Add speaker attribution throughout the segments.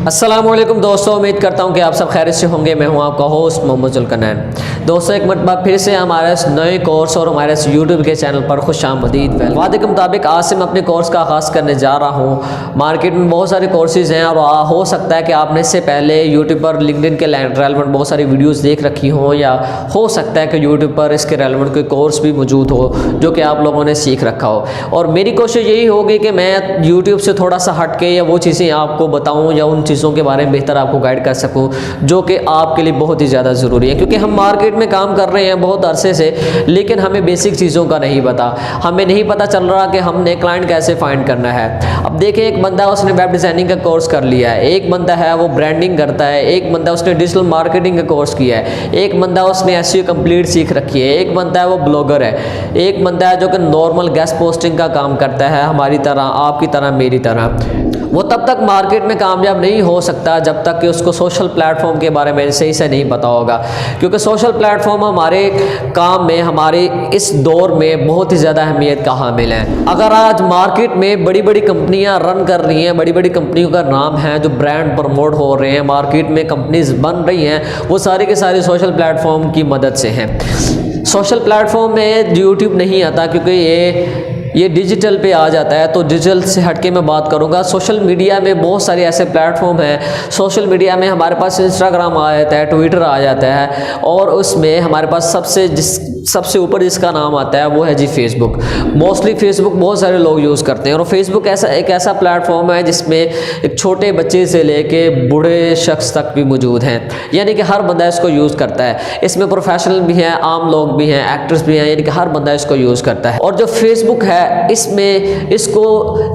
Speaker 1: अस्सलामुअलैकुम दोस्तों, उम्मीद करता हूं कि आप सब खैरियत से होंगे। मैं हूं आपका होस्ट मोहम्मद जुल्कनैन। दोस्तों, एक मरतबा फिर से हमारे इस नए कोर्स और हमारे इस यूट्यूब के चैनल पर खुशामदीद। वादे के मुताबिक आज से मैं अपने कोर्स का आगाज़ करने जा रहा हूं। मार्केट में बहुत सारे कोर्सेज़ हैं और हो सकता है कि आपने इससे पहले यूट्यूब पर लिंक्डइन के रेलेवेंट बहुत सारी वीडियोज़ देख रखी हों, या हो सकता है कि यूट्यूब पर इसके रेलेवेंट कोई कोर्स भी मौजूद हो जो कि आप लोगों ने सीख रखा हो। और मेरी कोशिश यही होगी कि मैं यूट्यूब से थोड़ा सा हट के या वो चीज़ें आपको बताऊँ या उन चीज़ों के बारे में बेहतर आपको गाइड कर सकूं जो कि आपके लिए बहुत ही ज़्यादा ज़रूरी है। क्योंकि हम मार्केट में काम कर रहे हैं बहुत अरसे से, लेकिन हमें बेसिक चीज़ों का नहीं पता। हमें नहीं पता चल रहा कि हमने क्लाइंट कैसे फाइंड करना है। अब देखिए, एक बंदा उसने वेब डिज़ाइनिंग का कोर्स कर लिया है, एक बंदा है वो ब्रांडिंग करता है, एक बंदा उसने डिजिटल मार्केटिंग का कोर्स किया है, एक बंदा उसने एसईओ कंप्लीट सीख रखी है, एक बंदा है वो ब्लॉगर है, एक बंदा है जो कि नॉर्मल गेस्ट पोस्टिंग का काम करता है, हमारी तरह, आपकी तरह, मेरी तरह। वो तब तक मार्केट में कामयाब नहीं हो सकता जब तक कि उसको सोशल प्लेटफॉर्म के बारे में सही से नहीं पता होगा। क्योंकि सोशल प्लेटफॉर्म हमारे काम में, हमारे इस दौर में बहुत ही ज़्यादा अहमियत का हामिल है। अगर आज मार्केट में बड़ी बड़ी कंपनियां रन कर रही हैं, बड़ी बड़ी कंपनियों का नाम है, जो ब्रांड प्रमोट हो रहे हैं, मार्केट में कंपनीज बन रही हैं, वो सारी के सारी सोशल प्लेटफॉर्म की मदद से हैं। सोशल प्लेटफॉर्म में यूट्यूब नहीं आता क्योंकि ये डिजिटल पे आ जाता है। तो डिजिटल से हटके मैं बात करूँगा, सोशल मीडिया में बहुत सारे ऐसे प्लेटफॉर्म हैं। सोशल मीडिया में हमारे पास इंस्टाग्राम आ जाता है, ट्विटर आ जाता है, और उसमें हमारे पास सबसे ऊपर जिसका नाम आता है वो है जी फेसबुक। मोस्टली फेसबुक बहुत सारे लोग यूज़ करते हैं। और फेसबुक एक ऐसा प्लेटफॉर्म है जिसमें एक छोटे बच्चे से लेके बूढ़े शख्स तक भी मौजूद हैं, यानी कि हर बंदा इसको यूज़ करता है। इसमें प्रोफेशनल भी हैं, आम लोग भी हैं, एक्टर्स भी हैं, यानी कि हर बंदा इसको यूज़ करता है। और जो फेसबुक है, इसमें इसको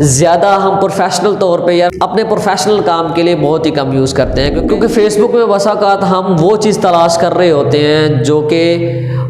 Speaker 1: ज़्यादा हम प्रोफेशनल तौर पे या अपने प्रोफेशनल काम के लिए बहुत ही कम यूज़ करते हैं। क्योंकि फेसबुक में बसा औक़ात हम वो चीज़ तलाश कर रहे होते हैं जो कि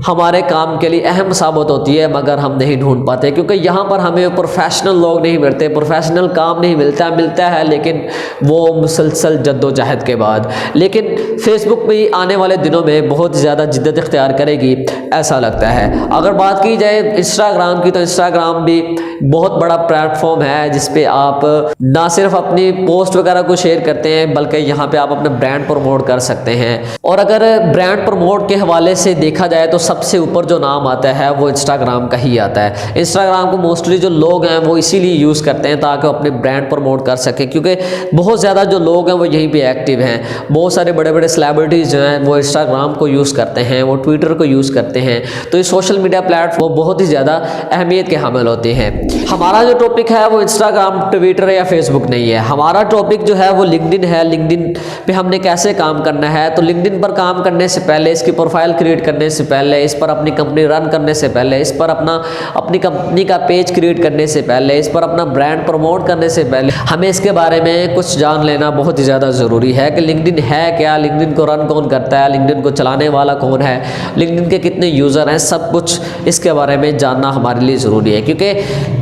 Speaker 1: हमारे काम के लिए अहम साबित होती है, मगर हम नहीं ढूंढ पाते क्योंकि यहाँ पर हमें प्रोफेशनल लोग नहीं मिलते, प्रोफेशनल काम नहीं मिलता है, लेकिन वो मुसलसल जद्दोजहद के बाद। लेकिन फेसबुक भी आने वाले दिनों में बहुत ज़्यादा जिद्दत इख्तियार करेगी, ऐसा लगता है। अगर बात की जाए इंस्टाग्राम की, तो इंस्टाग्राम भी बहुत बड़ा प्लेटफॉर्म है जिस पे आप ना सिर्फ अपनी पोस्ट वगैरह को शेयर करते हैं, बल्कि यहाँ पे आप अपने ब्रांड प्रमोट कर सकते हैं। और अगर ब्रांड प्रमोट के हवाले से देखा जाए तो सबसे ऊपर जो नाम आता है वो इंस्टाग्राम का ही आता है। इंस्टाग्राम को मोस्टली जो लोग हैं वो इसीलिए यूज़ करते हैं ताकि अपने ब्रांड प्रमोट कर सकें, क्योंकि बहुत ज़्यादा जो लोग हैं वो यहीं पे एक्टिव हैं। बहुत सारे बड़े बड़े सेलिब्रिटीज़ जो हैं वो इंस्टाग्राम को यूज़ करते हैं, वो ट्विटर को यूज़ करते हैं। तो ये सोशल मीडिया प्लेटफॉर्म बहुत ही ज़्यादा अहमियत के हामिल होते हैं। हमारा जो टॉपिक है वो इंस्टाग्राम, ट्विटर या फेसबुक नहीं है। हमारा टॉपिक जो है वो लिंक्डइन है। लिंक्डइन पे हमने कैसे काम करना है, तो लिंक्डइन पर काम करने से पहले, इसकी प्रोफाइल क्रिएट करने से पहले, इस पर अपनी कंपनी रन करने से पहले, इस पर अपनी कंपनी का पेज क्रिएट करने से पहले, इस पर अपना ब्रांड प्रमोट करने से पहले हमें इसके बारे में कुछ जान लेना बहुत ही ज़्यादा ज़रूरी है कि लिंक्डइन है क्या, लिंक्डइन को रन कौन करता है, लिंक्डइन को चलाने वाला कौन है, लिंक्डइन के कितने यूज़र हैं, सब कुछ इसके बारे में जानना हमारे लिए ज़रूरी है। क्योंकि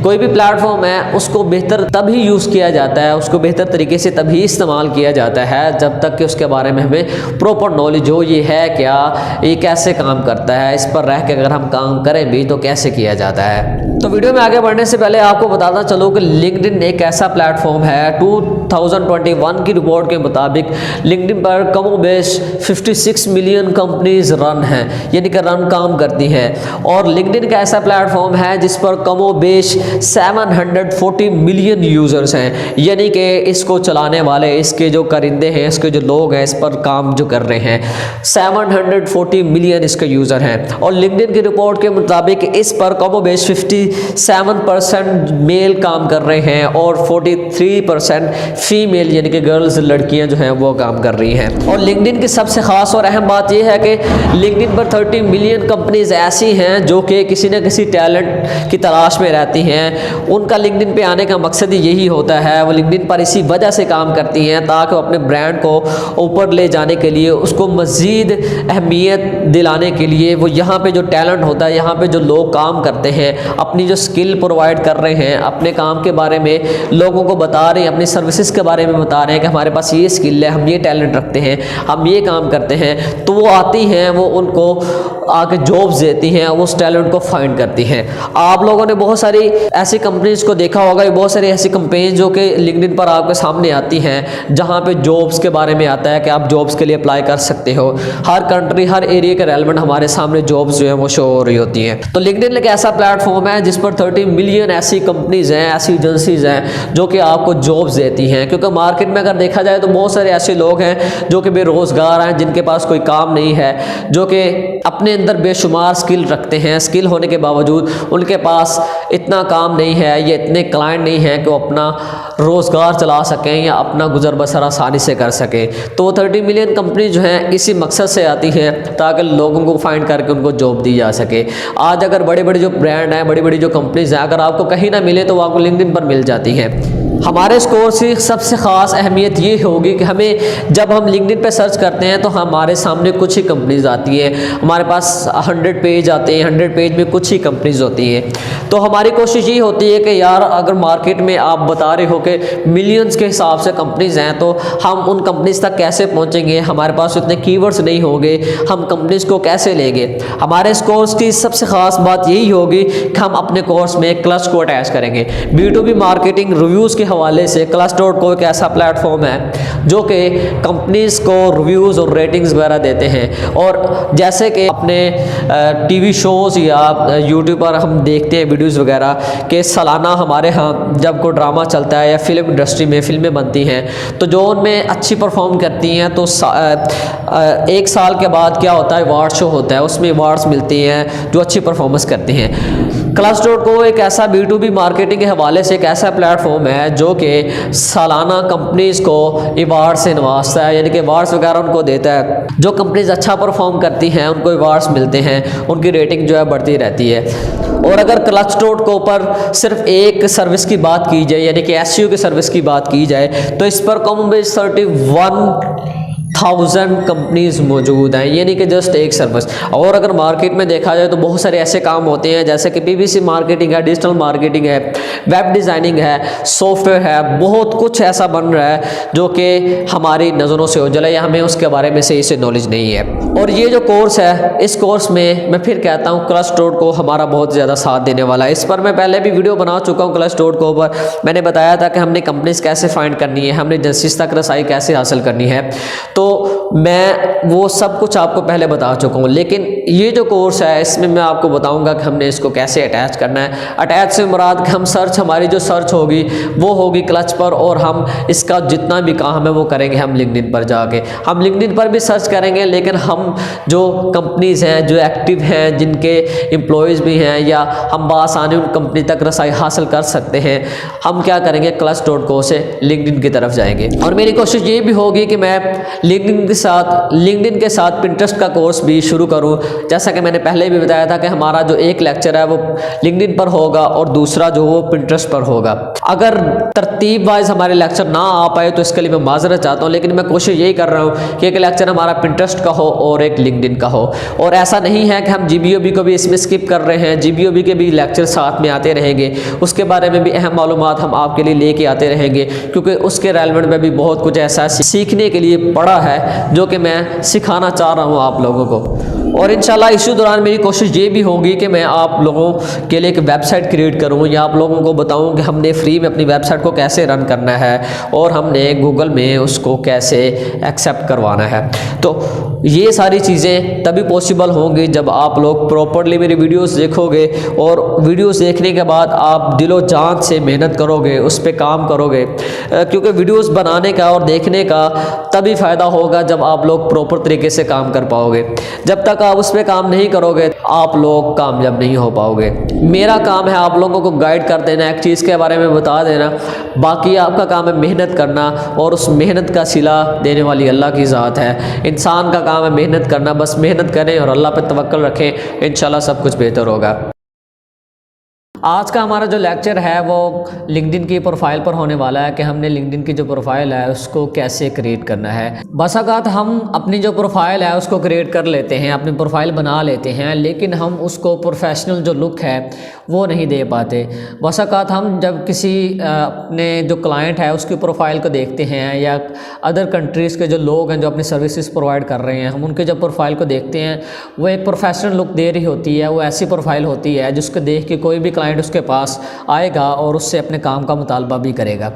Speaker 1: कोई भी प्लेटफॉर्म है उसको बेहतर तभी यूज़ किया जाता है, उसको बेहतर तरीके से तभी इस्तेमाल किया जाता है जब तक कि उसके बारे में हमें प्रॉपर नॉलेज हो। ये है क्या, ये कैसे काम करता है, इस पर रह के अगर हम काम करें भी तो कैसे किया जाता है। तो वीडियो में आगे बढ़ने से पहले आपको बताना चलो कि लिंक्डइन एक ऐसा प्लेटफॉर्म है, 2021 की रिपोर्ट के मुताबिक लिंक्डइन पर कमोबेश 56 मिलियन कंपनीज रन हैं, यानी कि रन काम करती हैं। और लिंक्डइन का ऐसा प्लेटफॉर्म है जिस पर कमोबेश 740 मिलियन यूज़र्स हैं, यानी कि इसको चलाने वाले, इसके जो कारिंदे हैं, इसके जो लोग हैं, इस पर काम जो कर रहे हैं, 740 मिलियन इसके यूज़र हैं। और लिंक्डइन की रिपोर्ट के मुताबिक इस पर कमोबेश 57% मेल काम कर रहे हैं और 43% फीमेल, यानी कि गर्ल्स, लड़कियां जो हैं वो काम कर रही हैं। और लिंक्डइन की सबसे ख़ास और अहम बात यह है कि लिंक्डइन पर 30 मिलियन कंपनीज ऐसी हैं जो कि किसी न किसी टैलेंट की तलाश में रहती हैं। उनका लिंक्डइन पे आने का मकसद ही यही होता है, वो लिंक्डइन पर इसी वजह से काम करती हैं ताकि वो अपने ब्रांड को ऊपर ले जाने के लिए, उसको मज़ीद अहमियत दिलाने के लिए वो यहाँ पे जो टैलेंट होता है, यहाँ पे जो लोग काम करते हैं, अपनी जो स्किल प्रोवाइड कर रहे हैं, अपने काम के बारे में लोगों को बता रहे हैं, अपनी सर्विसेज के बारे में बता रहे हैं कि हमारे पास ये स्किल है, हम ये टैलेंट रखते हैं, हम ये काम करते हैं, तो वो आती हैं, वो उनको आके जॉब्स देती हैं, उस टैलेंट को फाइंड करती हैं। आप लोगों ने बहुत सारी ऐसी कंपनीज को देखा होगा, बहुत सारी ऐसी कंपनीज जो कि लिंक्डइन पर आपके सामने आती हैं, जहाँ पे जॉब्स के बारे में आता है कि आप जॉब्स के लिए अप्लाई कर सकते हो। हर कंट्री, हर एरिया के रेलेवेंट हमारे सामने जॉब्स जो है वो शो हो रही होती हैं। तो लिंक्डइन एक ऐसा प्लेटफॉर्म है जिस पर 30 मिलियन ऐसी कंपनीज हैं, ऐसी एजेंसीज हैं जो कि आपको जॉब्स देती हैं। क्योंकि मार्केट में अगर देखा जाए तो बहुत सारे ऐसे लोग हैं जो कि बेरोजगार हैं, जिनके पास कोई काम नहीं है, जो कि अपने अंदर बेशुमार स्किल रखते हैं, स्किल होने के बावजूद उनके पास इतना काम नहीं है या इतने क्लाइंट नहीं है कि वो अपना रोज़गार चला सकें या अपना गुजर बसर आसानी से कर सकें। तो 30 मिलियन कंपनी जो हैं इसी मकसद से आती हैं ताकि लोगों को फाइंड करके उनको जॉब दी जा सके। आज अगर बड़े बड़े जो ब्रांड हैं, बड़ी बड़ी जो कंपनीज हैं, अगर आपको कहीं ना मिले तो वो आपको लिंक्डइन पर मिल जाती हैं। हमारे इस कोर्स की सबसे ख़ास अहमियत ये होगी कि हमें जब हम लिंक्डइन पे सर्च करते हैं तो हमारे सामने कुछ ही कंपनीज आती हैं। हमारे पास 100 पेज आते हैं, 100 पेज में कुछ ही कंपनीज होती हैं। तो हमारी कोशिश ये होती है कि यार अगर मार्केट में आप बता रहे हो कि मिलियंस के हिसाब से कंपनीज हैं, तो हम उन कंपनीज तक कैसे पहुँचेंगे? हमारे पास इतने कीवर्ड्स नहीं होंगे, हम कंपनीज को कैसे लेंगे? हमारे इस कोर्स की सबसे ख़ास बात यही होगी कि हम अपने कोर्स में क्लच को अटैच करेंगे। B2B मार्केटिंग रिव्यूज़ के हवाले से Clutch.co एक ऐसा प्लेटफॉर्म है जो कि कंपनीज को रिव्यूज़ और रेटिंग्स वगैरह देते हैं। और जैसे कि अपने टीवी शोज़ या यूट्यूब पर हम देखते हैं वीडियोज़ वगैरह कि सालाना हमारे यहाँ जब कोई ड्रामा चलता है या फिल्म इंडस्ट्री में फिल्में बनती हैं, तो जो उनमें अच्छी परफॉर्म करती हैं तो एक साल के बाद क्या होता है, अवार्ड शो होता है, उसमें अवार्ड्स मिलती हैं जो अच्छी परफॉर्मेंस करती हैं। Clutch.co एक ऐसा B2B मार्केटिंग के हवाले से एक ऐसा प्लेटफॉर्म है जो कि सालाना कंपनीज को अवार्ड से नवाजता है, यानी कि अवार्ड्स वगैरह उनको देता है। जो कंपनीज अच्छा परफॉर्म करती हैं उनको अवार्ड्स मिलते हैं, उनकी रेटिंग जो है बढ़ती रहती है। और अगर Clutch.co पर सिर्फ एक सर्विस की बात की जाए, यानी कि SEO की सर्विस की बात की जाए, तो इस पर कम बेश 31,000 कंपनीज मौजूद हैं, यानी कि जस्ट एक सर्विस। और अगर मार्केट में देखा जाए तो बहुत सारे ऐसे काम होते हैं जैसे कि PPC मार्केटिंग है, डिजिटल मार्केटिंग है, वेब डिज़ाइनिंग है, सॉफ्टवेयर है, बहुत कुछ ऐसा बन रहा है जो कि हमारी नज़रों से ओझल है या हमें उसके बारे में सही से नॉलेज नहीं है। और ये जो कोर्स है, इस कोर्स में मैं फिर कहता हूँ Clutch.co हमारा बहुत ज़्यादा साथ देने वाला है। इस पर मैं पहले भी वीडियो बना चुका हूँ। Clutch.co पर मैंने बताया था कि हमने कंपनीज कैसे फाइंड करनी है, हमने एजेंसीज तक रसाई कैसे हासिल करनी है, तो मैं वो सब कुछ आपको पहले बता चुका हूँ। लेकिन ये जो कोर्स है इसमें मैं आपको बताऊंगा कि हमने इसको कैसे अटैच करना है। अटैच से मुराद कि हम हमारी जो सर्च होगी वो होगी क्लच पर, और हम इसका जितना भी काम है वो करेंगे हम लिंक्डइन पर जाके। हम लिंक्डइन पर भी सर्च करेंगे, लेकिन हम जो कंपनीज हैं जो एक्टिव हैं, जिनके एम्प्लॉयज़ भी हैं, या हम बासानी उन कंपनी तक रसाई हासिल कर सकते हैं, हम क्या करेंगे Clutch.co से लिंक्डइन की तरफ जाएंगे। और मेरी कोशिश ये भी होगी कि मैं लिंक्डइन के साथ Pinterest का कोर्स भी शुरू करूं। जैसा कि मैंने पहले भी बताया था कि हमारा जो एक लेक्चर है वो लिंक्डइन पर होगा और दूसरा जो वो Pinterest पर होगा। अगर तरतीब वाइज हमारे लेक्चर ना आ पाए तो इसके लिए मैं माजरत चाहता हूं, लेकिन मैं कोशिश यही कर रहा हूं कि एक लेक्चर हमारा Pinterest का हो और एक लिंक्डइन का हो। और ऐसा नहीं है कि हम GBOB को भी इसमें स्किप कर रहे हैं, GBOB के भी लेक्चर साथ में आते रहेंगे, उसके बारे में भी अहम मालूमात हम आपके लिए लेके आते रहेंगे, क्योंकि उसके रेलेवेंट में भी बहुत कुछ ऐसा सीखने के लिए पड़ा है जो कि मैं सिखाना चाह रहा हूँ आप लोगों को। और इंशाल्लाह इसी दौरान मेरी कोशिश ये भी होगी कि मैं आप लोगों के लिए एक वेबसाइट क्रिएट करूँ या आप लोगों को बताऊँ कि हमने फ्री में अपनी वेबसाइट को कैसे रन करना है और हमने गूगल में उसको कैसे एक्सेप्ट करवाना है। तो ये सारी चीज़ें तभी पॉसिबल होंगी जब आप लोग प्रॉपरली मेरी वीडियोस देखोगे, और वीडियोस देखने के बाद आप दिलो जान से मेहनत करोगे, उस पर काम करोगे, क्योंकि वीडियोस बनाने का और देखने का तभी फ़ायदा होगा जब आप लोग प्रॉपर तरीके से काम कर पाओगे। जब तक आप उस पर काम नहीं करोगे आप लोग कामयाब नहीं हो पाओगे। मेरा काम है आप लोगों को गाइड कर देना, एक चीज़ के बारे में बता देना, बाकी आपका काम है मेहनत करना, और उस मेहनत का सिला देने वाली अल्लाह की ज़ात है। इंसान का काम है मेहनत करना, बस मेहनत करें और अल्लाह पर तवक्कल रखें, इंशाल्लाह सब कुछ बेहतर होगा। आज का हमारा जो लेक्चर है वो लिंक्डइन की प्रोफाइल पर होने वाला है कि हमने लिंक्डइन की जो प्रोफाइल है उसको कैसे क्रिएट करना है। बस औक़ात हम अपनी जो प्रोफाइल है उसको क्रिएट कर लेते हैं, अपनी प्रोफाइल बना लेते हैं, लेकिन हम उसको प्रोफेशनल जो लुक है वो नहीं दे पाते। बस औक़ात हम जब किसी अपने जो क्लाइंट है उसकी प्रोफाइल को देखते हैं या अदर कंट्रीज़ के जो लोग हैं जो अपनी सर्विसेज प्रोवाइड कर रहे हैं, हम उनके जब प्रोफाइल को देखते हैं वो एक प्रोफेशनल लुक दे रही होती है। वो ऐसी प्रोफाइल होती है जिसको देख के कोई भी क्लाइंट उसके पास आएगा और उससे अपने काम का मुतालबा भी करेगा।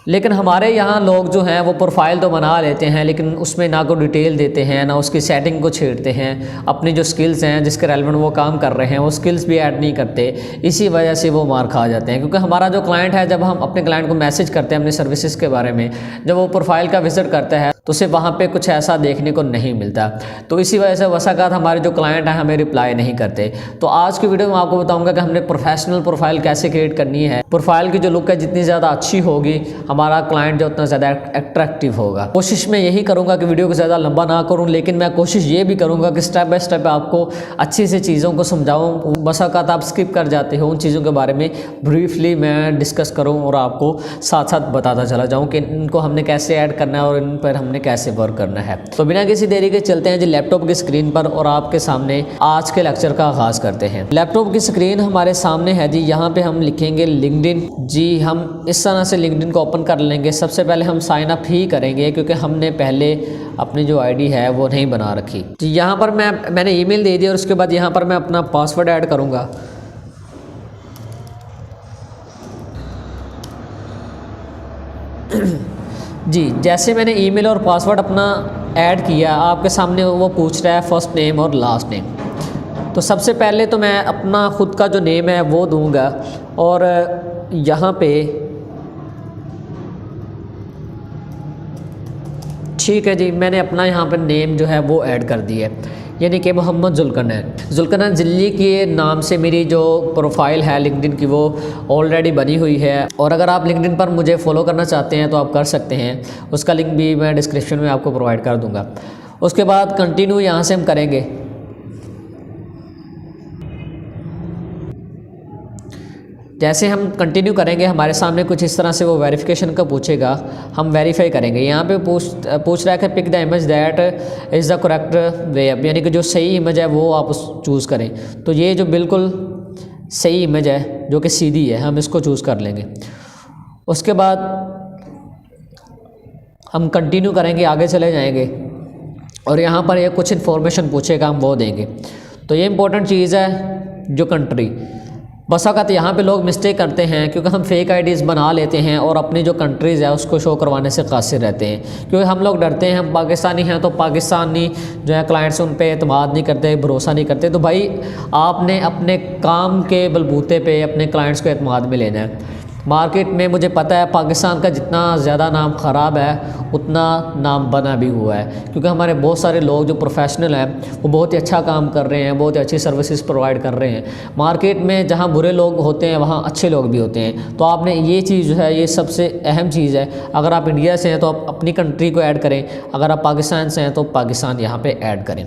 Speaker 1: लेकिन हमारे यहाँ लोग जो हैं वो प्रोफाइल तो बना लेते हैं लेकिन उसमें ना कोई डिटेल देते हैं, ना उसकी सेटिंग को छेड़ते हैं, अपनी जो स्किल्स हैं जिसके रेलेवेंट वो काम कर रहे हैं वो स्किल्स भी ऐड नहीं करते। इसी वजह से वो मार खा जाते हैं, क्योंकि हमारा जो क्लाइंट है जब हम अपने क्लाइंट को मैसेज करते हैं अपनी सर्विसेज के बारे में, जब वो प्रोफाइल का विज़िट करता है तो उसे वहाँ पे कुछ ऐसा देखने को नहीं मिलता। तो इसी वजह से वसाक़ात हमारे जो क्लाइंट हैं हमें रिप्लाई नहीं करते। तो आज की वीडियो में आपको बताऊंगा कि हमने प्रोफेशनल प्रोफाइल कैसे क्रिएट करनी है। प्रोफाइल की जो लुक है जितनी ज़्यादा अच्छी होगी हमारा क्लाइंट जो उतना ज़्यादा अट्रैक्टिव होगा। कोशिश मैं यही करूँगा कि वीडियो को ज़्यादा लंबा ना करूँ, लेकिन मैं कोशिश ये भी करूँगा कि स्टेप बाय स्टेप आपको अच्छी से चीज़ों को समझाऊँ। बस औक़ात आप स्किप कर जाते हो, उन चीज़ों के बारे में ब्रीफली मैं डिस्कस करूँ और आपको साथ साथ बताता चला जाऊँ कि इनको हमने कैसे ऐड करना है और इन पर हमने कैसे वर्क करना है। तो बिना किसी देरी के चलते हैं जी लैपटॉप की स्क्रीन पर और आपके सामने आज के लेक्चर का आगाज़ करते हैं। लैपटॉप की स्क्रीन हमारे सामने है जी। यहाँ पे हम लिखेंगे लिंक्डइन जी। हम इस तरह से लिंक्डइन को ओपन कर लेंगे। सबसे पहले हम साइन अप ही करेंगे क्योंकि हमने पहले अपनी जो आईडी है वो नहीं बना रखी जी। यहाँ पर मैंने ईमेल दे दी और उसके बाद यहाँ पर मैं अपना पासवर्ड ऐड करूँगा। जी जैसे मैंने ईमेल और पासवर्ड अपना ऐड किया, आपके सामने वो पूछ रहा है फर्स्ट नेम और लास्ट नेम। तो सबसे पहले तो मैं अपना ख़ुद का जो नेम है वो दूंगा और यहाँ पे ठीक है जी, मैंने अपना यहाँ पर नेम जो है वो ऐड कर दिया है, यानी कि मोहम्मद जुल्कनैन जिल्ली के नाम से मेरी जो प्रोफाइल है लिंक्डइन की वो ऑलरेडी बनी हुई है। और अगर आप लिंक्डइन पर मुझे फॉलो करना चाहते हैं तो आप कर सकते हैं, उसका लिंक भी मैं डिस्क्रिप्शन में आपको प्रोवाइड कर दूंगा। उसके बाद कंटिन्यू यहाँ से हम करेंगे। जैसे हम कंटिन्यू करेंगे हमारे सामने कुछ इस तरह से वो वेरिफिकेशन का पूछेगा, हम वेरीफाई करेंगे। यहाँ पे पूछ रहा है कि pick the image that is the correct way, यानी कि जो सही इमेज है वो आप चूज़ करें। तो ये जो बिल्कुल सही इमेज है जो कि सीधी है हम इसको चूज़ कर लेंगे। उसके बाद हम कंटिन्यू करेंगे, आगे चले जाएंगे और यहाँ पर ये कुछ इन्फॉर्मेशन पूछेगा, हम वो देंगे। तो ये इंपॉर्टेंट चीज़ है जो कंट्री। बस औक़ात यहाँ पे लोग मिस्टेक करते हैं क्योंकि हम फेक आईडीज़ बना लेते हैं और अपनी जो कंट्रीज़ है उसको शो करवाने से कासिर रहते हैं, क्योंकि हम लोग डरते हैं। हम पाकिस्तानी हैं तो पाकिस्तानी जो है क्लाइंट्स उन पे एतमाद नहीं करते, भरोसा नहीं करते। तो भाई आपने अपने काम के बलबूते पे अपने क्लाइंट्स को एतमाद में लेना है। मार्केट में मुझे पता है पाकिस्तान का जितना ज़्यादा नाम ख़राब है उतना नाम बना भी हुआ है, क्योंकि हमारे बहुत सारे लोग जो प्रोफेशनल हैं वो बहुत ही अच्छा काम कर रहे हैं, बहुत ही अच्छी सर्विसेज प्रोवाइड कर रहे हैं। मार्केट में जहाँ बुरे लोग होते हैं वहाँ अच्छे लोग भी होते हैं। तो आपने ये चीज़ जो है ये सबसे अहम चीज़ है। अगर आप इंडिया से हैं तो आप अपनी कंट्री को ऐड करें, अगर आप पाकिस्तान से हैं तो पाकिस्तान यहाँ पर ऐड करें।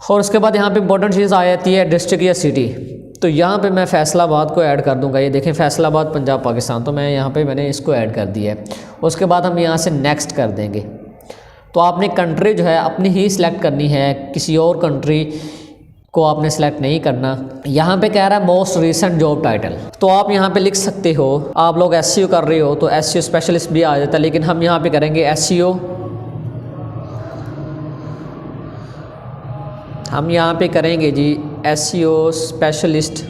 Speaker 1: और उसके बाद यहाँ पर इंपॉर्टेंट चीज़ आ जाती है डिस्ट्रिक्ट या सिटी। तो यहाँ पे मैं फैसलाबाद को ऐड कर दूंगा। ये देखें फैसलाबाद पंजाब पाकिस्तान, तो मैं यहाँ पे मैंने इसको ऐड कर दिया है। उसके बाद हम यहाँ से नेक्स्ट कर देंगे। तो आपने कंट्री जो है अपनी ही सिलेक्ट करनी है, किसी और कंट्री को आपने सेलेक्ट नहीं करना। यहाँ पे कह रहा है मोस्ट रीसेंट जॉब टाइटल, तो आप यहाँ पे लिख सकते हो। आप लोग SEO कर रहे हो तो SEO स्पेशलिस्ट भी आ जाता है, लेकिन हम यहाँ पर करेंगे SEO। हम यहाँ पे करेंगे जी SEO specialist.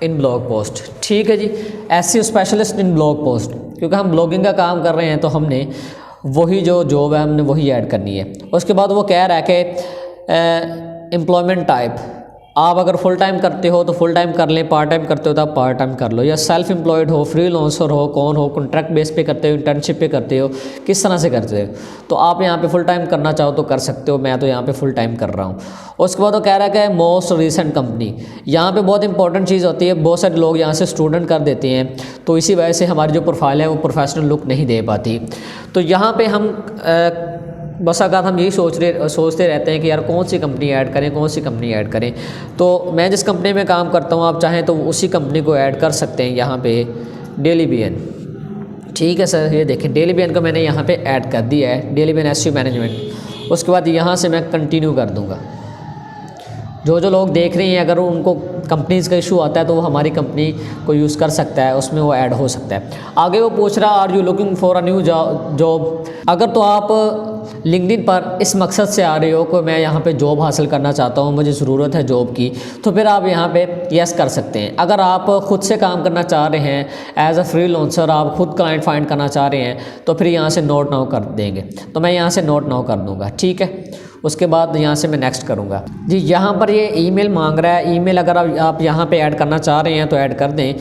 Speaker 1: In blog post, ठीक है जी, SEO specialist in blog post, क्योंकि हम ब्लॉगिंग का काम कर रहे हैं तो हमने वही जो जॉब है हमने वही ऐड करनी है। उसके बाद वो कह रहा है कि एम्प्लॉयमेंट टाइप, आप अगर फुल टाइम करते हो तो फुल टाइम कर लें, पार्ट टाइम करते हो तो आप पार्ट टाइम कर लो, या सेल्फ एम्प्लॉयड हो, फ्रीलांसर हो, कौन हो, कॉन्ट्रैक्ट बेस पे करते हो, इंटर्नशिप पे करते हो, किस तरह से करते हो। तो आप यहाँ पे फुल टाइम करना चाहो तो कर सकते हो, मैं तो यहाँ पे फुल टाइम कर रहा हूँ। उसके बाद वो कह रहा है कि मोस्ट रीसेंट कंपनी, यहाँ पे बहुत इंपॉर्टेंट चीज़ होती है। बहुत सारे लोग यहाँ से स्टूडेंट कर देते हैं, तो इसी वजह से हमारी जो प्रोफाइल है वो प्रोफेशनल लुक नहीं दे पाती। तो यहाँ पर हम बस अगर हम यही सोचते रहते हैं कि यार कौन सी कंपनी ऐड करें, कौन सी कंपनी ऐड करें। तो मैं जिस कंपनी में काम करता हूँ, आप चाहें तो उसी कंपनी को ऐड कर सकते हैं यहाँ पे, डेलीबियन। ठीक है सर, ये देखें डेलीबियन को मैंने यहाँ पे ऐड कर दिया है, डेलीबियन एसईओ मैनेजमेंट। उसके बाद यहाँ से मैं कंटिन्यू कर दूँगा। जो लोग देख रहे हैं, अगर उनको कंपनीज़ का इशू आता है तो वो हमारी कंपनी को यूज़ कर सकता है, उसमें वो ऐड हो सकता है। आगे वो पूछ रहा, are you looking for a new job. अगर तो आप लिंक्डइन पर इस मकसद से आ रहे हो कि मैं यहाँ पे जॉब हासिल करना चाहता हूँ, मुझे ज़रूरत है जॉब की, तो फिर आप यहाँ पे यस कर सकते हैं। अगर आप ख़ुद से काम करना चाह रहे हैं एज अ फ्रीलांसर, आप खुद क्लाइंट फाइंड करना चाह रहे हैं, तो फिर यहाँ से नोट नाउ कर देंगे। तो मैं यहाँ से नोट नाउ कर दूँगा, ठीक है। उसके बाद यहाँ से मैं नेक्स्ट करूँगा जी। यहाँ पर ये ईमेल मांग रहा है, ईमेल अगर आप यहाँ पे ऐड करना चाह रहे हैं तो ऐड कर दें,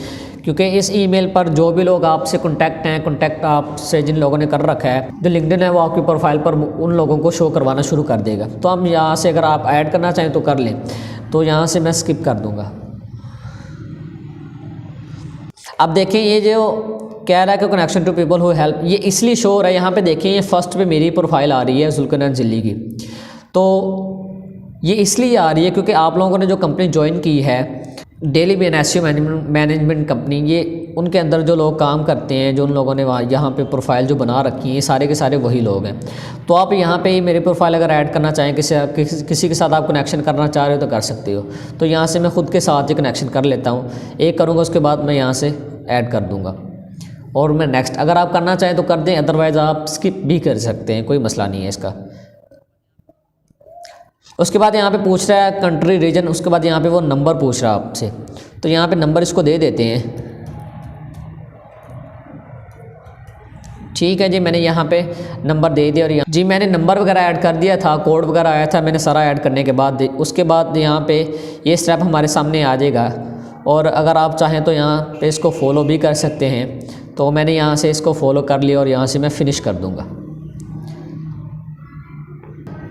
Speaker 1: क्योंकि इस ईमेल पर जो भी लोग आपसे कॉन्टैक्ट आपसे जिन लोगों ने कर रखा है, जो लिंक्डइन है वो आपकी प्रोफाइल पर उन लोगों को शो करवाना शुरू कर देगा। तो हम यहाँ से अगर आप ऐड करना चाहें तो कर लें, तो यहाँ से मैं स्किप कर दूँगा। अब देखें ये जो कह रहा है कि connection to people who help, ये इसलिए शो हो रहा है। यहाँ पे देखें ये फर्स्ट पे मेरी प्रोफाइल आ रही है जुल्करनैन जिल्ली की, तो ये इसलिए आ रही है क्योंकि आप लोगों ने जो कंपनी ज्वाइन की है, डेलीबियन एसईओ मैनेजमेंट कंपनी, ये उनके अंदर जो लोग काम करते हैं, जो उन लोगों ने वहाँ यहाँ पे प्रोफाइल जो बना रखी है, ये सारे के सारे वही लोग हैं। तो आप यहाँ पे मेरी प्रोफाइल अगर ऐड करना चाहें, किसी के साथ आप कनेक्शन करना चाह रहे हो तो कर सकते हो। तो यहाँ से मैं ख़ुद के साथ ही कनेक्शन कर लेता हूँ, एक करूँगा, उसके बाद मैं यहाँ से ऐड कर दूँगा और मैं नेक्स्ट। अगर आप करना चाहें तो कर दें, अदरवाइज़ आप स्किप भी कर सकते हैं, कोई मसला नहीं है इसका। उसके बाद यहाँ पे पूछ रहा है कंट्री रीजन, उसके बाद यहाँ पे वो नंबर पूछ रहा है आपसे, तो यहाँ पे नंबर इसको दे देते हैं। ठीक है जी, मैंने यहाँ पे नंबर दे दिया और यहाँ जी मैंने नंबर वगैरह ऐड कर दिया था, कोड वगैरह आया था, मैंने सारा ऐड करने के बाद उसके बाद यहाँ पे ये स्टेप हमारे सामने आ जाएगा। और अगर आप चाहें तो यहाँ पे इसको फॉलो भी कर सकते हैं। तो मैंने यहाँ से इसको फॉलो कर लिया और यहाँ से मैं फ़िनिश कर दूँगा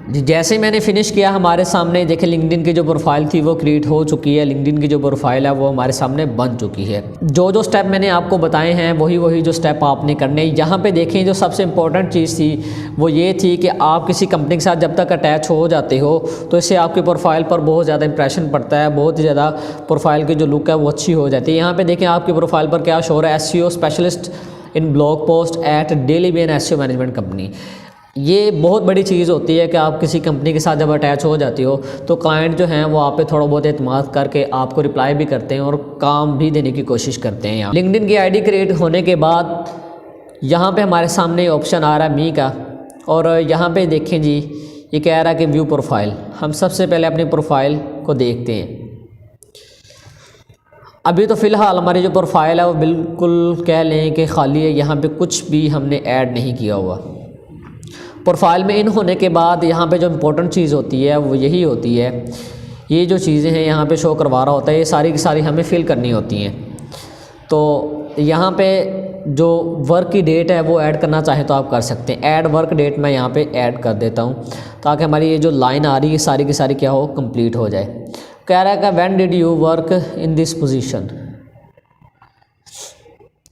Speaker 1: जी। जैसे ही मैंने फ़िनिश किया, हमारे सामने देखें लिंक्डइन की जो प्रोफाइल थी वो क्रिएट हो चुकी है। लिंक्डइन की जो प्रोफाइल है वो हमारे सामने बन चुकी है। जो स्टेप मैंने आपको बताए हैं वही जो स्टेप आपने करने। यहाँ पे देखें जो सबसे इम्पोर्टेंट चीज़ थी वो ये थी कि आप किसी कंपनी के साथ जब तक अटैच हो जाते हो तो इससे आपकी प्रोफाइल पर बहुत ज़्यादा इंप्रेशन पड़ता है, बहुत ही ज़्यादा प्रोफाइल की जो लुक है वो अच्छी हो जाती है। यहाँ पर देखें आपकी प्रोफाइल पर क्या शो हो रहा है, SEO specialist in blog post at डेलीबियन एसईओ मैनेजमेंट कंपनी। ये बहुत बड़ी चीज़ होती है कि आप किसी कंपनी के साथ जब अटैच हो जाती हो तो क्लाइंट जो हैं वो आप पे थोड़ा बहुत एतमाद करके आपको रिप्लाई भी करते हैं और काम भी देने की कोशिश करते हैं। यहाँ लिंक्डइन की आईडी क्रिएट होने के बाद यहाँ पे हमारे सामने ऑप्शन आ रहा है मी का, और यहाँ पे देखें जी ये कह रहा है कि व्यू प्रोफाइल। हम सबसे पहले अपनी प्रोफाइल को देखते हैं। अभी तो फ़िलहाल हमारी जो प्रोफाइल है वो बिल्कुल कह लें कि खाली है, यहाँ पे कुछ भी हमने ऐड नहीं किया हुआ। प्रोफाइल में इन होने के बाद यहाँ पे जो इम्पोर्टेंट चीज़ होती है वो यही होती है, ये जो चीज़ें हैं यहाँ पे शो करवा रहा होता है, ये सारी की सारी हमें फिल करनी होती हैं। तो यहाँ पे जो वर्क की डेट है वो ऐड करना चाहें तो आप कर सकते हैं। ऐड वर्क डेट मैं यहाँ पे ऐड कर देता हूँ ताकि हमारी ये जो लाइन आ रही है सारी की सारी क्या हो, कंप्लीट हो जाए। कह रहा है कि when did you work in this position.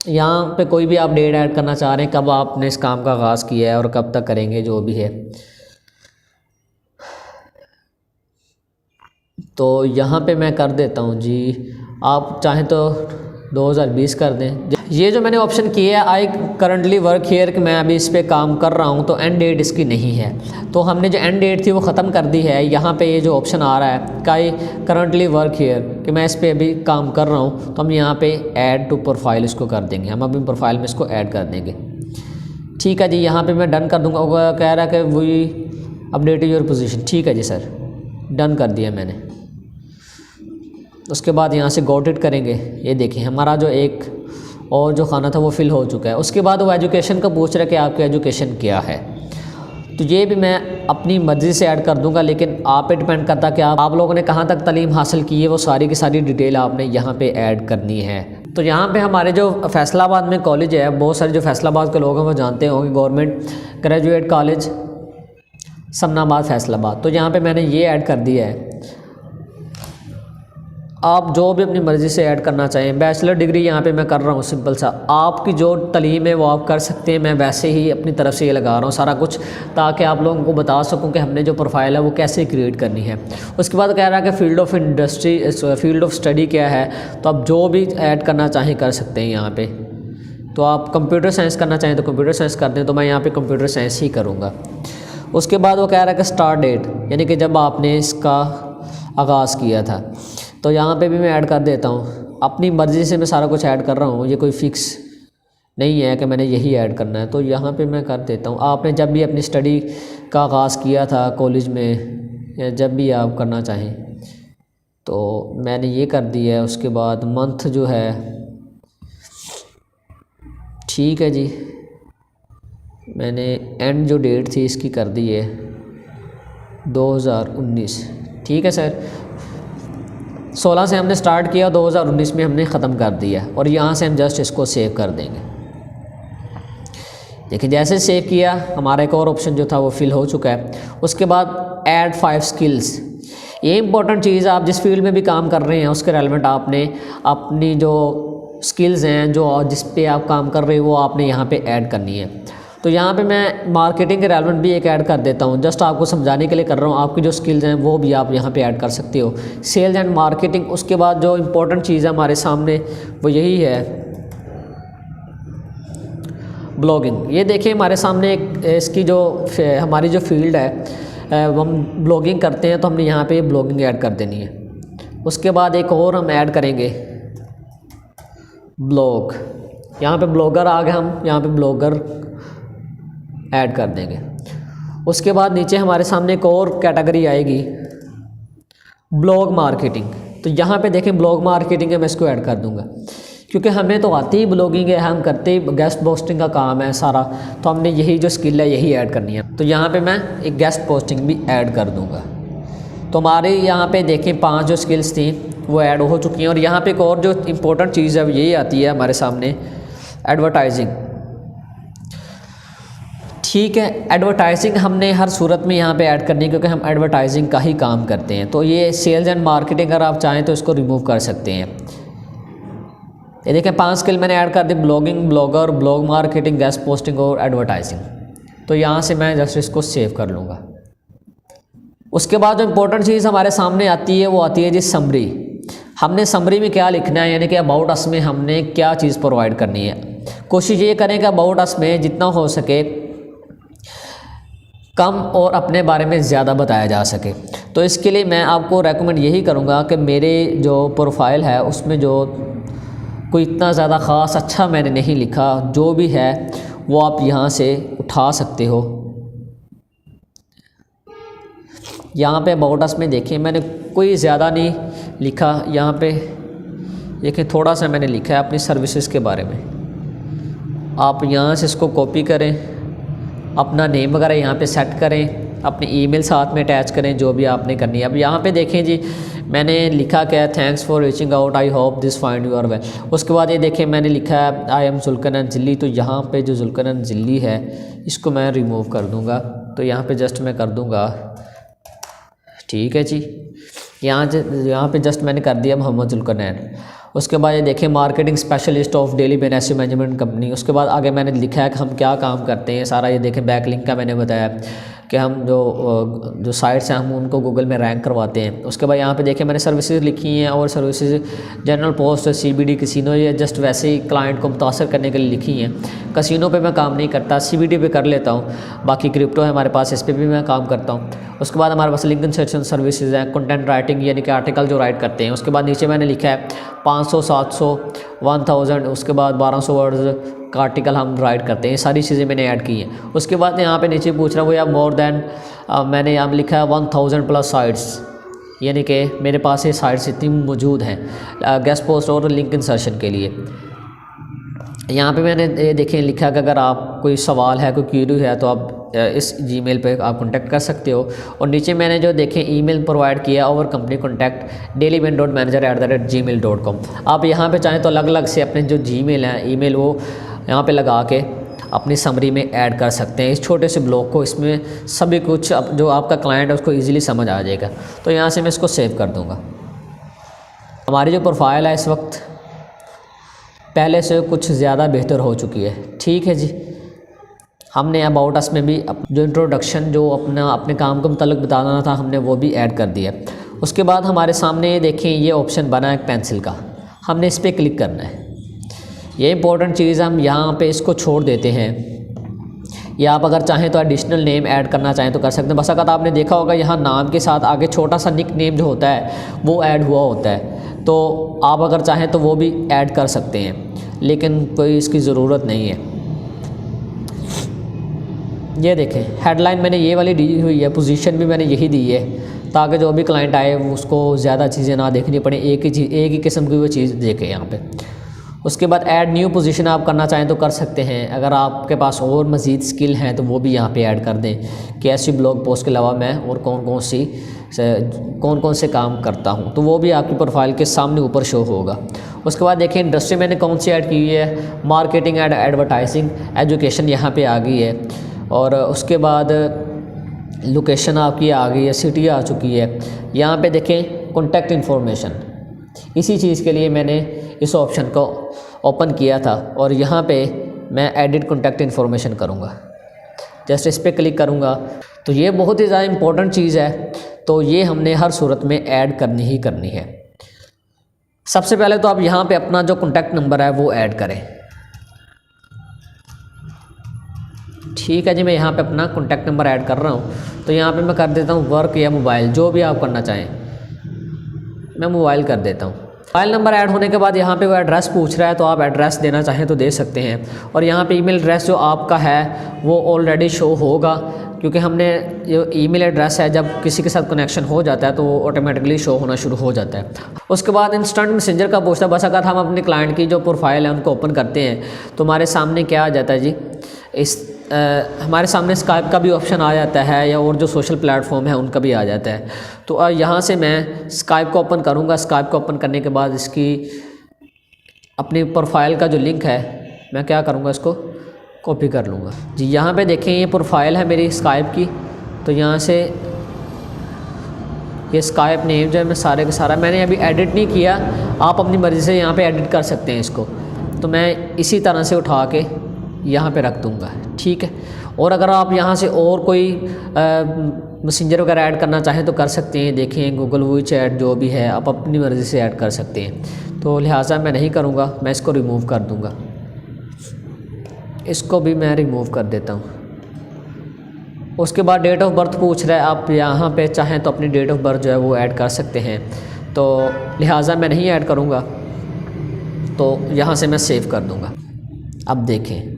Speaker 1: यहाँ पे कोई भी आप डेट ऐड करना चाह रहे हैं, कब आपने इस काम का आगाज़ किया है और कब तक करेंगे, जो भी है। तो यहाँ पे मैं कर देता हूँ जी, आप चाहें तो 2020 कर दें। ये जो मैंने ऑप्शन किया है आई करंटली वर्क हियर, कि मैं अभी इस पे काम कर रहा हूँ, तो एंड डेट इसकी नहीं है। तो हमने जो एंड डेट थी वो ख़त्म कर दी है। यहाँ पे ये जो ऑप्शन आ रहा है कि आई करंटली वर्क हियर, कि मैं इस पे अभी काम कर रहा हूँ, तो हम यहाँ पे ऐड टू प्रोफाइल इसको कर देंगे। हम अभी प्रोफाइल में इसको ऐड कर देंगे। ठीक है जी, यहाँ पर मैं डन कर दूँगा। कह रहा है कि वी अपडेट योर पोजीशन। ठीक है जी सर, डन कर दिया मैंने। उसके बाद यहाँ से गॉट इट करेंगे। ये देखिए हमारा जो एक और जो खाना था वो फिल हो चुका है। उसके बाद वो एजुकेशन का पूछ रहा है कि आपकी एजुकेशन क्या है, तो ये भी मैं अपनी मर्ज़ी से ऐड कर दूंगा, लेकिन आप पे डिपेंड करता है कि आप लोगों ने कहाँ तक तालीम हासिल की है, वो सारी की सारी डिटेल आपने यहाँ पे ऐड करनी है। तो यहाँ पे हमारे जो फैसलाबाद में कॉलेज है, बहुत सारे जो फैसलाबाद के लोग हैं वो जानते होंगे, government graduate college Samanabad Faisalabad. तो यहाँ पर मैंने ये ऐड कर दिया है। आप जो भी अपनी मर्ज़ी से ऐड करना चाहें। बैचलर डिग्री यहाँ पे मैं कर रहा हूँ सिंपल सा, आपकी जो तालीम है वो आप कर सकते हैं। मैं वैसे ही अपनी तरफ से ये लगा रहा हूँ सारा कुछ, ताकि आप लोगों को बता सकूँ कि हमने जो प्रोफाइल है वो कैसे क्रिएट करनी है। उसके बाद कह रहा है कि field of industry, field of study क्या है, तो आप जो भी ऐड करना चाहें कर सकते हैं यहाँ पर। तो आप कंप्यूटर साइंस करना चाहें तो कंप्यूटर साइंस कर दें, तो मैं यहाँ पर कंप्यूटर साइंस ही करूँगा। उसके बाद वो कह रहा है कि स्टार्ट डेट, यानी कि जब आपने इसका आगाज़ किया था, तो यहाँ पे भी मैं ऐड कर देता हूँ। अपनी मर्ज़ी से मैं सारा कुछ ऐड कर रहा हूँ, ये कोई फ़िक्स नहीं है कि मैंने यही ऐड करना है। तो यहाँ पे मैं कर देता हूँ, आपने जब भी अपनी स्टडी का आगाज़ किया था कॉलेज में, या जब भी आप करना चाहें, तो मैंने ये कर दिया है। उसके बाद मंथ जो है, ठीक है जी, मैंने एंड जो डेट थी इसकी कर दी है 2019। ठीक है सर, 16 से हमने स्टार्ट किया, 2019 में हमने ख़त्म कर दिया, और यहाँ से हम जस्ट इसको सेव कर देंगे। देखिए जैसे सेव किया, हमारा एक और ऑप्शन जो था वो फिल हो चुका है। उसके बाद ऐड 5 स्किल्स, ये इंपॉर्टेंट चीज़, आप जिस फील्ड में भी काम कर रहे हैं उसके रेलेवेंट आपने अपनी जो स्किल्स हैं, जो जिस पे आप काम कर रहे हो, वो आपने यहाँ पे ऐड करनी है। तो यहाँ पे मैं मार्केटिंग के रेलेवेंट भी एक ऐड कर देता हूँ, जस्ट आपको समझाने के लिए कर रहा हूँ। आपकी जो स्किल्स हैं वो भी आप यहाँ पे ऐड कर सकते हो, सेल्स एंड मार्केटिंग। उसके बाद जो इम्पोर्टेंट चीज़ है हमारे सामने वो यही है, ब्लॉगिंग। ये देखिए हमारे सामने एक इसकी जो हमारी जो फील्ड है, हम ब्लॉगिंग करते हैं, तो हमने यहाँ पे ब्लॉगिंग ऐड कर देनी है। उसके बाद एक और हम ऐड करेंगे ब्लॉग, यहाँ पे ब्लॉगर आ गए, हम यहाँ पे ब्लॉगर ऐड कर देंगे। उसके बाद नीचे हमारे सामने एक और कैटेगरी आएगी, ब्लॉग मार्केटिंग। तो यहाँ पे देखें ब्लॉग मार्केटिंग है, मैं इसको ऐड कर दूँगा, क्योंकि हमें तो आती ही ब्लॉगिंग है, हम करते ही गेस्ट पोस्टिंग का काम है सारा, तो हमने यही जो स्किल है यही ऐड करनी है। तो यहाँ पे मैं एक गेस्ट पोस्टिंग भी ऐड कर दूँगा। तो हमारे यहाँ पे देखें 5 जो स्किल्स थी वो ऐड हो चुकी हैं। और यहाँ पे एक और जो इम्पोर्टेंट चीज़ है वो यही आती है हमारे सामने, एडवर्टाइजिंग। ठीक है, एडवर्टाइजिंग हमने हर सूरत में यहाँ पे ऐड करनी है, क्योंकि हम एडवर्टाइजिंग का ही काम करते हैं। तो ये सेल्स एंड मार्केटिंग अगर आप चाहें तो इसको रिमूव कर सकते हैं। ये देखें 5 स्किल मैंने ऐड कर दी, blogging, blogger, blog marketing, guest posting और एडवर्टाइजिंग। तो यहाँ से मैं जस्ट इसको सेव कर लूँगा। उसके बाद जो इम्पोर्टेंट चीज़ हमारे सामने आती है वो आती है जी समरी। हमने समरी में क्या लिखना है, यानी कि अबाउट अस में हमने क्या चीज़ प्रोवाइड करनी है। कोशिश ये करें कि अबाउट अस में जितना हो सके कम और अपने बारे में ज़्यादा बताया जा सके। तो इसके लिए मैं आपको रेकमेंड यही करूँगा कि मेरे जो प्रोफाइल है उसमें जो कोई इतना ज़्यादा ख़ास अच्छा मैंने नहीं लिखा, जो भी है वो आप यहाँ से उठा सकते हो। यहाँ पे अबाउट अस में देखें मैंने कोई ज़्यादा नहीं लिखा, यहाँ पे देखें थोड़ा सा मैंने लिखा है अपनी सर्विसेज के बारे में। आप यहाँ से इसको कॉपी करें, अपना नेम वगैरह यहाँ पे सेट करें, अपनी ईमेल साथ में अटैच करें, जो भी आपने करनी है। अब यहाँ पे देखें जी मैंने लिखा क्या है, thanks for reaching out, I hope this find your well. उसके बाद ये देखें मैंने लिखा है आई एम जुल्कनन जिल्ली। तो यहाँ पे जो जुल्कनन जिल्ली है इसको मैं रिमूव कर दूँगा। तो यहाँ पे जस्ट मैं कर दूँगा, ठीक है जी, यहाँ पे जस्ट मैंने कर दिया मोहम्मद जुल्कनैन। उसके बाद ये देखें marketing specialist of daily benefit management company. उसके बाद आगे मैंने लिखा है कि हम क्या काम करते हैं सारा। ये देखें बैकलिंक का मैंने बताया कि हम जो साइट्स हैं हम उनको गूगल में रैंक करवाते हैं। उसके बाद यहाँ पे देखें मैंने सर्विसेज लिखी हैं, और services general post, CBD, casino, ये जस्ट वैसे ही क्लाइंट को मुतासर करने के लिए लिखी हैं। कसिनो पे मैं काम नहीं करता, CBD पे कर लेता हूँ, बाकी क्रिप्टो है हमारे पास, इस पर भी मैं काम करता हूँ। उसके बाद हमारे पास लिंक इंसर्शन सर्विसेज हैं, कंटेंट राइटिंग यानी कि आर्टिकल जो राइट करते हैं। उसके बाद नीचे मैंने लिखा है 500, 700, 1000, उसके बाद 1200 वर्ड्स का आर्टिकल हम राइट करते हैं। सारी चीज़ें मैंने ऐड की हैं। उसके बाद यहाँ पे नीचे पूछ रहा हूँ या मोर देन, मैंने यहाँ लिखा है 1000+ साइट्स, यानी कि मेरे पास ये साइट्स इतनी मौजूद हैं गेस्ट पोस्ट और लिंक इंसर्शन के लिए। यहाँ पे मैंने ये देखें लिखा कि अगर आप कोई सवाल है, कोई क्वेरी है, तो आप इस जीमेल पे आप कांटेक्ट कर सकते हो। और नीचे मैंने जो देखें ईमेल प्रोवाइड किया, ओवर कंपनी कॉन्टैक्ट dailyman.manager@gmail.com। आप यहाँ पे चाहें तो अलग अलग से अपने जो जीमेल हैं ईमेल वो यहाँ पे लगा के अपनी समरी में ऐड कर सकते हैं इस छोटे से ब्लॉक को। इसमें सभी कुछ जो आपका क्लाइंट है उसको ईजिली समझ आ जाएगा। तो यहाँ से मैं इसको सेव कर दूँगा। हमारी जो प्रोफाइल है इस वक्त पहले से कुछ ज़्यादा बेहतर हो चुकी है। ठीक है जी, हमने अबाउट अस में भी जो इंट्रोडक्शन जो अपने काम के मुताल्लिक बताना था हमने वो भी ऐड कर दिया। उसके बाद हमारे सामने ये देखें ये ऑप्शन बना है पेंसिल का, हमने इस पर क्लिक करना है। ये इंपॉर्टेंट चीज़ हम यहाँ पे इसको छोड़ देते हैं, या आप अगर चाहें तो एडिशनल नेम ऐड करना चाहें तो कर सकते हैं। बस अगर आपने देखा होगा यहाँ नाम के साथ आगे छोटा सा निक नेम जो होता है वो ऐड हुआ होता है, तो आप अगर चाहें तो वो भी ऐड कर सकते हैं, लेकिन कोई इसकी ज़रूरत नहीं है। ये देखें हेडलाइन मैंने ये वाली दी हुई है, पोजीशन भी मैंने यही दी है ताकि जो भी क्लाइंट आए उसको ज़्यादा चीज़ें ना देखनी पड़े, एक ही किस्म की वो चीज़ देखें यहाँ पे। उसके बाद ऐड न्यू पोजीशन आप करना चाहें तो कर सकते हैं। अगर आपके पास और मज़ीद स्किल हैं तो वो भी यहाँ पे ऐड कर दें कि ऐसी ब्लॉग पोस्ट के अलावा मैं और कौन कौन से काम करता हूँ, तो वो भी आपकी प्रोफाइल के सामने ऊपर शो होगा। उसके बाद देखिए इंडस्ट्री मैंने कौन सी ऐड की हुई है, मार्केटिंग एंड एडवर्टाइजिंग, एजुकेशन यहाँ पर आ गई है। और उसके बाद लोकेशन आपकी आ गई है, सिटी आ चुकी है। यहाँ पे देखें कॉन्टैक्ट इन्फॉर्मेशन, इसी चीज़ के लिए मैंने इस ऑप्शन को ओपन किया था और यहाँ पे मैं एडिट कॉन्टैक्ट इन्फॉर्मेशन करूँगा। जस्ट इस पर क्लिक करूँगा तो ये बहुत ही ज़्यादा इम्पोर्टेंट चीज़ है, तो ये हमने हर सूरत में ऐड करनी ही करनी है। सबसे पहले तो आप यहाँ पे अपना जो कॉन्टैक्ट नंबर है वो ऐड करें। ठीक है जी, मैं यहाँ पे अपना कॉन्टैक्ट नंबर ऐड कर रहा हूँ, तो यहाँ पे मैं कर देता हूँ वर्क या मोबाइल, जो भी आप करना चाहें। मैं मोबाइल कर देता हूँ। मोबाइल नंबर ऐड होने के बाद यहाँ पे वो एड्रेस पूछ रहा है, तो आप एड्रेस देना चाहें तो दे सकते हैं। और यहाँ पे ईमेल एड्रेस जो आपका है वो ऑलरेडी शो होगा, क्योंकि हमने जो ईमेल एड्रेस है जब किसी के साथ कनेक्शन हो जाता है तो वो ऑटोमेटिकली शो होना शुरू हो जाता है। उसके बाद इंस्टेंट मैसेंजर का पूछता है। बस अगर हम अपने क्लाइंट की जो प्रोफाइल है उनको ओपन करते हैं तो हमारे सामने क्या आ जाता है जी, हमारे सामने स्काइप का भी ऑप्शन आ जाता है, या और जो सोशल प्लेटफॉर्म है उनका भी आ जाता है। तो यहाँ से मैं स्काइप को ओपन करूँगा। स्काइप को ओपन करने के बाद इसकी अपनी प्रोफाइल का जो लिंक है मैं क्या करूँगा, इसको कॉपी कर लूँगा जी। यहाँ पे देखें ये प्रोफाइल है मेरी स्काइप की, तो यहाँ से ये स्काइप नेम जो है मैं सारे का सारा मैंने अभी एडिट नहीं किया, आप अपनी मर्ज़ी से यहाँ पे एडिट कर सकते हैं इसको। तो मैं इसी तरह से उठा के यहाँ पे रख दूँगा। ठीक है, और अगर आप यहाँ से और कोई मैसेंजर वगैरह ऐड करना चाहें तो कर सकते हैं। देखें गूगल वॉइस चैट जो भी है आप अपनी मर्ज़ी से ऐड कर सकते हैं, तो लिहाजा मैं नहीं करूँगा, मैं इसको रिमूव कर दूँगा। इसको भी मैं रिमूव कर देता हूँ। उसके बाद डेट ऑफ बर्थ पूछ रहा है, आप यहाँ पे चाहें तो अपनी डेट ऑफ बर्थ जो है वो ऐड कर सकते हैं, तो लिहाजा मैं नहीं ऐड करूँगा, तो यहाँ से मैं सेव कर दूँगा। अब देखें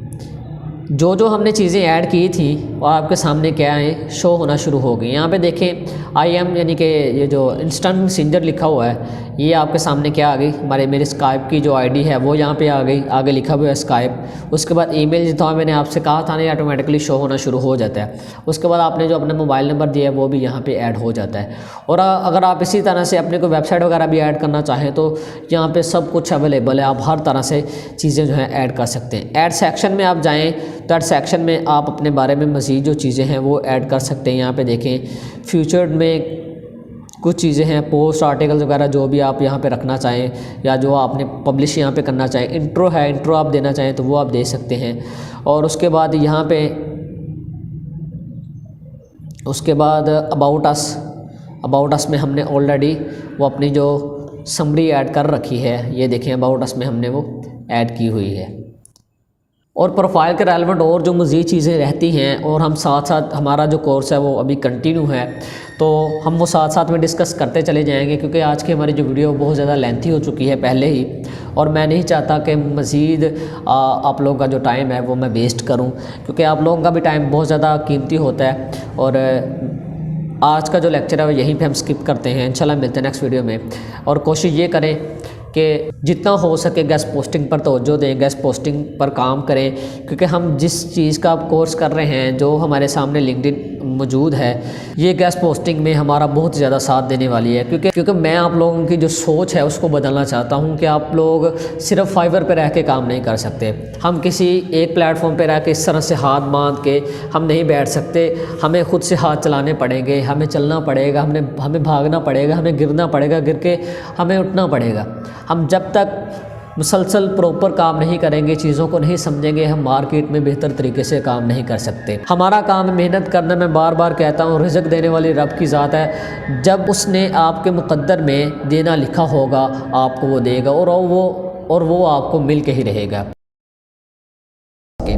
Speaker 1: जो हमने चीज़ें ऐड की थी वो आपके सामने क्या है, शो होना शुरू हो गई। यहाँ पे देखें आई एम यानी कि ये जो इंस्टेंट मैसेंजर लिखा हुआ है ये आपके सामने क्या आ गई, मेरे स्काइप की जो आईडी है वो यहाँ पे आ गई, आगे लिखा हुआ है स्काइप। उसके बाद ईमेल जो था मैंने आपसे कहा था ना ऑटोमेटिकली शो होना शुरू हो जाता है। उसके बाद आपने जो अपना मोबाइल नंबर दिया है वो भी यहाँ पे ऐड हो जाता है। और अगर आप इसी तरह से अपने को वेबसाइट वगैरह भी ऐड करना चाहें तो यहाँ पे सब कुछ अवेलेबल है, आप हर तरह से चीज़ें जो है ऐड कर सकते हैं। ऐड सेक्शन में आप जाएँ तो ऐड सेक्शन में आप अपने बारे में मज़ीद जो चीज़ें हैं वो ऐड कर सकते हैं। यहाँ पे देखें फ्यूचर में कुछ चीज़ें हैं, पोस्ट आर्टिकल्स वगैरह जो भी आप यहाँ पे रखना चाहें या जो आपने पब्लिश यहाँ पे करना चाहें। इंट्रो है, इंट्रो आप देना चाहें तो वो आप दे सकते हैं। और उसके बाद यहाँ पे उसके बाद अबाउट अस में हमने ऑलरेडी वो अपनी जो समरी ऐड कर रखी है, ये देखें अबाउट अस में हमने वो ऐड की हुई है। और प्रोफाइल के रेलेवेंट और जो मज़ीद चीज़ें रहती हैं और हम साथ साथ हमारा जो कोर्स है वो अभी कंटिन्यू है, तो हम वो साथ साथ में डिस्कस करते चले जाएंगे, क्योंकि आज की हमारी जो वीडियो बहुत ज़्यादा लेंथी हो चुकी है पहले ही, और मैं नहीं चाहता कि मज़ीद आप लोगों का जो टाइम है वो मैं वेस्ट करूं, क्योंकि आप लोगों का भी टाइम बहुत ज़्यादा कीमती होता है। और आज का जो लेक्चर है वो यहीं पे हम स्किप करते हैं। इंशाल्लाह मिलते हैं नेक्स्ट वीडियो में। और कोशिश ये करें कि जितना हो सके गेस्ट पोस्टिंग पर तवज्जो दें, गेस्ट पोस्टिंग पर काम करें, क्योंकि हम जिस चीज़ का कोर्स कर रहे हैं, जो हमारे सामने लिंक्डइन मौजूद है, ये गेस्ट पोस्टिंग में हमारा बहुत ज़्यादा साथ देने वाली है, क्योंकि मैं आप लोगों की जो सोच है उसको बदलना चाहता हूँ कि आप लोग सिर्फ फाइवर पर रह के काम नहीं कर सकते। हम किसी एक प्लेटफॉर्म पर रह के इस तरह से हाथ बांध के हम नहीं बैठ सकते, हमें खुद से हाथ चलाने पड़ेंगे, हमें चलना पड़ेगा, हमें भागना पड़ेगा, हमें गिरना पड़ेगा, गिर के हमें उठना पड़ेगा। हम जब तक मुसलसल प्रॉपर काम नहीं करेंगे, चीज़ों को नहीं समझेंगे, हम मार्केट में बेहतर तरीके से काम नहीं कर सकते। हमारा काम मेहनत करना, मैं बार बार कहता हूँ, रिज़्क देने वाली रब की ज़ात है। जब उसने आपके मुक़द्दर में देना लिखा होगा आपको वो देगा, और वो आपको मिल के ही रहेगा।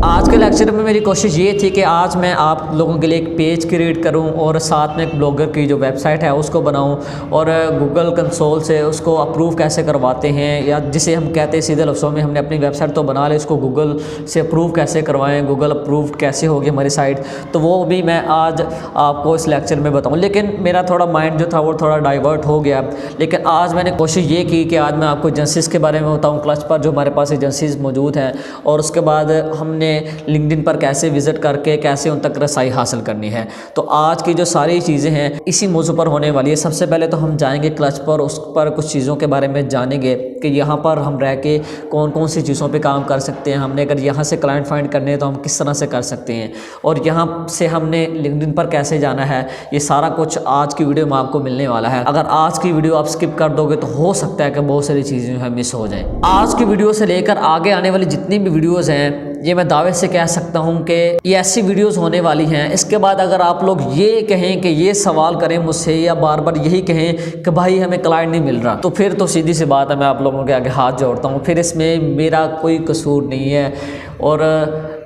Speaker 1: आज के लेक्चर में मेरी कोशिश ये थी कि आज मैं आप लोगों के लिए एक पेज क्रिएट करूं और साथ में एक ब्लॉगर की जो वेबसाइट है उसको बनाऊं, और गूगल कंसोल से उसको अप्रूव कैसे करवाते हैं, या जिसे हम कहते हैं सीधे लफ्ज़ों में, हमने अपनी वेबसाइट तो बना ली, इसको गूगल से अप्रूव कैसे करवाएं, गूगल अप्रूव कैसे होगी हमारी साइट, तो वो भी मैं आज आपको इस लेक्चर में बताऊँ। लेकिन मेरा थोड़ा माइंड जो था वो थोड़ा डाइवर्ट हो गया। लेकिन आज मैंने कोशिश ये की कि आज मैं आपको एजेंसीज़ के बारे में बताऊँ, क्लच पर जो हमारे पास एजेंसीज़ मौजूद हैं, और उसके बाद हमने लिंक्डइन पर कैसे विज़िट करके कैसे उन तक रसाई हासिल करनी है। तो आज की जो सारी चीज़ें हैं इसी मौजू पर होने वाली है। सबसे पहले तो हम जाएंगे क्लच पर, उस पर कुछ चीज़ों के बारे में जानेंगे कि यहाँ पर हम रह के कौन कौन सी चीज़ों पे काम कर सकते हैं। हमने अगर यहाँ से क्लाइंट फाइंड करने हैं तो हम किस तरह से कर सकते हैं, और यहाँ से हमने लिंक्डइन पर कैसे जाना है, ये सारा कुछ आज की वीडियो में आपको मिलने वाला है। अगर आज की वीडियो आप स्किप कर दोगे तो हो सकता है कि बहुत सारी चीज़ें जो है मिस हो जाएँ। आज की वीडियो से लेकर आगे आने वाली जितनी भी वीडियोज़ हैं, ये मैं दावे से कह सकता हूँ कि ये ऐसी वीडियोस होने वाली हैं। इसके बाद अगर आप लोग ये कहें कि ये सवाल करें मुझसे, या बार बार यही कहें कि भाई हमें क्लाइंट नहीं मिल रहा, तो फिर तो सीधी सी बात है, मैं आप लोगों के आगे हाथ जोड़ता हूँ। फिर इसमें मेरा कोई कसूर नहीं है, और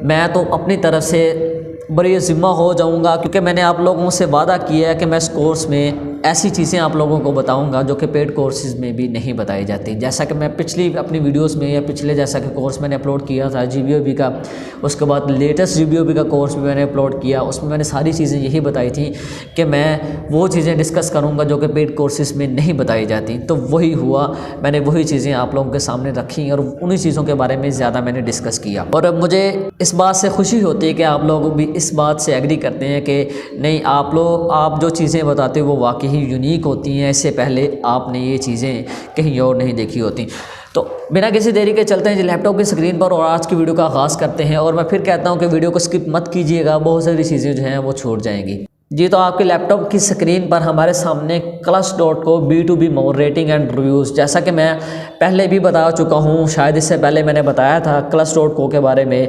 Speaker 1: मैं तो अपनी तरफ से बड़ी ज़िम्मा हो जाऊंगा, क्योंकि मैंने आप लोगों से वादा किया है कि मैं इस कोर्स में ऐसी चीज़ें आप लोगों को बताऊंगा जो कि पेड कोर्सेज़ में भी नहीं बताई जाती। जैसा कि मैं पिछली अपनी वीडियोस में, या पिछले जैसा कि कोर्स मैंने अपलोड किया था GBOB का, उसके बाद लेटेस्ट GBOB का कोर्स भी मैंने अपलोड किया, उसमें मैंने सारी चीज़ें यही बताई थी कि मैं वो चीज़ें डिस्कस करूँगा जो कि पेड कोर्सेज़ में नहीं बताई जाती। तो वही हुआ, मैंने वही चीज़ें आप लोगों के सामने रखी और उन्हीं चीज़ों के बारे में ज़्यादा मैंने डिस्कस किया। और मुझे इस बात से खुशी होती है कि आप लोग भी इस बात से एग्री करते हैं कि नहीं, आप जो चीज़ें बताते हो वो वाकई ही यूनिक होती हैं, इससे पहले आपने ये चीज़ें कहीं और नहीं देखी होती। तो बिना किसी देरी के चलते हैं लैपटॉप की स्क्रीन पर और आज की वीडियो का आगाज़ करते हैं। और मैं फिर कहता हूं कि वीडियो को स्किप मत कीजिएगा, बहुत सारी चीज़ें जो हैं वो छूट जाएंगी। जी, तो आपके लैपटॉप की स्क्रीन पर हमारे सामने Clutch.co B2B more rating and reviews, जैसा कि मैं पहले भी बता चुका हूँ, शायद इससे पहले मैंने बताया था Clutch.co के बारे में।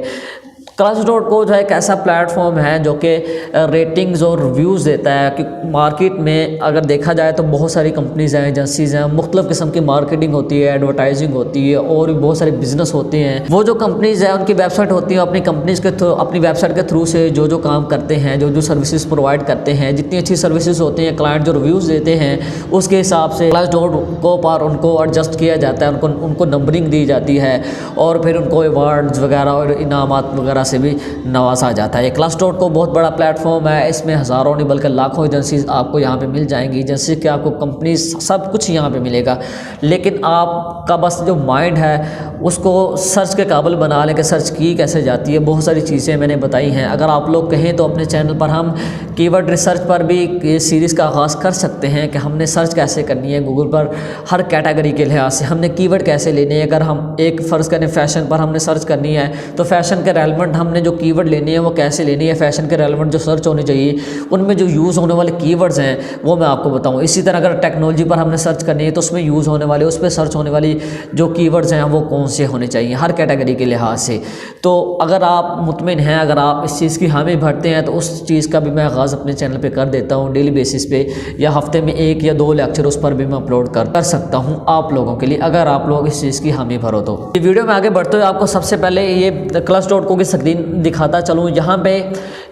Speaker 1: Clutch.co जो है एक ऐसा प्लेटफॉर्म है जो कि रेटिंग्स और रिव्यूज़ देता है कि मार्केट में अगर देखा जाए तो बहुत सारी कंपनीज़ हैं, एजेंसीज़ हैं, मुख्तलिफ़ किस्म की मार्केटिंग होती है, एडवर्टाइजिंग होती है, और भी बहुत सारे बिजनेस होते हैं। वो जो कंपनीज़ हैं उनकी वेबसाइट होती है, अपनी कंपनीज़ के थ्रू, अपनी वेबसाइट के थ्रू से जो जो काम करते हैं, जो जो सर्विसेज प्रोवाइड करते हैं, जितनी अच्छी सर्विसेज होती हैं, क्लाइंट जो रिव्यूज़ देते हैं उसके हिसाब से Clutch.co पर उनको एडजस्ट किया जाता है, उनको नंबरिंग दी जाती है, और फिर उनको अवार्ड्स वगैरह और इनामात वगैरह से भी नवाजा जाता है। Clutch.co बहुत बड़ा प्लेटफॉर्म है, इसमें हज़ारों नहीं बल्कि लाखों एजेंसीज आपको यहाँ पे मिल जाएंगी। एजेंसी के आपको कंपनी सब कुछ यहाँ पे मिलेगा, लेकिन आपका बस जो माइंड है उसको सर्च के काबिल बना लें कि सर्च की कैसे जाती है। बहुत सारी चीज़ें मैंने बताई हैं। अगर आप लोग कहें तो अपने चैनल पर हम कीवर्ड रिसर्च पर भी सीरीज़ का आगाज़ कर सकते हैं कि हमने सर्च कैसे करनी है गूगल पर, हर कैटेगरी के लिहाज से हमने कीवर्ड कैसे लेने हैं। अगर हम एक फ़र्ज़ करें फैशन पर हमने सर्च करनी है तो फैशन के रेलेवेंट हमने जो कीवर्ड लेनी है वो कैसे लेनी है, फैशन के रेलेवेंट जो सर्च होनी चाहिए उनमें जो यूज़ होने वाले कीवर्ड्स हैं वो मैं आपको बताऊँ। इसी तरह अगर टेक्नोलॉजी पर हमने सर्च करनी है तो उसमें यूज़ होने वाले, उस पर सर्च होने वाली जो कीवर्ड्स हैं वो कौन से होने चाहिए हर कैटेगरी के लिहाज से। तो अगर आप मुतमिन हैं, अगर आप इस चीज़ की हामी भरते हैं तो उस चीज़ का भी मैं आगाज़ अपने चैनल पे कर देता हूँ डेली बेसिस पे, या हफ्ते में 1 या 2 लेक्चर उस पर भी मैं अपलोड कर सकता हूँ आप लोगों के लिए, अगर आप लोग इस चीज़ की हामी भरो तो। वीडियो में आगे बढ़ते हुए आपको सबसे पहले ये Clutch.co की स्क्रीन दिखाता चलूँ। यहाँ पे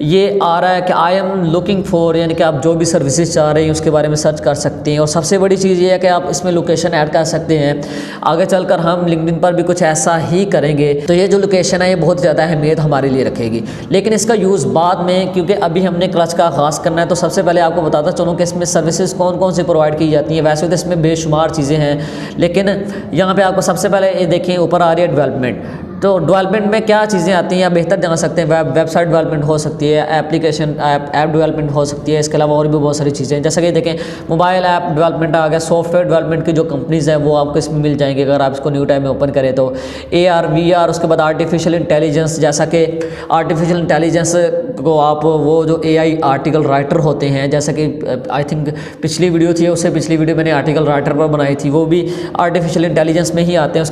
Speaker 1: ये आ रहा है कि आई एम लुकिंग फॉर, यानी कि आप जो भी सर्विसेज चाह रहे हैं उसके बारे में सर्च कर सकते हैं। और सबसे बड़ी चीज़ ये है कि आप इसमें लोकेशन ऐड कर सकते हैं। आगे चलकर हम लिंक्डइन पर भी कुछ ऐसा ही करेंगे, तो ये जो लोकेशन है ये बहुत ज़्यादा अहमियत हमारे लिए रखेगी, लेकिन इसका यूज़ बाद में, क्योंकि अभी हमने क्लच का आगाज़ करना है। तो सबसे पहले आपको बताता चलूँ कि इसमें सर्विसेज कौन कौन सी प्रोवाइड की जाती हैं। वैसे तो इसमें बेशुमार चीज़ें हैं, लेकिन यहाँ पे आपको सबसे पहले ये देखें ऊपर आ रही है डेवलपमेंट। तो डेवलपमेंट में क्या चीज़ें आती हैं या बेहतर जान सकते हैं। वेबसाइट डेवलपमेंट हो सकती है, एप्लीकेशन ऐप डेवलपमेंट हो सकती है, इसके अलावा और भी बहुत सारी चीज़ें, जैसा कि देखें मोबाइल ऐप डेवलपमेंट आ गया, सॉफ्टवेयर डेवलपमेंट की जो कंपनीज़ हैं वो आपको इसमें मिल जाएंगी अगर आप इसको न्यू टाइम में ओपन करें तो। AR VR, उसके बाद आर्टिफिशियल इंटेलिजेंस, जैसा कि आर्टिफिशियल इंटेलिजेंस को आप वो जो AI आर्टिकल राइटर होते हैं, जैसा कि आई थिंक पिछली वीडियो थी, उससे पिछली वीडियो मैंने आर्टिकल राइटर पर बनाई थी, वो भी आर्टिफिशियल इंटेलिजेंस में ही आते हैं।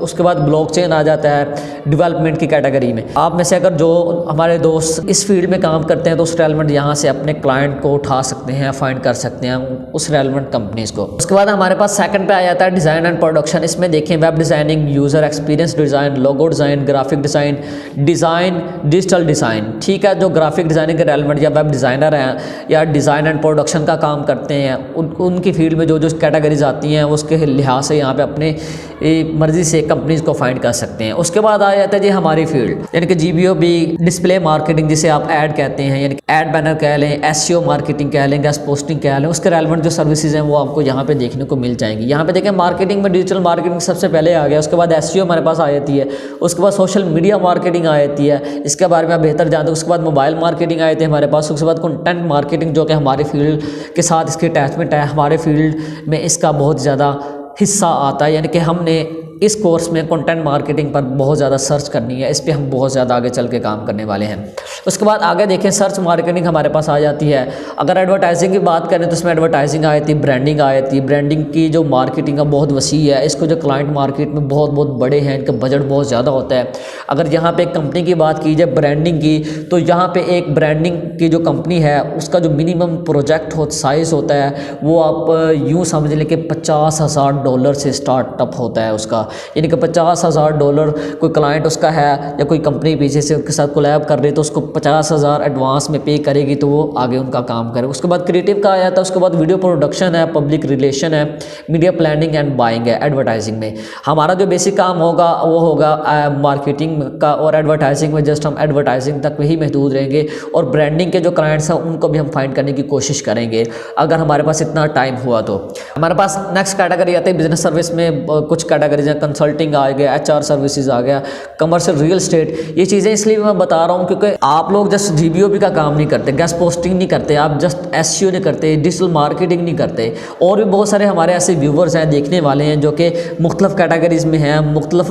Speaker 1: उसके बाद ब्लॉकचेन आ जाता है डेवलपमेंट की कैटेगरी में। आप में से अगर जो हमारे दोस्त इस फील्ड में काम करते हैं तो उस रेलेवेंट यहाँ से अपने क्लाइंट को उठा सकते हैं, फाइंड कर सकते हैं उस रेलेवेंट कंपनीज को। उसके बाद हमारे पास सेकंड पे आ जाता है डिज़ाइन एंड प्रोडक्शन। इसमें देखें web designing, user experience design, logo design, graphic design, digital design. ठीक है, जो ग्राफिक डिज़ाइनिंग के रेलेवेंट या वेब डिज़ाइनर हैं या डिज़ाइन एंड प्रोडक्शन का काम करते हैं उनकी फील्ड में जो जो कैटेगरीज आती हैं उसके लिहाज से यहाँ पे अपने मर्जी से कंपनीज को फाइंड कर सकते हैं। उसके बाद आ जाता है जी हमारी फील्ड, यानी कि GBOB डिस्प्ले मार्केटिंग, जिसे आप ऐड कहते हैं, यानी कि ऐड बैनर कह लें, SEO मार्केटिंग कह लें, गेस्ट पोस्टिंग कह लें, उसके रेलेवेंट जो सर्विसेज हैं वो आपको यहाँ पे देखने को मिल जाएंगी। यहाँ पे देखें मार्केटिंग में डिजिटल मार्केटिंग सबसे पहले आ गया, उसके बाद SEO हमारे पास आ जाती है, उसके बाद सोशल मीडिया मार्केटिंग आ जाती है, इसके बारे में आप बेहतर जानते हैं। उसके बाद मोबाइल मार्केटिंग आए थे हमारे पास, उसके बाद कंटेंट मार्केटिंग जो कि हमारे फील्ड के साथ इसकी अटैचमेंट है, हमारे फील्ड में इसका बहुत ज़्यादा हिस्सा आता है, यानी कि हमने इस कोर्स में कंटेंट मार्केटिंग पर बहुत ज़्यादा सर्च करनी है, इस पे हम बहुत ज़्यादा आगे चल के काम करने वाले हैं। उसके बाद आगे देखें सर्च मार्केटिंग हमारे पास आ जाती है। अगर एडवर्टाइजिंग की बात करें तो इसमें एडवर्टाइजिंग आ जाती है, ब्रांडिंग आ जाती है। ब्रांडिंग की जो मार्केटिंग है बहुत वसी है, इसको जो क्लाइंट मार्केट में बहुत बड़े हैं, इनका बजट बहुत ज़्यादा होता है। अगर यहाँ पर एक कंपनी की बात की जाए ब्रांडिंग की, तो यहाँ पर एक ब्रांडिंग की जो कंपनी है उसका जो मिनिमम प्रोजेक्ट साइज़ होता है वो आप यूँ समझ लें कि $50,000 से स्टार्टअप होता है उसका, यानी कि $50,000 कोई क्लाइंट उसका है या कोई कंपनी पीछे से उसके साथ कोलैब कर रही है तो उसको 50,000 एडवांस में पे करेगी तो वो आगे उनका काम करे। उसके बाद क्रिएटिव का आ जाता है, उसके बाद वीडियो प्रोडक्शन है, पब्लिक रिलेशन है, मीडिया प्लानिंग एंड बाइंग है। एडवर्टाइजिंग में हमारा जो बेसिक काम होगा वो होगा मार्केटिंग का, और एडवर्टाइजिंग में जस्ट हम एडवर्टाइजिंग तक ही महदूद रहेंगे, और ब्रांडिंग के जो क्लाइंट्स हैं उनको भी हम फाइंड करने की कोशिश करेंगे अगर हमारे पास इतना टाइम हुआ तो। हमारे पास नेक्स्ट कैटेगरी आती है बिजनेस सर्विस में, कुछ कैटेगरीज हैं, कंसल्टिंग आ गया, HR सर्विसेज आ गया, कमर्शियल रियल एस्टेट। ये चीज़ें इसलिए मैं बता रहा हूँ क्योंकि आप लोग जस्ट GBOB का काम नहीं करते, गेस्ट पोस्टिंग नहीं करते, आप जस्ट SEO नहीं करते, डिजिटल मार्केटिंग नहीं करते, और भी बहुत सारे हमारे ऐसे व्यूवर्स हैं, देखने वाले हैं जो कि मुख्तलिफ कैटेगरीज में हैं, मुख्तलिफ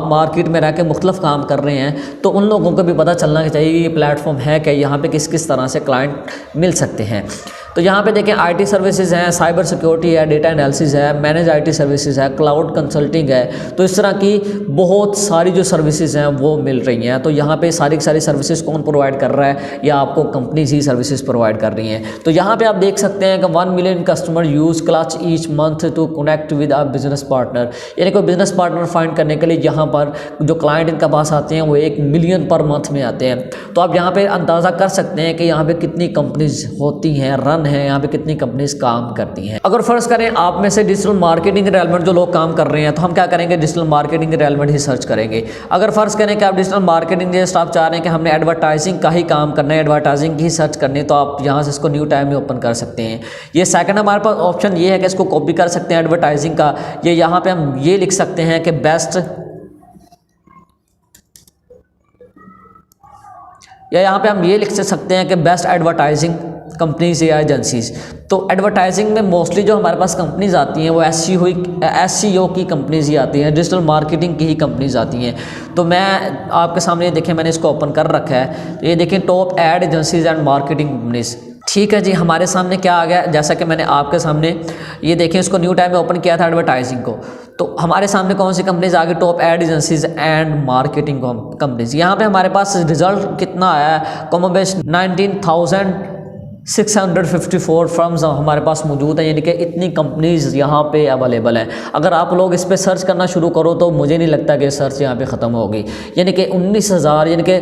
Speaker 1: मार्केट में रह के मुख्तलिफ काम कर रहे हैं, तो उन लोगों को भी पता चलना चाहिए ये प्लेटफॉर्म है कि यहाँ पे किस किस तरह से क्लाइंट मिल सकते हैं। तो यहाँ पे देखें IT सर्विसेज हैं, साइबर सिक्योरिटी है, डेटा एनालिसिस है, मैनेज IT सर्विसेज है, क्लाउड कंसल्टिंग है, तो इस तरह की बहुत सारी जो सर्विसेज हैं वो मिल रही हैं। तो यहाँ पे सारी की सारी सर्विसेज कौन प्रोवाइड कर रहा है, या आपको कंपनीज ही सर्विसेज प्रोवाइड कर रही हैं। तो यहाँ पे आप देख सकते हैं कि 1 million customer use Clutch each month to connect with a business partner, यानी कोई बिजनेस पार्टनर फाइंड करने के लिए यहाँ पर जो क्लाइंट इनके पास आते हैं वो 1 मिलियन पर मंथ में आते हैं। तो आप यहाँ पर अंदाज़ा कर सकते हैं कि यहाँ पर कितनी कंपनीज होती हैं, रन है, यहाँ पे कितनी कंपनीज काम करती हैं। अगर फर्ज करें आप में से डिजिटल मार्केटिंग के रेलेवेंट जो लोग काम कर रहे हैं तो हम क्या करेंगे, डिजिटल मार्केटिंग के रेलेवेंट ही सर्च करेंगे। अगर फर्ज करें कि आप डिजिटल मार्केटिंग जैसे आप चाह रहे हैं कि हमने एडवर्टाइजिंग का ही काम करना है, एडवर्टाइजिंग की ही सर्च करनी है, तो आप यहाँ से इसको न्यू टाइम में ओपन कर सकते हैं। ये सेकंड हमारे पास ऑप्शन ये है कि इसको कॉपी कर सकते हैं एडवर्टाइजिंग का, ये यहाँ पे हम ये लिख सकते हैं कि बेस्ट, या यहाँ पे हम ये लिख सकते हैं कि बेस्ट एडवर्टाइजिंग कंपनीज या एजेंसीज। तो एडवर्टाइजिंग में मोस्टली जो हमारे पास कंपनीज आती हैं वो SEO की कंपनीज ही आती हैं, डिजिटल मार्केटिंग की ही कंपनीज आती हैं। तो मैं आपके सामने देखें, मैंने इसको ओपन कर रखा है, तो ये देखें top ad agencies and marketing companies. ठीक है जी, हमारे सामने क्या आ गया, जैसा कि मैंने आपके सामने ये देखें इसको न्यू टाइम में ओपन किया था एडवर्टाइजिंग को, तो हमारे सामने कौन सी कंपनीज आ गई, top ad agencies and marketing companies. यहाँ पे हमारे पास रिजल्ट कितना आया है, कॉमन बेस 19,654 फर्म्स हमारे पास मौजूद हैं, यानी कि इतनी कंपनीज यहाँ पे अवेलेबल हैं। अगर आप लोग इस पर सर्च करना शुरू करो तो मुझे नहीं लगता कि सर्च यहाँ पे ख़त्म होगी, यानी कि 19,000, यानी कि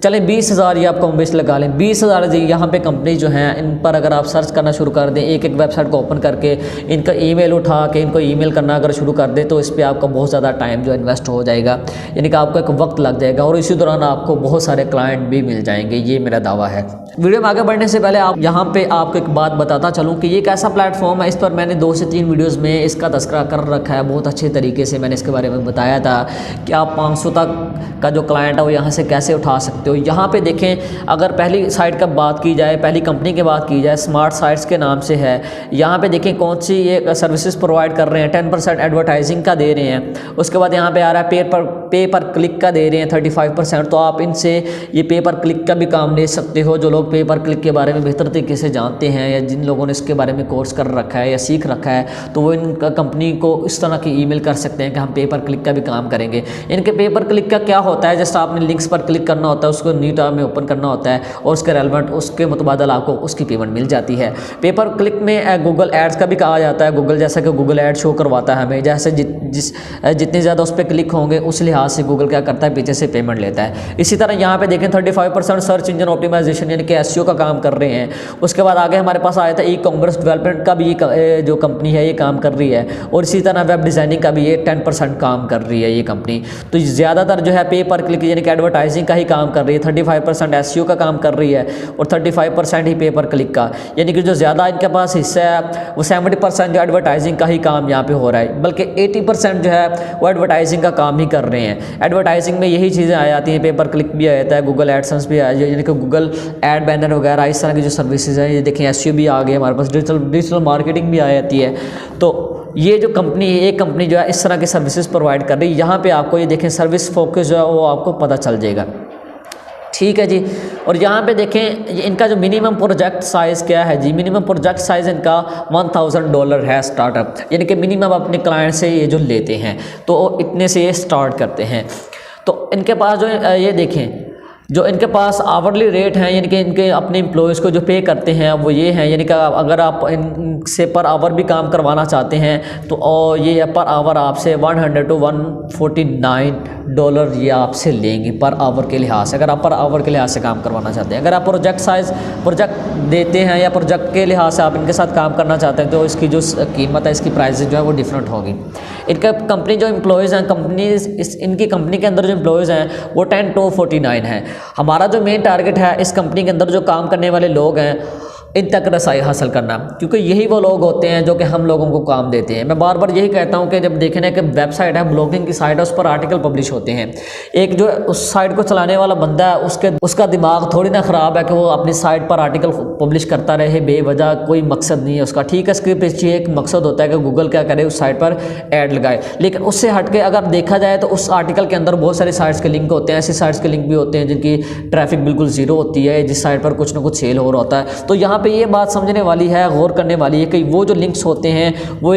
Speaker 1: चलें 20,000 ये आप कम बेश लगा लें, 20,000 जी यहाँ पे कंपनी जो है इन पर अगर आप सर्च करना शुरू कर दें, एक एक वेबसाइट को ओपन करके इनका ईमेल उठा के इनको ईमेल करना अगर शुरू कर दें तो इस पर आपका बहुत ज़्यादा टाइम जो इन्वेस्ट हो जाएगा, यानी कि आपको एक वक्त लग जाएगा और इसी दौरान आपको बहुत सारे क्लाइंट भी मिल जाएंगे, ये मेरा दावा है। वीडियो में आगे बढ़ने से पहले आप यहाँ पे आपको एक बात बताता चलूँ कि ये एक ऐसा प्लेटफॉर्म है, इस पर मैंने 2 से 3 वीडियोज़ में इसका तस्करा कर रखा है, बहुत अच्छे तरीके से मैंने इसके बारे में बताया था कि आप 500 तक का जो क्लाइंट है वो यहाँ से कैसे उठा सकते हो। यहाँ पे देखें, अगर पहली साइट का बात की जाए, पहली कंपनी की बात की जाए, स्मार्ट साइट्स के नाम से है। यहाँ पे देखें कौन सी ये सर्विसेज प्रोवाइड कर रहे हैं, 10% एडवर्टाइजिंग का दे रहे हैं। उसके बाद यहाँ पे आ रहा है पे पर क्लिक का दे रहे हैं 35%। तो आप इनसे ये पे पर क्लिक का भी काम ले सकते हो। जो लोग पे पर क्लिक के बारे में बेहतर तरीके से जानते हैं या जिन लोगों ने इसके बारे में कोर्स कर रखा है या सीख रखा है, तो वो इन कंपनी को इस तरह की ईमेल कर सकते हैं कि हम पे पर क्लिक का भी काम करेंगे। इनके पे पर क्लिक का क्या होता है, जस्ट आपने लिंक्स पर क्लिक करना होता है, उसको न्यू टैब में ओपन करना होता है और उसके रेलेवेंट उसके मुतबादल आपको उसकी पेमेंट मिल जाती है। पे पर क्लिक में गूगल एड्स का भी कहा जाता है। गूगल जैसा कि गूगल एड शो करवाता है हमें, जैसे जितने ज़्यादा उस पर क्लिक होंगे उस लिहाज से गूगल क्या करता है, पीछे से पेमेंट लेता है। इसी तरह यहाँ पे देखें 35% सर्च इंजन ऑप्टिमाइजेशन यानी कि एसईओ का काम कर रहे हैं। उसके बाद आगे हमारे पास आया था ई कॉमर्स डेवलपमेंट का भी जो कंपनी है ये काम कर रही है और इसी तरह वेब डिज़ाइनिंग का भी ये 10% काम कर रही है ये कंपनी। तो ज़्यादातर जो है पे पर क्लिक यानी कि एडवर्टाइजिंग का ही काम कर रही है, 35% एसईओ का काम कर रही है और 35% ही पे पर क्लिक का, यानी कि जो ज़्यादा इनके पास हिस्सा है वो 70% जो एडवर्टाइजिंग का ही काम यहाँ पे हो रहा है, बल्कि 80% जो है वो एडवर्टाइजिंग का काम ही कर रहे हैं। एडवर्टाइजिंग में यही चीज़ें आ जाती हैं, पे पर क्लिक भी आ जाता है, गूगल एडसेंस भी आ जाए, यानी कि गूगल एड बैनर वगैरह इस तरह की जो सर्विसेज हैं। ये देखें एसईओ भी आ गए हमारे पास, डिजिटल मार्केटिंग भी आ जाती है। तो ये जो कंपनी है, एक कंपनी जो है इस तरह की सर्विसेज प्रोवाइड कर रही है। यहाँ पे आपको ये देखें सर्विस फोकस जो है वो आपको पता चल जाएगा, ठीक है जी। और यहाँ पे देखें इनका जो मिनिमम प्रोजेक्ट साइज़ क्या है जी, मिनिमम प्रोजेक्ट साइज़ इनका $1000 है स्टार्टअप, यानी कि मिनिमम अपने क्लाइंट से ये जो लेते हैं तो इतने से ये स्टार्ट करते हैं। तो इनके पास जो ये देखें जो इनके पास आवरली रेट हैं, यानी कि इनके अपने एम्प्लॉयज़ को जो पे करते हैं वो ये हैं, यानी कि अगर आप इनसे पर आवर भी काम करवाना चाहते हैं तो और ये पर आवर आपसे $100 to $149 ये आपसे लेंगे पर आवर के लिहाज से, अगर आप पर आवर के लिहाज से काम करवाना चाहते हैं। अगर आप प्रोजेक्ट देते हैं या प्रोजेक्ट के लिहाज से आप इनके साथ काम करना चाहते हैं तो इसकी जो कीमत है, इसकी प्राइस जो है वो डिफरेंट होगी। इनका कंपनी जो एम्प्लॉयज़ हैं, इनकी कंपनी के अंदर जो एम्प्लॉयज़ हैं वो 10 to 49 हैं। हमारा जो मेन टारगेट है इस कंपनी के अंदर जो काम करने वाले लोग हैं इन तक रसाई हासिल करना, क्योंकि यही वो लोग होते हैं जो कि हम लोगों को काम देते हैं। मैं बार बार यही कहता हूं कि जब देखें ना कि वेबसाइट है, ब्लॉगिंग की साइट है, उस पर आर्टिकल पब्लिश होते हैं। एक जो उस साइट को चलाने वाला बंदा है उसका दिमाग थोड़ी ना ख़राब है कि वो अपनी साइट पर आर्टिकल पब्लिश करता रहे बेवजह, कोई मकसद नहीं है उसका। ठीक है, इसके पीछे एक मकसद होता है कि गूगल क्या करे, उस साइट पर ऐड लगाए, लेकिन उससे हट के अगर देखा जाए तो उस आर्टिकल के अंदर बहुत सारी साइट्स के लिंक होते हैं। ऐसी साइट्स के लिंक भी होते हैं जिनकी ट्रैफिक बिल्कुल ज़ीरो होती है, जिस साइट पर कुछ ना कुछ सेल हो रहा होता है। तो यहाँ पर ये बात समझने वाली है, गौर करने वाली है कि वो जो लिंक्स होते हैं वो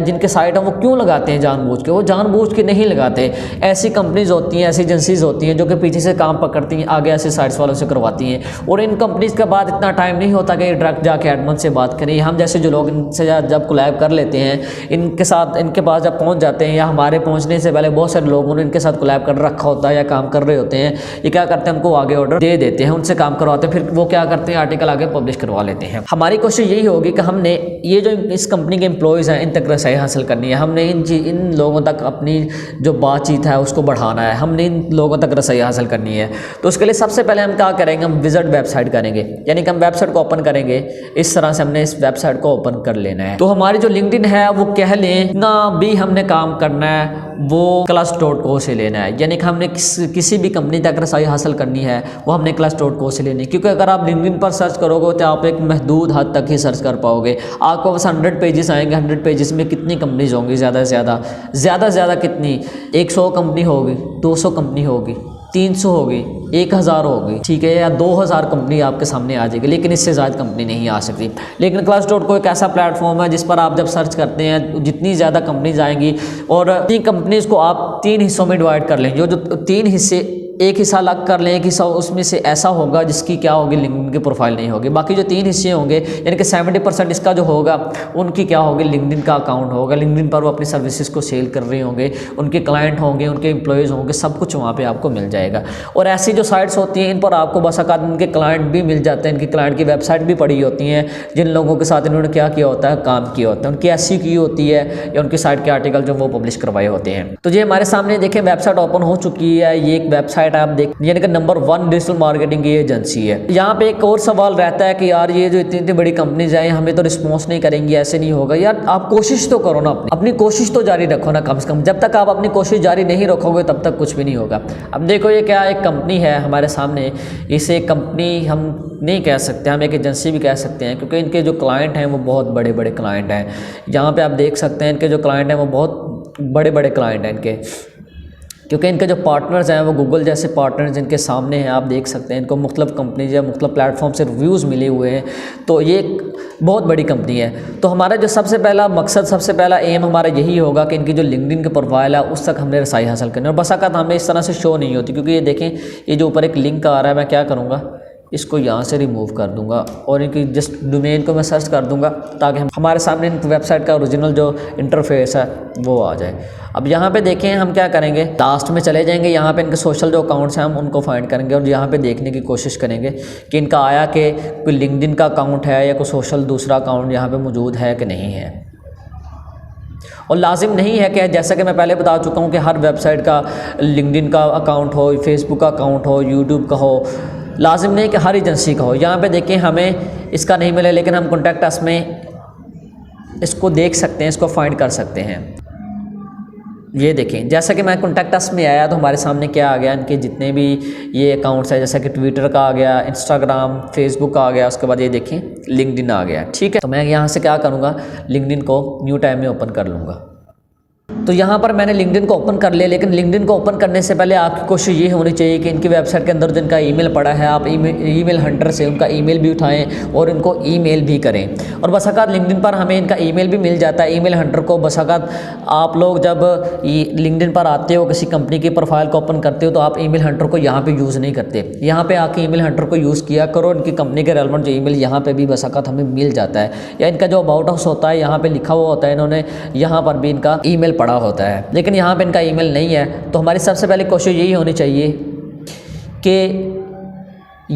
Speaker 1: जिनके साइट है वो क्यों लगाते हैं जानबूझ के, वो जानबूझ के नहीं लगाते। ऐसी कंपनीज होती हैं, ऐसी एजेंसीज होती हैं जो कि पीछे से काम पकड़ती हैं, आगे ऐसे साइट्स वालों से करवाती हैं और इन कंपनीज के बाद इतना टाइम नहीं होता कि डायरेक्ट जाके एडमन से बात करें। हम जैसे जो लोग इनसे जब कोलैब कर लेते हैं, इनके साथ इनके पास जब पहुँच जाते हैं या हमारे पहुँचने से पहले बहुत सारे लोगों ने इनके साथ कोलैब कर रखा होता है या काम कर रहे होते हैं, ये क्या करते हैं उनको आगे ऑर्डर दे देते हैं, उनसे काम करवाते हैं, फिर वो क्या करते हैं आर्टिकल आगे पब्लिश करवा लेते हैं। हमारी कोशिश यही होगी कि हमने ये जो इस कंपनी के एम्प्लॉयज़ हैं इन तक रसाई हासिल करनी है, हमने इन लोगों तक अपनी जो बातचीत है उसको बढ़ाना है, हमने इन लोगों तक रसाई हासिल करनी है। तो उसके लिए सबसे पहले हम क्या करेंगे, हम विजिट वेबसाइट करेंगे, यानी कि हम वेबसाइट को ओपन करेंगे। इस तरह से हमने इस वेबसाइट को ओपन कर लेना है। तो हमारी जो लिंक्डइन है वो कह लें ना भी हमने काम करना है वो Clutch.co से लेना है, यानी कि हमने किसी भी कंपनी तक रसाई हासिल करनी है वो हमने Clutch.co से लेनी है। क्योंकि अगर आप लिंक्डइन पर सर्च करोगे तो आप एक महदूद हद तक ही सर्च कर पाओगे। आपको बस 100 पेजेस आएंगे, 100 पेजेस में कितनी कंपनीज होंगी, ज़्यादा से ज़्यादा कितनी, 100 कंपनी होगी, 200 कंपनी होगी, 300 होगी, 1000 होगी, ठीक है, या 2000 कंपनी आपके सामने आ जाएगी, लेकिन इससे ज़्यादा कंपनी नहीं आ सकती। लेकिन Clutch.co एक ऐसा प्लेटफॉर्म है जिस पर आप जब सर्च करते हैं जितनी ज़्यादा कंपनीज आएंगी और 3 कंपनीज को आप 3 हिस्सों में डिवाइड कर लेंगे। जो 3 हिस्से एक हिस्सा अलग कर लें, एक हिस्सा उसमें से ऐसा होगा जिसकी क्या होगी, लिंक्डइन की प्रोफाइल नहीं होगी। बाकी जो 3 हिस्से होंगे यानी कि 70% इसका जो होगा उनकी क्या होगी, लिंक्डइन का अकाउंट होगा। लिंक्डइन पर वो अपनी सर्विसेज को सेल कर रहे होंगे, उनके क्लाइंट होंगे, उनके एम्प्लॉयज़ होंगे, सब कुछ वहाँ पे आपको मिल जाएगा। और ऐसी जो साइट्स होती हैं इन पर आपको बस औक़ात उनके क्लाइंट भी मिल जाते हैं, इनकी क्लाइंट की वेबसाइट भी पड़ी होती हैं, जिन लोगों के साथ इन्होंने क्या किया होता है, काम किया होता है, उनकी एसई की होती है या उनकी साइट के आर्टिकल जो वो पब्लिश करवाए होते हैं। तो ये हमारे सामने देखें वेबसाइट ओपन हो चुकी है। ये एक वेबसाइट आप देख यानी कि नंबर 1 डिजिटल मार्केटिंग की एजेंसी है। यहाँ पे एक और सवाल रहता है कि यार ये जो इतनी इतनी बड़ी कंपनीज हैं हमें तो रिस्पॉन्स नहीं करेंगी, ऐसे नहीं होगा। यार आप कोशिश तो करो ना, अपनी कोशिश तो जारी रखो ना कम से कम। जब तक आप अपनी कोशिश जारी नहीं रखोगे तब तक कुछ भी नहीं होगा। अब देखो ये क्या एक कंपनी है हमारे सामने, इसे कंपनी हम नहीं कह सकते, हम एक एजेंसी भी कह सकते हैं, क्योंकि इनके जो क्लाइंट हैं वो बहुत बड़े बड़े क्लाइंट हैं। यहाँ पे आप देख सकते हैं इनके जो क्लाइंट हैं वो बहुत बड़े बड़े क्लाइंट हैं इनके, क्योंकि इनके जो पार्टनर्स हैं वो गूगल जैसे पार्टनर्स इनके सामने हैं। आप देख सकते हैं इनको मुख्तलिफ कंपनीज या मुख्तलिफ प्लेटफॉर्म से रिव्यूज़ मिले हुए हैं। तो ये एक बहुत बड़ी कंपनी है। तो हमारा जो सबसे पहला मकसद, सबसे पहला एम हमारा यही होगा कि इनकी जो लिंक्डइन की प्रोफाइल है उस तक हमने रसाई हासिल करनी है। और बस औक़ात हमें इस तरह से शो नहीं होती, क्योंकि ये देखें ये जो ऊपर एक लिंक आ रहा है, मैं क्या करूँगा इसको यहाँ से रिमूव कर दूंगा और इनकी जस्ट डोमेन को मैं सर्च कर दूंगा ताकि हमारे सामने इन वेबसाइट का ओरिजिनल जो इंटरफेस है वो आ जाए। अब यहाँ पे देखें हम क्या करेंगे, लास्ट में चले जाएंगे, यहाँ पे इनके सोशल जो अकाउंट्स हैं हम उनको फाइंड करेंगे और यहाँ पे देखने की कोशिश करेंगे कि इनका आया कि कोई लिंक्डइन का अकाउंट है या कोई सोशल दूसरा अकाउंट यहाँ पे मौजूद है कि नहीं है। और लाजिम नहीं है कि जैसा कि मैं पहले बता चुका हूँ कि हर वेबसाइट का लिंक्डइन का अकाउंट हो, फेसबुक का अकाउंट हो, यूट्यूब का हो, लाजिम नहीं कि हर एजेंसी का हो। यहाँ पे देखें हमें इसका नहीं मिला, लेकिन हम कॉन्टैक्ट अस में इसको देख सकते हैं, इसको फाइंड कर सकते हैं। ये देखें जैसा कि मैं कॉन्टैक्ट अस में आया तो हमारे सामने क्या आ गया, इनके जितने भी ये अकाउंट्स हैं, जैसा कि ट्विटर का आ गया, इंस्टाग्राम, फेसबुक का आ गया, उसके बाद ये देखें लिंक्डइन आ गया। ठीक है, तो मैं यहाँ से क्या करूँगा, लिंक्डइन को न्यू टैब में ओपन कर लूँगा। तो यहाँ पर मैंने लिंक्डइन को ओपन कर लिया, लेकिन लिंक्डइन को ओपन करने से पहले आपकी कोशिश ये होनी चाहिए कि इनकी वेबसाइट के अंदर जो इनका ईमेल पड़ा है आप ईमेल हंटर से उनका ईमेल भी उठाएं और इनको ईमेल भी करें। और बस औक़ात लिंक्डइन पर हमें इनका ईमेल भी मिल जाता है, ईमेल हंटर को। बस औक़ात आप लोग जब लिंक्डइन पर आते हो, किसी कंपनी की प्रोफाइल को ओपन करते हो, तो आप ईमेल हंटर को यहाँ पर यूज़ नहीं करते। यहाँ पर आके ईमेल हंटर को यूज़ किया करो, इनकी कंपनी के रेलेवेंट जो ईमेल यहाँ पर भी बस औक़ात हमें मिल जाता है, या इनका जो अबाउट अस होता है यहाँ पर लिखा हुआ होता है, इन्होंने यहाँ पर भी इनका ईमेल पड़ा होता है, लेकिन यहाँ पे इनका ईमेल नहीं है। तो हमारी सबसे पहले कोशिश यही होनी चाहिए कि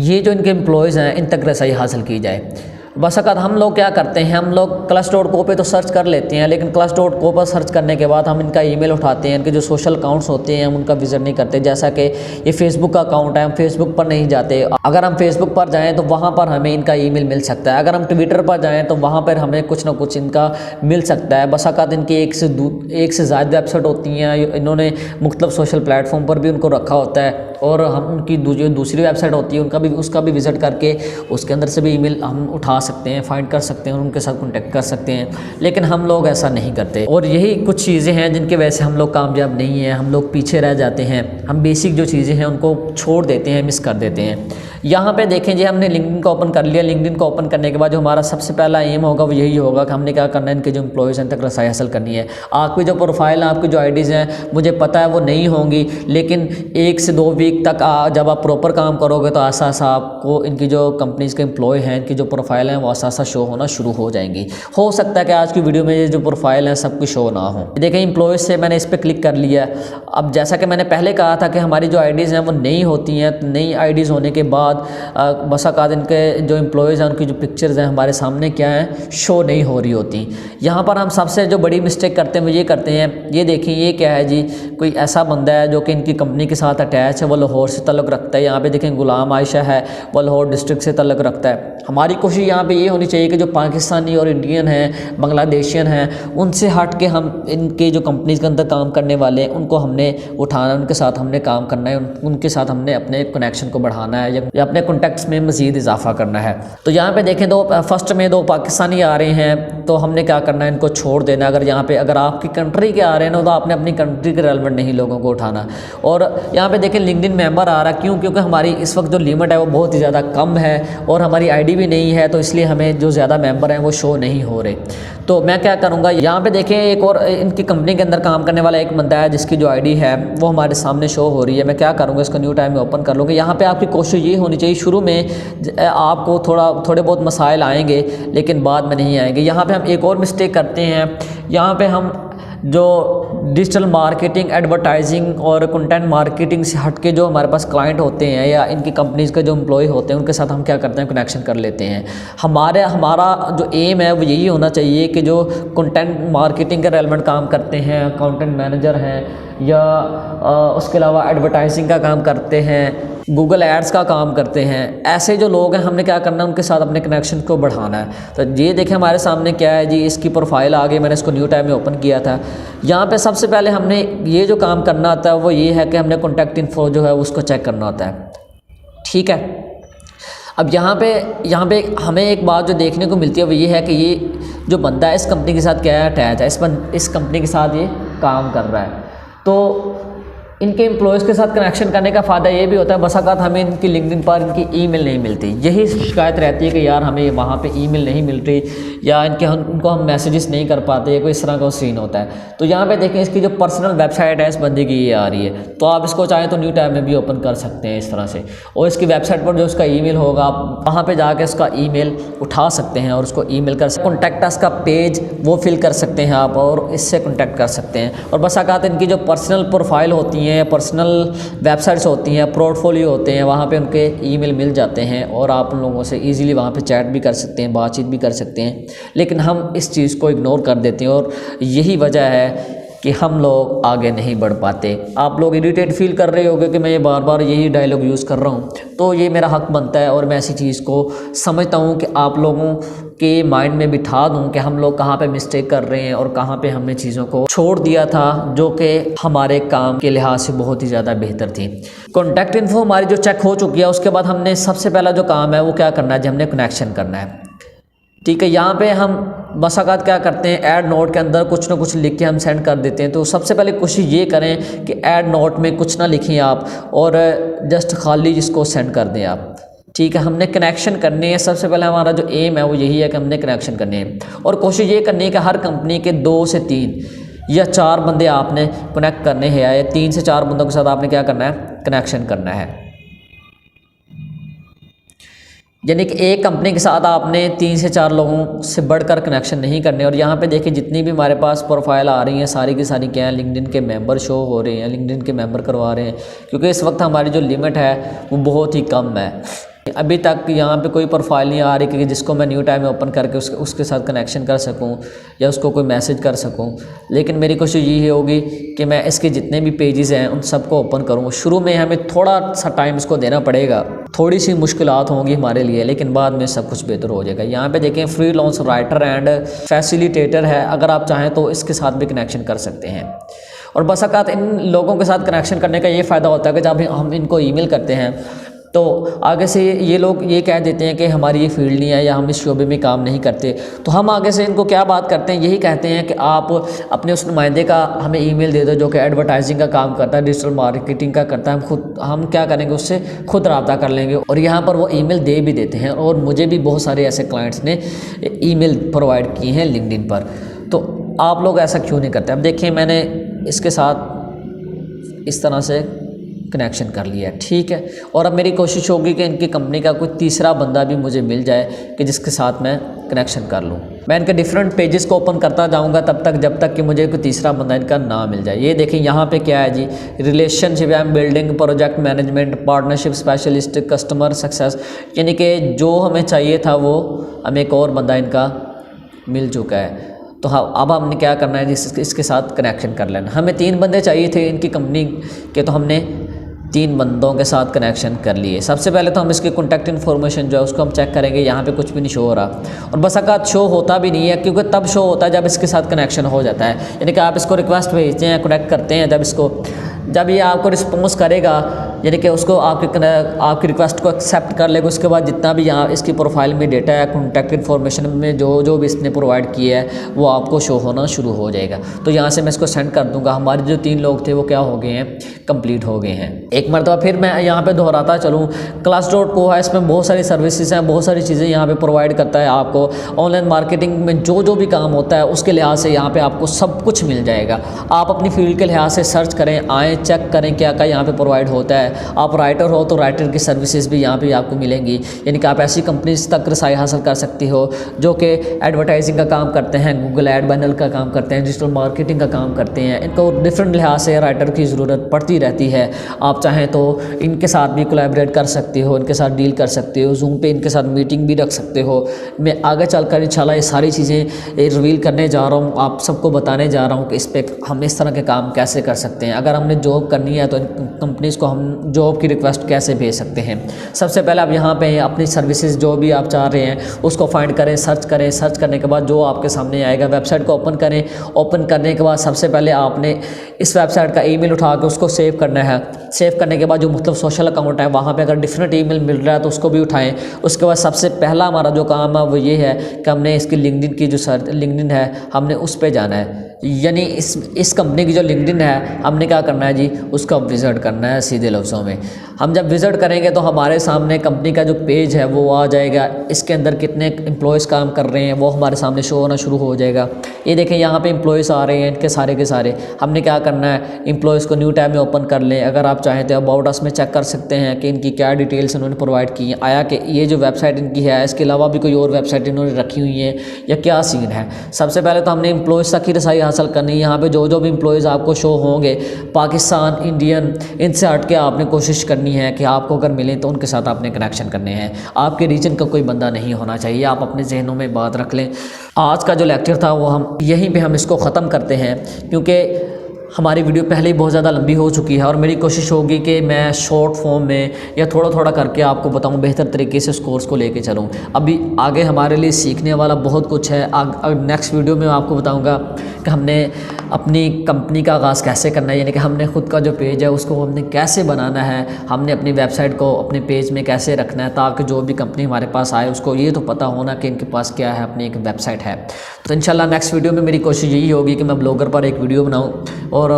Speaker 1: ये जो इनके एम्प्लॉयज़ हैं इन तक रसाई हासिल की जाए। बस औक़ात हम लोग क्या करते हैं, हम लोग क्लच.co पे तो सर्च कर लेते हैं, लेकिन क्लच.co पर सर्च करने के बाद हम इनका ईमेल उठाते हैं, इनके जो सोशल अकाउंट्स होते हैं हम उनका विजिट नहीं करते। जैसा कि ये फेसबुक का अकाउंट है, हम फेसबुक पर नहीं जाते। अगर हम फेसबुक पर जाएँ तो वहाँ पर हमें इनका ईमेल मिल सकता है, अगर हम ट्विटर पर जाएँ तो वहाँ पर हमें कुछ ना कुछ इनका मिल सकता है। बस औक़ात इनकी एक से ज़्यादा वेबसाइट होती हैं, इन्होंने मुख्तलिफ सोशल प्लेटफॉर्म पर भी उनको रखा होता है, और हम उनकी जो दूसरी वेबसाइट होती है उसका भी विज़िट करके उसके अंदर से भी ईमेल हम उठा सकते हैं, फाइंड कर सकते हैं और उनके साथ कॉन्टैक्ट कर सकते हैं। लेकिन हम लोग ऐसा नहीं करते, और यही कुछ चीज़ें हैं जिनकी वजह से हम लोग कामयाब नहीं हैं, हम लोग पीछे रह जाते हैं। हम बेसिक जो चीज़ें हैं उनको छोड़ देते हैं, मिस कर देते हैं। यहाँ पे देखें जी हमने लिंक्डइन को ओपन कर लिया। लिंक्डइन को ओपन करने के बाद जो हमारा सबसे पहला एम होगा वो यही होगा कि हमने क्या करना है, इनके जो एम्प्लॉयज़ हैं तक रसाई हासिल करनी है। आपकी जो प्रोफाइल है, आपकी जो आईडीज़ हैं, मुझे पता है वो नहीं होंगी, लेकिन 1 से 2 वीक तक जब आप प्रॉपर काम करोगे तो आसा आपको इनकी जो कंपनीज़ के एम्प्लॉय हैं, इनकी जो प्रोफाइल हैं वो आसा शो होना शुरू हो जाएंगी। हो सकता है कि आज की वीडियो में ये जो प्रोफाइल है सब कुछ शो ना हो। देखें एम्प्लॉयज़ से मैंने इस पर क्लिक कर लिया। अब जैसा कि मैंने पहले कहा था कि हमारी जो आईडीज़ हैं वो नई होती हैं, तो नई आईडीज़ होने के बाद बस औक़ात इनके जो एम्प्लॉयज़ हैं उनकी जो पिक्चर्स हैं हमारे सामने क्या है, शो नहीं हो रही होती। यहाँ पर हम सबसे जो बड़ी मिस्टेक करते हैं वो ये करते हैं, ये देखिए ये क्या है जी, कोई ऐसा बंदा है जो कि इनकी कंपनी के साथ अटैच है, वो लाहौर से तल्लुक़ रखता है। यहाँ पे देखें गुलाम आयशा है, वो लाहौर डिस्ट्रिक्ट से तल्लुक़ रखता है। हमारी कोशिश यहाँ पे ये होनी चाहिए कि जो पाकिस्तानी और इंडियन हैं, बांग्लादेशियन हैं, उनसे हट के हम इनके जो कंपनीज़ के अंदर काम करने वाले हैं उनको हमने उठाना, उनके साथ हमने काम करना है, उनके साथ हमने अपने कनेक्शन को बढ़ाना है या अपने कॉन्टैक्ट्स में मज़ीद इजाफा करना है। तो यहाँ पे देखें फर्स्ट में 2 पाकिस्तानी आ रहे हैं, तो हमने क्या करना है, इनको छोड़ देना। अगर आपकी कंट्री के आ रहे हैं तो आपने अपनी कंट्री के रेलेवेंट नहीं लोगों को उठाना। और यहाँ पे देखें लिंक्डइन मेंबर आ रहा है, क्योंकि हमारी इस वक्त जो लिमिट है वो बहुत ही ज़्यादा कम है और हमारी आईडी भी नहीं है, तो इसलिए हमें जो ज़्यादा मेंबर हैं वो शो नहीं हो रहे। तो मैं क्या करूँगा, यहाँ पे देखें एक और इनकी कंपनी के अंदर काम करने वाला एक बंदा है जिसकी जो आईडी है वो हमारे सामने शो हो रही है। मैं क्या करूँगा, इसको न्यू टाइम में ओपन कर लूँगा। यहाँ पे आपकी कोशिश ये होनी चाहिए, शुरू में आपको थोड़े बहुत मसाइल आएंगे लेकिन बाद में नहीं आएंगे। यहाँ पे हम एक और मिस्टेक करते हैं, यहाँ पे हम जो डिजिटल मार्केटिंग, एडवर्टाइजिंग और कंटेंट मार्केटिंग से हट के जो हमारे पास क्लाइंट होते हैं या इनकी कंपनीज़ के जो एम्प्लॉय होते हैं उनके साथ हम क्या करते हैं, कनेक्शन कर लेते हैं। हमारा जो एम है वो यही होना चाहिए कि जो कंटेंट मार्केटिंग के रेलेवेंट काम करते हैं, कंटेंट मैनेजर हैं या उसके अलावा एडवर्टाइजिंग का काम करते हैं, गूगल एड्स का काम करते हैं, ऐसे जो लोग हैं हमने क्या करना है, उनके साथ अपने कनेक्शन को बढ़ाना है। तो ये देखें हमारे सामने क्या है जी, इसकी प्रोफाइल आ गई, मैंने इसको न्यू टाइम में ओपन किया था। यहाँ पे सबसे पहले हमने ये जो काम करना होता है वो ये है कि हमने कॉन्टैक्ट इन्फो जो है उसको चेक करना होता है, ठीक है। अब यहाँ पे हमें एक बात जो देखने को मिलती है वो ये है कि ये जो बंदा है इस कंपनी के साथ क्या अटैच है, इस कंपनी के साथ ये काम कर रहा है। तो इनके एम्प्लॉयज़ के साथ कनेक्शन करने का फ़ायदा ये भी होता है, बस अगर हमें इनकी लिंक्डइन पर इनकी ईमेल नहीं मिलती, यही शिकायत रहती है कि यार हमें वहाँ पे ईमेल नहीं मिल रही या उनको हम मैसेजेस नहीं कर पाते, कोई इस तरह का सीन होता है। तो यहाँ पे देखें इसकी जो पर्सनल वेबसाइट है इस बंदे की ये आ रही है, तो आप इसको चाहें तो न्यू टाइम में भी ओपन कर सकते हैं इस तरह से। और इसकी वेबसाइट पर जो उसका ईमेल होगा आप वहाँ पर जाके उसका ईमेल उठा सकते हैं और उसको ईमेल कर सकते हैं। कॉन्टैक्ट अस का पेज वो फिल कर सकते हैं आप और इससे कॉन्टैक्ट कर सकते हैं। और बस अगर इनकी जो पर्सनल प्रोफाइल होती हैं, पर्सनल वेबसाइट्स होती हैं, पोर्टफोलियो होते हैं, वहाँ पे उनके ईमेल मिल जाते हैं और आप उन लोगों से इजीली वहाँ पे चैट भी कर सकते हैं, बातचीत भी कर सकते हैं। लेकिन हम इस चीज़ को इग्नोर कर देते हैं और यही वजह है कि हम लोग आगे नहीं बढ़ पाते। आप लोग इरिटेट फील कर रहे होंगे कि मैं ये बार बार यही डायलॉग यूज़ कर रहा हूँ, तो ये मेरा हक बनता है और मैं ऐसी चीज़ को समझता हूँ कि आप लोगों के माइंड में बिठा दूँ कि हम लोग कहाँ पे मिस्टेक कर रहे हैं और कहाँ पे हमने चीज़ों को छोड़ दिया था जो कि हमारे काम के लिहाज से बहुत ही ज़्यादा बेहतर थी। कॉन्टैक्ट इन्फो हमारी जो चेक हो चुकी है, उसके बाद हमने सबसे पहला जो काम है वो क्या करना है जी, हमने कनेक्शन करना है, ठीक है। यहाँ पे हम बस अकात क्या करते हैं, ऐड नोट के अंदर कुछ ना कुछ लिख के हम सेंड कर देते हैं। तो सबसे पहले कोशिश ये करें कि ऐड नोट में कुछ ना लिखें आप और जस्ट खाली जिसको सेंड कर दें आप, ठीक है। हमने कनेक्शन करने हैं, सबसे पहले हमारा जो एम है वो यही है कि हमने कनेक्शन करने हैं और कोशिश ये करनी है कि हर कंपनी के 2 से 3 या 4 बंदे आपने कनेक्ट करने हैं या 3 से 4 बंदों के साथ आपने क्या करना है, कनेक्शन करना है। यानी कि एक कंपनी के साथ आपने 3 से 4 लोगों से बढ़कर कनेक्शन नहीं करने। और यहाँ पे देखिए जितनी भी हमारे पास प्रोफाइल आ रही हैं सारी की सारी क्या है, लिंक्डइन के मेंबर शो हो रहे हैं, लिंक्डइन के मेंबर करवा रहे हैं, क्योंकि इस वक्त हमारी जो लिमिट है वो बहुत ही कम है। अभी तक यहाँ पे कोई प्रोफाइल नहीं आ रही कि जिसको मैं न्यू टाइम में ओपन करके उसके साथ कनेक्शन कर सकूँ या उसको कोई मैसेज कर सकूँ। लेकिन मेरी कोशिश यही होगी कि मैं इसके जितने भी पेजेस हैं उन सबको ओपन करूँ। शुरू में हमें थोड़ा सा टाइम इसको देना पड़ेगा, थोड़ी सी मुश्किलात होंगी हमारे लिए, लेकिन बाद में सब कुछ बेहतर हो जाएगा। यहाँ पे देखें फ्रीलांस राइटर एंड फैसिलिटेटर है, अगर आप चाहें तो इसके साथ भी कनेक्शन कर सकते हैं। और बस अकात इन लोगों के साथ कनेक्शन करने का ये फ़ायदा होता है कि जब हम इनको ईमेल करते हैं तो आगे से ये लोग ये कह देते हैं कि हमारी ये फील्ड नहीं है या हम इस शोबे में काम नहीं करते, तो हम आगे से इनको क्या बात करते हैं, यही कहते हैं कि आप अपने उस नुमाइंदे का हमें ईमेल दे दो जो कि एडवर्टाइजिंग का काम करता है, डिजिटल मार्केटिंग का करता है। हम क्या करेंगे, उससे खुद रब्ता कर लेंगे और यहाँ पर वो ईमेल दे भी देते हैं। और मुझे भी बहुत सारे ऐसे क्लाइंट्स ने ईमेल प्रोवाइड किए हैं लिंक्डइन पर। तो आप लोग ऐसा क्यों नहीं करते। अब देखिए मैंने इसके साथ इस तरह से कनेक्शन कर लिया है, ठीक है। और अब मेरी कोशिश होगी कि इनकी कंपनी का कोई तीसरा बंदा भी मुझे मिल जाए कि जिसके साथ मैं कनेक्शन कर लूँ। मैं इनके डिफरेंट पेजेस को ओपन करता जाऊँगा तब तक जब तक कि मुझे कोई तीसरा बंदा इनका ना मिल जाए। ये देखें यहाँ पे क्या है जी, relationship and building, project management, partnership specialist, customer success, यानी कि जो हमें चाहिए था वो हमें एक और बंदा इनका मिल चुका है। तो हाँ, अब हमने क्या करना है, इसके साथ कनेक्शन कर लेना। हमें 3 बंदे चाहिए थे इनकी कंपनी के, तो हमने 3 बंदों के साथ कनेक्शन कर लिए। सबसे पहले तो हम इसके कॉन्टैक्ट इन्फॉर्मेशन जो है उसको हम चेक करेंगे। यहाँ पे कुछ भी नहीं शो हो रहा और बस अकात शो होता भी नहीं है, क्योंकि तब शो होता है जब इसके साथ कनेक्शन हो जाता है। यानी कि आप इसको रिक्वेस्ट भेजते हैं, कनेक्ट करते हैं, जब ये आपको रिस्पॉन्स करेगा यानी कि उसको आपकी रिक्वेस्ट को एक्सेप्ट कर लेगा। उसके बाद जितना भी यहाँ इसकी प्रोफाइल में डेटा है, कॉन्टैक्ट इन्फॉर्मेशन में जो भी इसने प्रोवाइड किया है वो आपको शो होना शुरू हो जाएगा। तो यहाँ से मैं इसको सेंड कर दूँगा। हमारे जो 3 लोग थे वो क्या हो गए हैं, कंप्लीट हो गए हैं। एक मरतबा फिर मैं यहाँ पे दोहराता चलूँ, Class.co है, इसमें बहुत सारी सर्विसेज हैं, बहुत सारी चीज़ें यहाँ पे प्रोवाइड करता है आपको। ऑनलाइन मार्केटिंग में जो भी काम होता है उसके लिहाज से यहाँ पे आपको सब कुछ मिल जाएगा। आप अपनी फील्ड के लिहाज से सर्च करें, आएँ चेक करें क्या क्या यहाँ पे प्रोवाइड होता है। आप राइटर हो तो राइटर की सर्विसेज भी यहाँ पे आपको मिलेंगी, यानी कि आप ऐसी कंपनीज तक रसाई हासिल कर सकती हो जो कि एडवर्टाइजिंग का काम करते हैं, गूगल एड बैनर का काम करते हैं, डिजिटल मार्केटिंग का काम करते हैं। इनको डिफरेंट लिहाज से राइटर की ज़रूरत पड़ती रहती है। आप चाहें तो इनके साथ भी कोलैबोरेट कर सकते हो, इनके साथ डील कर सकते हो, जूम पे इनके साथ मीटिंग भी रख सकते हो। मैं आगे चलकर इंशाल्लाह ये सारी चीज़ें रिवील करने जा रहा हूँ, आप सबको बताने जा रहा हूँ कि इस पर हम इस तरह के काम कैसे कर सकते हैं। अगर हमने जॉब करनी है तो कंपनीज़ को हम जॉब की रिक्वेस्ट कैसे भेज सकते हैं। सबसे पहले आप यहाँ पे अपनी सर्विसेज जो भी आप चाह रहे हैं उसको फाइंड करें, सर्च करें। सर्च करने के बाद जो आपके सामने आएगा वेबसाइट को ओपन करें। ओपन करने के बाद सबसे पहले आपने इस वेबसाइट का ईमेल उठा के उसको सेव करना है। सेव करने के बाद जो मतलब सोशल अकाउंट है वहाँ पे अगर डिफरेंट ईमेल मिल रहा है तो उसको भी उठाएं। उसके बाद सबसे पहला हमारा जो काम है वो ये है कि हमने इसकी लिंक्डइन की जो लिंक्डइन है हमने उस पर जाना है, यानी इस कंपनी की जो लिंक्डइन है हमने क्या करना है जी, उसको विज़िट करना है। सीधे लफ्ज़ों में हम जब विज़िट करेंगे तो हमारे सामने कंपनी का जो पेज है वो आ जाएगा। इसके अंदर कितने एम्प्लॉयज़ काम कर रहे हैं वो हमारे सामने शो होना शुरू हो जाएगा। ये देखें यहाँ पे एम्प्लॉयज़ आ रहे हैं, इनके सारे के सारे। हमने क्या करना है, एम्प्लॉयज़ को न्यू टैब में ओपन कर लें। अगर आप चाहें तो अबाउट अस में चेक कर सकते हैं कि इनकी क्या डिटेल्स उन्होंने प्रोवाइड की हैं, आया कि ये जो वेबसाइट इनकी है इसके अलावा भी कोई और वेबसाइट इन्होंने रखी हुई है या क्या सीन है। सबसे पहले तो हमने एम्प्लॉयज़ तक की रसाई हासिल करनी है। यहाँ पे जो भी एम्प्लॉयज़ आपको शो होंगे पाकिस्तान, इंडियन, इनसे हट के आपने कोशिश करनी है कि आपको अगर मिलें तो उनके साथ आपने कनेक्शन करने हैं। आपके रीजन का कोई बंदा नहीं होना चाहिए, आप अपने जहनों में बात रख लें। आज का जो लेक्चर था वो हम यहीं पे हम इसको ख़त्म करते हैं, क्योंकि हमारी वीडियो पहले ही बहुत ज़्यादा लंबी हो चुकी है और मेरी कोशिश होगी कि मैं शॉर्ट फॉर्म में या थोड़ा थोड़ा करके आपको बताऊं, बेहतर तरीके से उस कोर्स को लेके चलूं। अभी आगे हमारे लिए सीखने वाला बहुत कुछ है। नेक्स्ट वीडियो में आपको बताऊंगा कि हमने अपनी कंपनी का आगाज़ कैसे करना है, यानी कि हमने ख़ुद का जो पेज है उसको हमने कैसे बनाना है, हमने अपनी वेबसाइट को अपने पेज में कैसे रखना है ताकि जो भी कंपनी हमारे पास आए उसको ये तो पता होना कि इनके पास क्या है, अपनी एक वेबसाइट है। तो इंशाल्लाह नेक्स्ट वीडियो में मेरी कोशिश यही होगी कि मैं ब्लॉगर पर एक वीडियो बनाऊँ और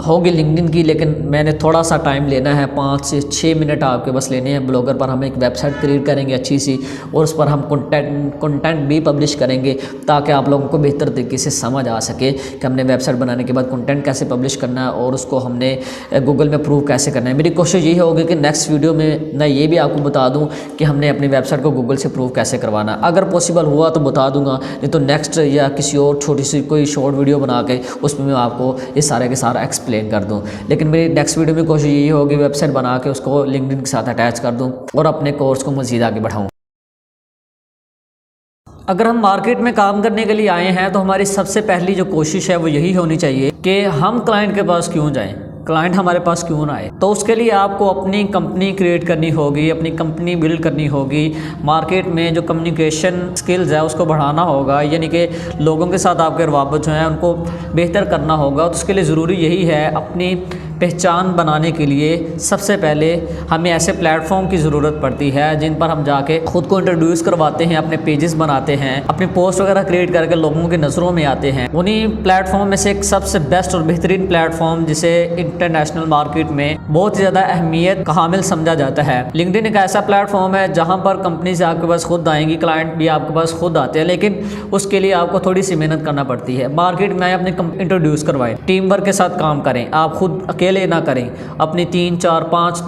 Speaker 1: होगी लिंक्डइन की, लेकिन मैंने थोड़ा सा टाइम लेना है, 5 से 6 मिनट आपके बस लेने हैं। ब्लॉगर पर हम एक वेबसाइट क्रिएट करेंगे अच्छी सी और उस पर हम कंटेंट भी पब्लिश करेंगे ताकि आप लोगों को बेहतर तरीके से समझ आ सके कि हमने वेबसाइट बनाने के बाद कंटेंट कैसे पब्लिश करना है और उसको हमने गूगल में प्रूव कैसे करना है। मेरी कोशिश यही होगी कि नेक्स्ट वीडियो में मैं ये भी आपको बता दूँ कि हमने अपनी वेबसाइट को गूगल से प्रूव कैसे करवाना। अगर पॉसिबल हुआ तो बता दूँगा, नहीं तो नेक्स्ट या किसी और छोटी सी कोई शॉर्ट वीडियो बना के उसमें मैं आपको ये सारे के सारा एक्सप्लेन कर दूं। लेकिन मेरी नेक्स्ट वीडियो में कोशिश यही होगी वेबसाइट बना के उसको लिंक्डइन के साथ अटैच कर दूं और अपने कोर्स को मज़ीद आगे बढ़ाऊं। अगर हम मार्केट में काम करने के लिए आए हैं तो हमारी सबसे पहली जो कोशिश है वो यही होनी चाहिए कि हम क्लाइंट के पास क्यों जाएं, क्लाइंट हमारे पास क्यों ना आए। तो उसके लिए आपको अपनी कंपनी क्रिएट करनी होगी, अपनी कंपनी बिल्ड करनी होगी। मार्केट में जो कम्युनिकेशन स्किल्स है उसको बढ़ाना होगा, यानी कि लोगों के साथ आपके रवाबत जो हैं उनको बेहतर करना होगा। तो उसके लिए ज़रूरी यही है, अपनी पहचान बनाने के लिए सबसे पहले हमें ऐसे प्लेटफॉर्म की ज़रूरत पड़ती है जिन पर हम जाके ख़ुद को इंट्रोड्यूस करवाते हैं, अपने पेजेस बनाते हैं, अपनी पोस्ट वगैरह क्रिएट करके लोगों की नज़रों में आते हैं। उन्हीं प्लेटफॉर्म में से एक सबसे बेस्ट और बेहतरीन प्लेटफॉर्म जिसे इंटरनेशनल मार्केट में बहुत ज़्यादा अहमियत का हामिल समझा जाता है, लिंक्डइन एक ऐसा प्लेटफॉर्म है जहाँ पर कंपनी से आपके पास खुद आएंगी, क्लाइंट भी आपके पास खुद आते हैं, लेकिन उसके लिए आपको थोड़ी सी मेहनत करना पड़ती है। मार्केट में आए, अपने इंट्रोड्यूस करवाएं, टीम वर्क के साथ काम करें, आप खुद अकेले ना करें, अपनी 3, 4, 5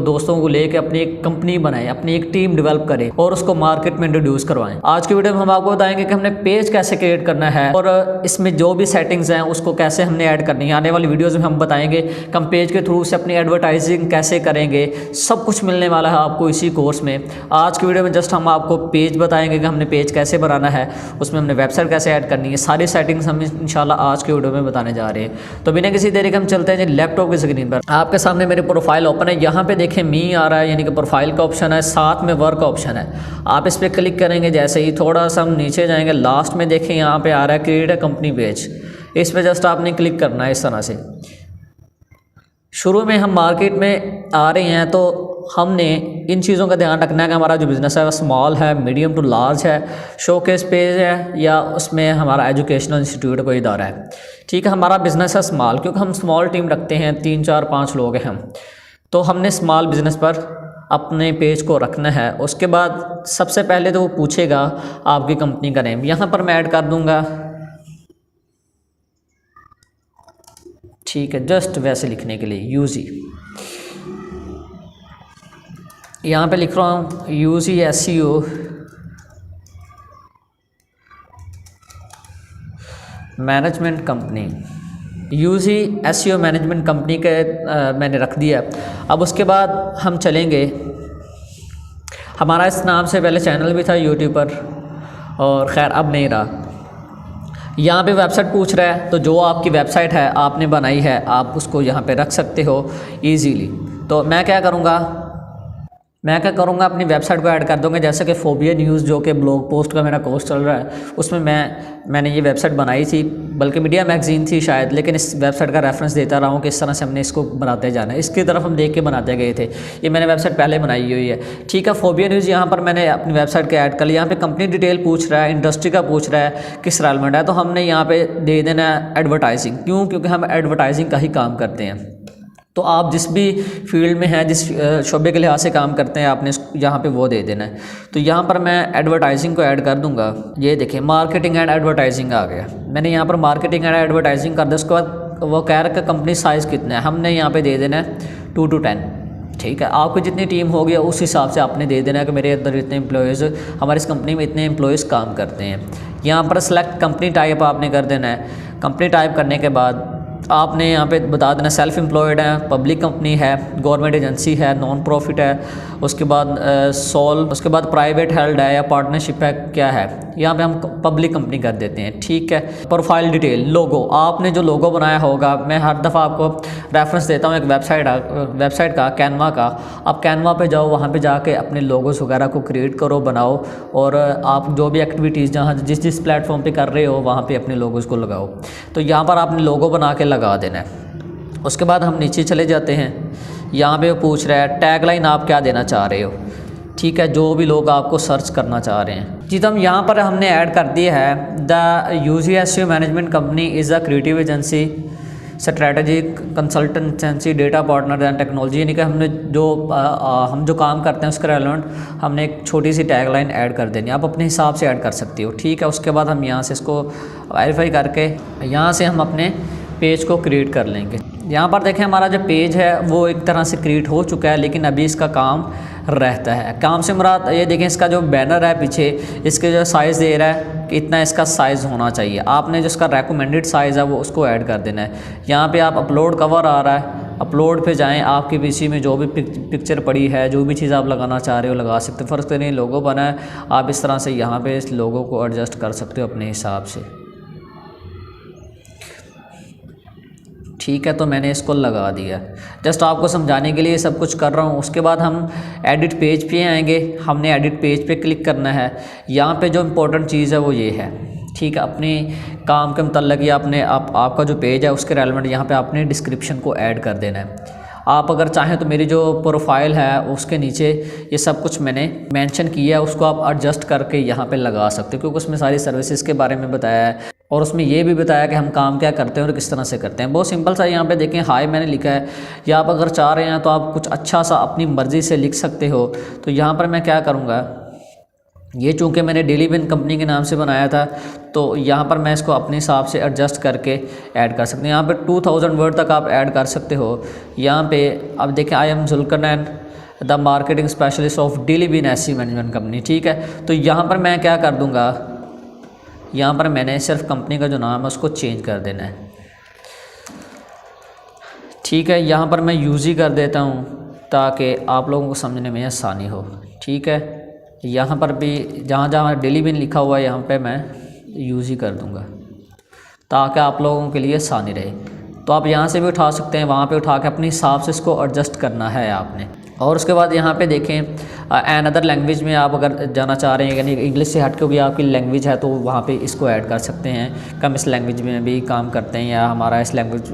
Speaker 1: दोस्तों को लेकर अपनी एक कंपनी बनाएं, अपनी एक टीम डेवलप करें और उसको मार्केट में इंट्रोड्यूस करवाएं। आज की वीडियो में हम आपको बताएंगे कि हमने पेज कैसे क्रिएट करना है और इसमें जो भी सेटिंग्स हैं उसको कैसे हमने ऐड करनी है। आने वाली वीडियोस में हम बताएंगे कि हम पेज के थ्रू से अपनी एडवर्टाइजिंग कैसे करेंगे। सब कुछ मिलने वाला है आपको इसी कोर्स में। आज की वीडियो में जस्ट हम आपको पेज बताएंगे कि हमने पेज कैसे बनाना है, उसमें हमने वेबसाइट कैसे ऐड करनी है, सारी सेटिंग्स हम इंशाल्लाह आज की वीडियो में बताने जा रहे हैं। तो बिना किसी देरी के हम चलते हैं लैपटॉप की स्क्रीन पर। आपके सामने मेरी प्रोफाइल ओपन है, यहाँ पे देखें मी आ रहा है, यानी कि प्रोफाइल का ऑप्शन है, साथ में वर्क का ऑप्शन है। आप इस पर क्लिक करेंगे, जैसे ही थोड़ा सा हम नीचे जाएंगे लास्ट में देखें यहाँ पे आ रहा है क्रिएट अ कंपनी पेज। इस पर जस्ट आपने क्लिक करना है इस तरह से। शुरू में हम मार्केट में आ रहे हैं तो हमने इन चीज़ों का ध्यान रखना है कि हमारा जो बिज़नेस है वो स्मॉल है, मीडियम टू लार्ज है, शोकेस पेज है, या उसमें हमारा एजुकेशनल इंस्टीट्यूट कोई इदारा है। ठीक है, हमारा बिज़नेस है स्मॉल, क्योंकि हम स्मॉल टीम रखते हैं, 3 4 5 लोग हैं हम, तो हमने स्मॉल बिज़नेस पर अपने पेज को रखना है। उसके बाद सबसे पहले तो वो पूछेगा आपकी कंपनी का नेम, यहाँ पर मैं ऐड कर दूँगा, ठीक है, जस्ट वैसे लिखने के लिए यूजी, यहाँ पे लिख रहा हूँ UG SEO management company, UG SEO management company के मैंने रख दिया। अब उसके बाद हम चलेंगे, हमारा इस नाम से पहले चैनल भी था यूट्यूब पर, और ख़ैर अब नहीं रहा। यहाँ पे वेबसाइट पूछ रहा है, तो जो आपकी वेबसाइट है आपने बनाई है आप उसको यहाँ पे रख सकते हो ईजीली। तो मैं क्या करूँगा अपनी वेबसाइट को ऐड कर दूँगा, जैसे कि फोबिया न्यूज़ जो कि ब्लॉग पोस्ट का मेरा कोर्स चल रहा है, उसमें मैंने ये वेबसाइट बनाई थी, बल्कि मीडिया मैगजीन थी शायद, लेकिन इस वेबसाइट का रेफरेंस देता रहा हूँ कि इस तरह से हमने इसको बनाते जाना है, इसकी तरफ हम देख के बनाते गए थे। ये मैंने वेबसाइट पहले बनाई हुई है, ठीक है। फोबिया न्यूज़ यहाँ पर मैंने अपनी वेबसाइट के ऐड कर लिया। यहाँ पे कंपनी डिटेल पूछ रहा है, इंडस्ट्री का पूछ रहा है, किस रेलेवेंट है, तो हमने यहाँ पे दे देना है एडवर्टाइजिंग। क्यों? क्योंकि हम एडवर्टाइजिंग का ही काम करते हैं। तो आप जिस भी फील्ड में हैं, जिस शोबे के लिहाज से काम करते हैं, आपने यहाँ पे वो दे देना है। तो यहाँ पर मैं एडवर्टाइजिंग को ऐड कर दूँगा। ये देखें, मार्केटिंग एंड एडवर्टाइजिंग आ गया। मैंने यहाँ पर मार्केटिंग एंड एडवर्टाइजिंग कर दिया। उसके बाद वो कह रहा है कि कंपनी साइज़ कितना है, हमने यहाँ पे दे देना है 2 to 10। ठीक है, आपकी जितनी टीम होगी उस हिसाब से आपने दे देना है कि मेरे अंदर इतने एम्प्लॉयज़, हमारी इस कंपनी में इतने एम्प्लॉयज़ काम करते हैं। यहाँ पर सेलेक्ट कंपनी टाइप आपने कर देना है। कंपनी टाइप करने के बाद आपने यहाँ पे बता देना सेल्फ एम्प्लॉयड है, पब्लिक कंपनी है, गवर्नमेंट एजेंसी है, नॉन प्रॉफिट है, उसके बाद उसके बाद प्राइवेट हेल्ड है या पार्टनरशिप है, क्या है। यहाँ पे हम पब्लिक कंपनी कर देते हैं, ठीक है। प्रोफाइल डिटेल, लोगो, आपने जो लोगो बनाया होगा, मैं हर दफ़ा आपको रेफरेंस देता हूँ एक वेबसाइट का, कैनवा का। आप कैनवा पे जाओ, वहाँ पे जाके अपने लोगोस वगैरह को क्रिएट करो, बनाओ, और आप जो भी एक्टिविटीज़ जहाँ जिस प्लेटफॉर्म पे कर रहे हो वहाँ पे अपने लोगोस को लगाओ। तो यहाँ पर आपने लोगो बना के लगा देना है। उसके बाद हम नीचे चले जाते हैं। यहाँ पे वो पूछ रहा है टैगलाइन आप क्या देना चाह रहे हो, ठीक है, जो भी लोग आपको सर्च करना चाह रहे हैं। जी, तो हम यहाँ पर हमने ऐड कर दिया है the UG SEO management company is a creative agency, strategic consultancy, data partner and technology. यानी कि हमने हम जो काम करते हैं उसके रेलेवेंट हमने एक छोटी सी टैगलाइन ऐड कर देनी है। आप अपने हिसाब से ऐड कर सकते हो, ठीक है। उसके बाद हम यहाँ से इसको वेरीफाई करके यहाँ से हम अपने पेज को क्रिएट कर लेंगे। यहाँ पर देखें, हमारा जो पेज है वो एक तरह से क्रिएट हो चुका है, लेकिन अभी इसका काम रहता है। काम से मुराद ये देखें, इसका जो बैनर है पीछे, इसके जो साइज़ दे रहा है कि इतना इसका साइज़ होना चाहिए। आपने जो इसका रेकमेंडेड साइज़ है वो उसको ऐड कर देना है। यहाँ पे आप अपलोड कवर आ रहा है, अपलोड पे जाएं, आपके पीसी में जो भी पिक्चर पड़ी है, जो भी चीज़ आप लगाना चाह रहे हो लगा सकते हो। फ़र्ज़ करें लोगो बना है, आप इस तरह से यहाँ पे इस लोगो को एडजस्ट कर सकते हो अपने हिसाब से, ठीक है। तो मैंने इसको लगा दिया, जस्ट आपको समझाने के लिए सब कुछ कर रहा हूँ। उसके बाद हम एडिट पेज पे आएंगे। हमने एडिट पेज पे क्लिक करना है। यहाँ पे जो इम्पोर्टेंट चीज़ है वो ये है, ठीक है। अपने काम के मतलब या अपने आपका जो पेज है उसके रेलेवेंट यहाँ पे आपने डिस्क्रिप्शन को ऐड कर देना है। आप अगर चाहें तो मेरी जो प्रोफाइल है उसके नीचे ये सब कुछ मैंने मेंशन किया है, उसको आप एडजस्ट करके यहाँ पे लगा सकते हो, क्योंकि उसमें सारी सर्विसेज के बारे में बताया है और उसमें ये भी बताया कि हम काम क्या करते हैं और किस तरह से करते हैं। बहुत सिंपल सा यहाँ पे देखें, हाय मैंने लिखा है, या आप अगर चाह रहे हैं तो आप कुछ अच्छा सा अपनी मर्ज़ी से लिख सकते हो। तो यहाँ पर मैं क्या करूँगा, ये चूँकि मैंने डेली बिन कंपनी के नाम से बनाया था, तो यहाँ पर मैं इसको अपने हिसाब से एडजस्ट करके ऐड कर सकते हैं। यहाँ पे 2000 वर्ड तक आप ऐड कर सकते हो। यहाँ पे अब देखें, I am Zulqarnain the marketing specialist of daily bin SEO management company, ठीक है। तो यहाँ पर मैं क्या कर दूँगा, यहाँ पर मैंने सिर्फ कंपनी का जो नाम है उसको चेंज कर देना है, ठीक है। यहाँ पर मैं यूज़ी कर देता हूँ ताकि आप लोगों को समझने में आसानी हो, ठीक है। यहाँ पर भी जहाँ जहाँ डेली बिन लिखा हुआ है यहाँ पे मैं यूज़ी कर दूँगा ताकि आप लोगों के लिए आसानी रहे। तो आप यहाँ से भी उठा सकते हैं, वहाँ पे उठा के अपने हिसाब से इसको एडजस्ट करना है आपने। और उसके बाद यहाँ पे देखें, एन अदर लैंग्वेज में आप अगर जाना चाह रहे हैं, यानी इंग्लिश से हट के भी आपकी लैंग्वेज है, तो वहाँ पे इसको ऐड कर सकते हैं कि हम इस लैंग्वेज में भी काम करते हैं या हमारा इस लैंग्वेज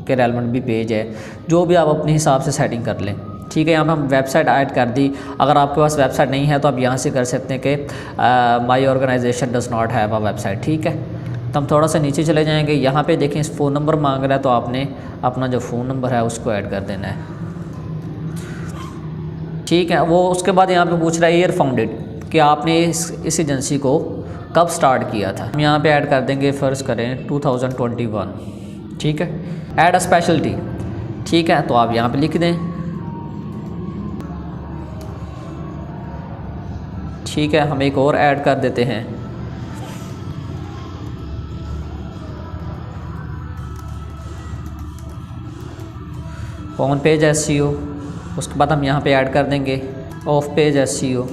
Speaker 1: के रेलेवेंट भी पेज है, जो भी आप अपने हिसाब से सेटिंग कर लें। ठीक है, यहाँ पे हम वेबसाइट ऐड कर दी। अगर आपके पास वेबसाइट नहीं है तो आप यहाँ से कर सकते हैं कि my organization does not have a website. ठीक है, तो हम थोड़ा सा नीचे चले जाएंगे। यहाँ पे देखें फ़ोन नंबर मांग रहा है, तो आपने अपना जो फ़ोन नंबर है उसको ऐड कर देना है। ठीक है, वो उसके बाद यहाँ पे पूछ रहा है ईयर फाउंडेड, कि आपने इस एजेंसी को कब स्टार्ट किया था। हम यहाँ पे ऐड कर देंगे, फ़र्ज़ करें 2021। ठीक है, ऐड अ स्पेशलिटी। ठीक है, तो आप यहाँ पे लिख दें। ठीक है, हम एक और ऐड कर देते हैं। On page SEO. उसके बाद हम यहाँ पे ऐड कर देंगे ऑफ पेज एसईओ।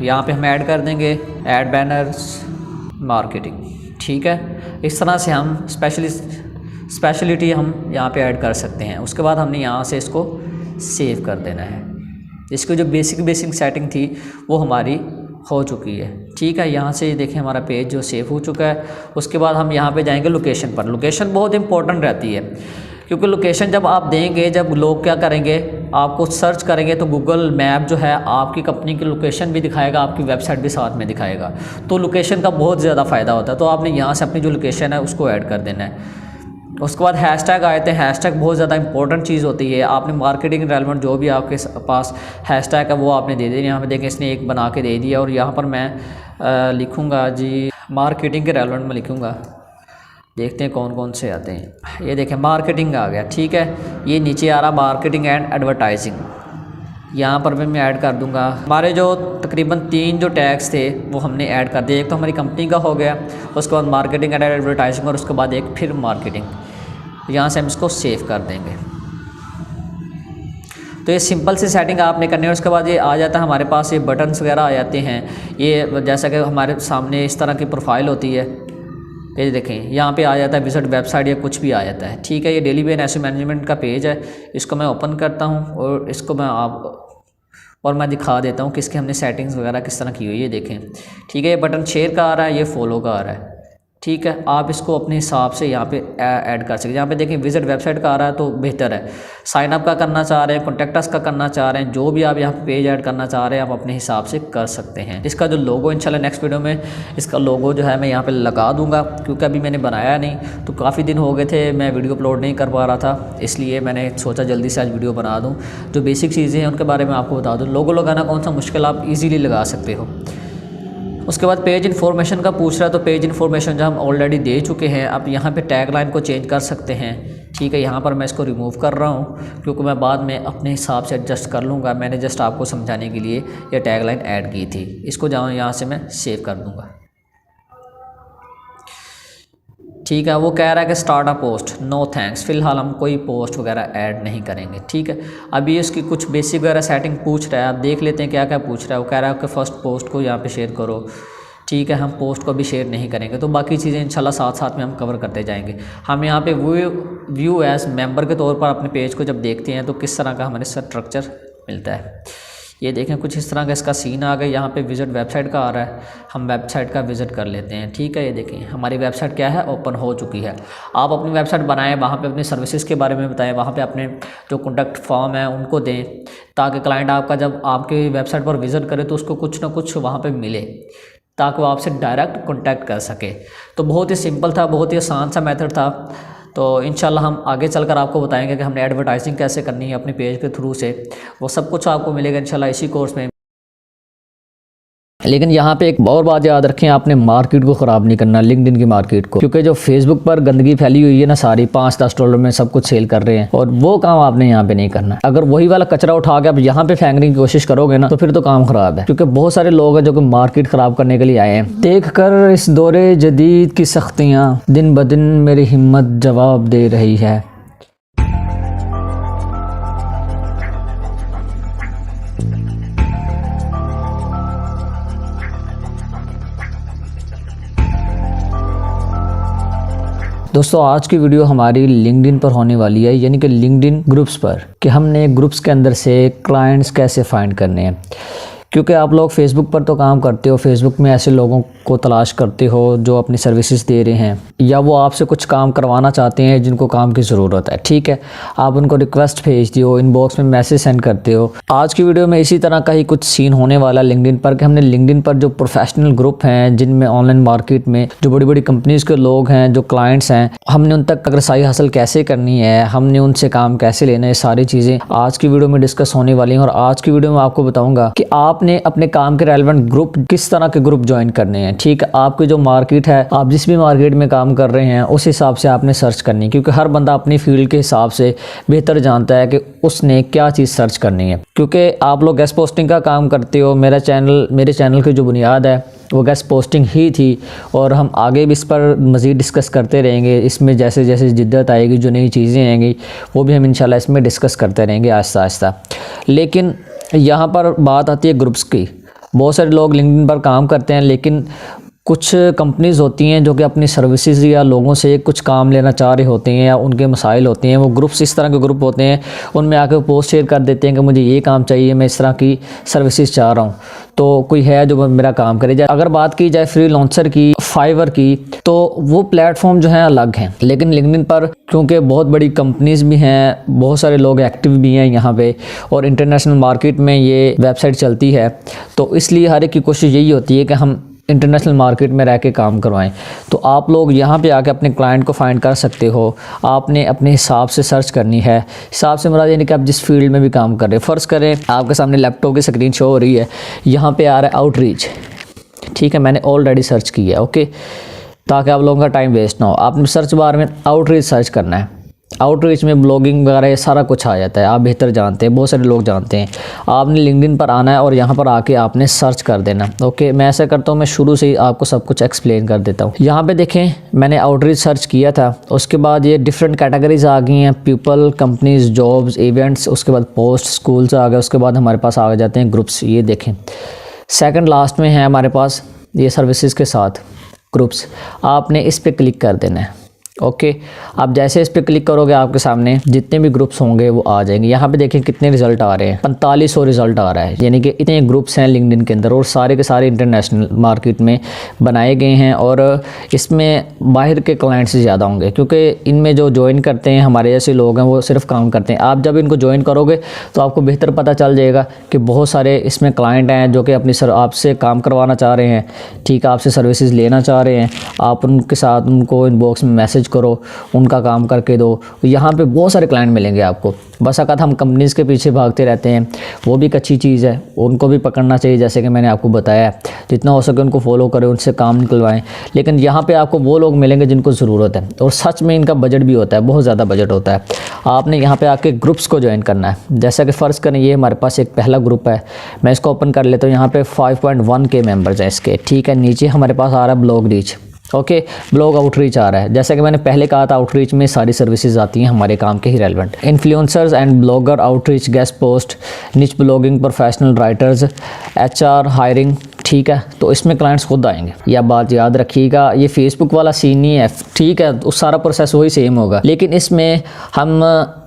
Speaker 1: यहाँ पे हम ऐड कर देंगे ऐड बैनर्स मार्केटिंग। ठीक है, इस तरह से हम स्पेशलिटी हम यहाँ पे ऐड कर सकते हैं। उसके बाद हमने यहाँ से इसको सेव कर देना है। इसकी जो बेसिक सेटिंग थी वो हमारी हो चुकी है। ठीक है, यहाँ से देखें हमारा पेज जो सेव हो चुका है। उसके बाद हम यहाँ पे जाएंगे लोकेशन पर। लोकेशन बहुत इंपॉर्टेंट रहती है, क्योंकि लोकेशन जब आप देंगे, जब लोग क्या करेंगे, आपको सर्च करेंगे तो गूगल मैप जो है आपकी कंपनी की लोकेशन भी दिखाएगा, आपकी वेबसाइट भी साथ में दिखाएगा। तो लोकेशन का बहुत ज़्यादा फ़ायदा होता है। तो आपने यहाँ से अपनी जो लोकेशन है उसको ऐड कर देना है। उसके बाद हैशटैग आए थे। हैशटैग बहुत ज़्यादा इंपॉर्टेंट चीज़ होती है। आपने मार्केटिंग रेलेवेंट जो भी आपके पास हैशटैग है वो आपने दे देना। यहाँ पे देखें इसने एक बना के दे दिया, और यहाँ पर मैं लिखूँगा जी मार्केटिंग के रेलेवेंट में लिखूँगा। देखते हैं कौन कौन से आते हैं। ये देखें मार्केटिंग आ गया। ठीक है, ये नीचे आ रहा मार्केटिंग एंड एडवर्टाइजिंग, यहाँ पर भी मैं ऐड कर दूंगा। हमारे जो तकरीबन 3 जो टैग्स थे वो हमने ऐड कर दिए। एक तो हमारी कंपनी का हो गया, उसके बाद मार्केटिंग एंड एडवर्टाइजिंग, और उसके बाद एक फिर मार्केटिंग। यहाँ से हम इसको सेव कर देंगे। तो ये सिंपल सी सेटिंग आपने करनी है। उसके बाद ये आ जाता है हमारे पास, ये बटन्स वगैरह आ जाते हैं। ये जैसा कि हमारे सामने इस तरह की प्रोफाइल होती है, ये देखें यहाँ पे आ जाता है विजिट वेबसाइट या कुछ भी आ जाता है। ठीक है, ये डेली वेन एसेट मैनेजमेंट का पेज है। इसको मैं ओपन करता हूँ और इसको मैं दिखा देता हूँ कि इसके हमने सेटिंग्स वगैरह किस तरह की हुई है। देखें, ठीक है, ये बटन शेयर का आ रहा है, ये फॉलो का आ रहा है। ठीक है, आप इसको अपने हिसाब से यहाँ पे ऐड कर सकते हैं। यहाँ पे देखें विजिट वेबसाइट का आ रहा है तो बेहतर है। साइन अप का करना चाह रहे हैं, कॉन्टैक्ट अस का करना चाह रहे हैं, जो भी आप यहाँ पे पेज ऐड करना चाह रहे हैं आप अपने हिसाब से कर सकते हैं। इसका जो लोगो इंशाल्लाह नेक्स्ट वीडियो में इसका लोगो जो है मैं यहाँ पे लगा दूँगा, क्योंकि अभी मैंने बनाया नहीं, तो काफ़ी दिन हो गए थे मैं वीडियो अपलोड नहीं कर पा रहा था, इसलिए मैंने सोचा जल्दी से आज वीडियो बना दूँ। जो बेसिक चीज़ें हैं उनके बारे में आपको बता दूँ। लोगो लगाना कौन सा मुश्किल, आप ईज़िली लगा सकते हो। उसके बाद पेज इन्फॉर्मेशन का पूछ रहा है, तो पेज इन्फॉर्मेशन जो हम ऑलरेडी दे चुके हैं। अब यहाँ पे टैग लाइन को चेंज कर सकते हैं। ठीक है, यहाँ पर मैं इसको रिमूव कर रहा हूँ क्योंकि मैं बाद में अपने हिसाब से एडजस्ट कर लूँगा। मैंने जस्ट आपको समझाने के लिए ये टैग लाइन ऐड की थी। इसको यहाँ से मैं सेव कर दूँगा। ठीक है, वो कह रहा है कि start a post, no thanks, फ़िलहाल हम कोई पोस्ट वगैरह ऐड नहीं करेंगे। ठीक है, अभी इसकी कुछ बेसिक वगैरह सेटिंग पूछ रहा है, आप देख लेते हैं क्या क्या पूछ रहा है। वो कह रहा है कि फ़र्स्ट पोस्ट को यहाँ पे शेयर करो। ठीक है, हम पोस्ट को भी शेयर नहीं करेंगे, तो बाकी चीज़ें इंशाल्लाह साथ साथ में हम कवर करते जाएंगे। हम यहाँ पे व्यू एज मेंबर के तौर पर अपने पेज को जब देखते हैं तो किस तरह का हमारे स्ट्रक्चर मिलता है। ये देखें कुछ इस तरह का इसका सीन आ गया। यहाँ पे विजिट वेबसाइट का आ रहा है, हम वेबसाइट का विजिट कर लेते हैं। ठीक है, ये देखें हमारी वेबसाइट क्या है, ओपन हो चुकी है। आप अपनी वेबसाइट बनाएं, वहाँ पे अपनी सर्विसेज के बारे में बताएं, वहाँ पे अपने जो कॉन्टैक्ट फॉर्म है उनको दें, ताकि क्लाइंट आपका जब आपकी वेबसाइट पर विजिट करे तो उसको कुछ ना कुछ वहाँ पर मिले, ताकि वो आपसे डायरेक्ट कॉन्टैक्ट कर सके। तो बहुत ही सिंपल था, बहुत ही आसान सा मेथड था। तो इंशाल्लाह हम आगे चलकर आपको बताएंगे कि हमने एडवर्टाइजिंग कैसे करनी है अपने पेज के थ्रू से। वो सब कुछ आपको मिलेगा इंशाल्लाह इसी कोर्स में। लेकिन यहाँ पे एक और बात याद रखें, आपने मार्केट को ख़राब नहीं करना, लिंक्डइन की मार्केट को, क्योंकि जो फेसबुक पर गंदगी फैली हुई है ना सारी, $5-10 में सब कुछ सेल कर रहे हैं, और वो काम आपने यहाँ पे नहीं करना। अगर वही वाला कचरा उठा के आप यहाँ पे फेंकने की कोशिश करोगे ना तो फिर तो काम ख़राब है, क्योंकि बहुत सारे लोग हैं जो कि मार्केट ख़राब करने के लिए आए हैं। देख कर इस दौरे जदीद की सख्तियाँ दिन ब दिन मेरी हिम्मत जवाब दे रही है। दोस्तों आज की वीडियो हमारी लिंक्डइन पर होने वाली है, यानी कि लिंक्डइन ग्रुप्स पर, कि हमने ग्रुप्स के अंदर से क्लाइंट्स कैसे फाइंड करने हैं।
Speaker 2: क्योंकि आप लोग फेसबुक पर तो काम करते हो, फेसबुक में ऐसे लोगों को तलाश करते हो जो अपनी सर्विसेज दे रहे हैं या वो आपसे कुछ काम करवाना चाहते हैं जिनको काम की ज़रूरत है, ठीक है। आप उनको रिक्वेस्ट भेजते हो, इनबॉक्स में मैसेज सेंड करते हो। आज की वीडियो में इसी तरह का ही कुछ सीन होने वाला लिंक्डइन पर कि हमने लिंक्डइन पर जो प्रोफेशनल ग्रुप हैं जिनमें ऑनलाइन मार्केट में जो बड़ी बड़ी कंपनीज़ के लोग हैं, जो क्लाइंट्स हैं, हमने उन तक रसाई हासिल कैसे करनी है, हमने उनसे काम कैसे लेना है, सारी चीज़ें आज की वीडियो में डिस्कस होने वाली हैं। और आज की वीडियो में आपको बताऊंगा कि आपने अपने काम के रेलेवेंट ग्रुप किस तरह के ग्रुप ज्वाइन करने हैं, ठीक है। आपकी जो मार्केट है, आप जिस भी मार्केट में काम कर रहे हैं उस हिसाब से आपने सर्च करनी है, क्योंकि हर बंदा अपनी फील्ड के हिसाब से बेहतर जानता है कि उसने क्या चीज़ सर्च करनी है। क्योंकि आप लोग गेस्ट पोस्टिंग का काम करते हो, मेरे चैनल की जो बुनियाद है वो गेस्ट पोस्टिंग ही थी और हम आगे भी इस पर मज़ीद डिस्कस करते रहेंगे। इसमें जैसे जैसे जिद्दत आएगी, जो नई चीज़ें आएंगी, वो भी हम इंशाल्लाह इसमें डिस्कस करते रहेंगे आहिस्ता आहिस्ता। लेकिन यहाँ पर बात आती है ग्रुप्स की। बहुत सारे लोग लिंक्डइन पर काम करते हैं, लेकिन कुछ कंपनीज़ होती हैं जो कि अपनी सर्विसेज या लोगों से कुछ काम लेना चाह रहे होते हैं या उनके मसाइल होते हैं। वो ग्रुप्स इस तरह के ग्रुप होते हैं, उनमें आके पोस्ट शेयर कर देते हैं कि मुझे ये काम चाहिए, मैं इस तरह की सर्विसेज चाह रहा हूँ, तो कोई है जो मेरा काम करे। जाए अगर बात की जाए फ्रीलांसर की, फाइवर की, तो वो प्लेटफॉर्म जो है अलग हैं। लेकिन लिंक्डइन पर क्योंकि बहुत बड़ी कंपनीज़ भी हैं, बहुत सारे लोग एक्टिव भी हैं यहाँ पे और इंटरनेशनल मार्केट में ये वेबसाइट चलती है, तो इसलिए हर एक की कोशिश यही होती है कि हम इंटरनेशनल मार्केट में रह के काम करवाएं। तो आप लोग यहाँ पे आके अपने क्लाइंट को फाइंड कर सकते हो। आपने अपने हिसाब से सर्च करनी है। हिसाब से मुराद यानी कि आप जिस फील्ड में भी काम कर रहे हैं। फ़र्ज़ करें आपके सामने लैपटॉप की स्क्रीन शो हो रही है, यहाँ पे आ रहा है आउटरीच, ठीक है। मैंने ऑलरेडी सर्च किया है, ओके, ताकि आप लोगों का टाइम वेस्ट ना हो। आपने सर्च बार में आउटरीच सर्च करना है। आउटरीच में ब्लॉगिंग वगैरह ये सारा कुछ आ जाता है, आप बेहतर जानते हैं, बहुत सारे लोग जानते हैं। आपने लिंक्डइन पर आना है और यहाँ पर आके आपने सर्च कर देना, ओके। मैं ऐसा करता हूँ, मैं शुरू से ही आपको सब कुछ एक्सप्लेन कर देता हूँ। यहाँ पे देखें, मैंने आउटरीच सर्च किया था, उसके बाद ये डिफरेंट कैटेगरीज आ गई हैं, पीपल, कंपनीज, जॉब्स, इवेंट्स, उसके बाद पोस्ट, स्कूल्स आ गए, उसके बाद हमारे पास आ जाते हैं ग्रुप्स। ये देखें सेकंड लास्ट में है हमारे पास ये सर्विसेज के साथ ग्रुप्स। आपने इस पर क्लिक कर देना है, ओके। आप जैसे इस पर क्लिक करोगे आपके सामने जितने भी ग्रुप्स होंगे वो आ जाएंगे। यहाँ पे देखें कितने रिजल्ट आ रहे हैं, 4500 रिजल्ट आ रहा है, यानी कि इतने ग्रुप्स हैं लिंक्डइन के अंदर और सारे के सारे इंटरनेशनल मार्केट में बनाए गए हैं। और इसमें बाहर के क्लाइंट्स ज़्यादा होंगे, क्योंकि इनमें जो ज्वाइन करते हैं हमारे जैसे लोग हैं वो सिर्फ काम करते हैं। आप जब इनको ज्वाइन करोगे तो आपको बेहतर पता चल जाएगा कि बहुत सारे इसमें क्लाइंट हैं जो कि अपनी आपसे काम करवाना चाह रहे हैं, ठीक है, आपसे सर्विसेज लेना चाह रहे हैं। आप उनके साथ उनको इनबॉक्स में मैसेज करो, उनका काम करके दो। यहाँ पे बहुत सारे क्लाइंट मिलेंगे आपको। बस अगर हम कंपनीज़ के पीछे भागते रहते हैं, वो भी एक अच्छी चीज़ है, उनको भी पकड़ना चाहिए, जैसे कि मैंने आपको बताया। जितना हो सके उनको फॉलो करें, उनसे काम निकलवाएं। लेकिन यहाँ पे आपको वो लोग मिलेंगे जिनको ज़रूरत है और सच में इनका बजट भी होता है, बहुत ज़्यादा बजट होता है। आपने यहाँ पर आके ग्रुप्स को ज्वाइन करना है। जैसा कि फ़र्ज़ करें ये हमारे पास एक पहला ग्रुप है, मैं इसको ओपन कर लेता हूँ। यहाँ पर 5.1K मेम्बर्स हैं इसके, ठीक है। नीचे हमारे पास आ रहा है blog reach, okay, blog outreach आ रहा है। जैसा कि मैंने पहले कहा था, आउटरीच में सारी सर्विसेज आती हैं हमारे काम के ही relevant. Influencers and blogger, outreach, guest post, niche blogging, professional writers, HR, hiring, ठीक है। तो इसमें क्लाइंट्स खुद आएंगे, यह बात याद रखिएगा। ये फेसबुक वाला सीन नहीं है, ठीक है, उस सारा प्रोसेस वही सेम होगा। लेकिन इसमें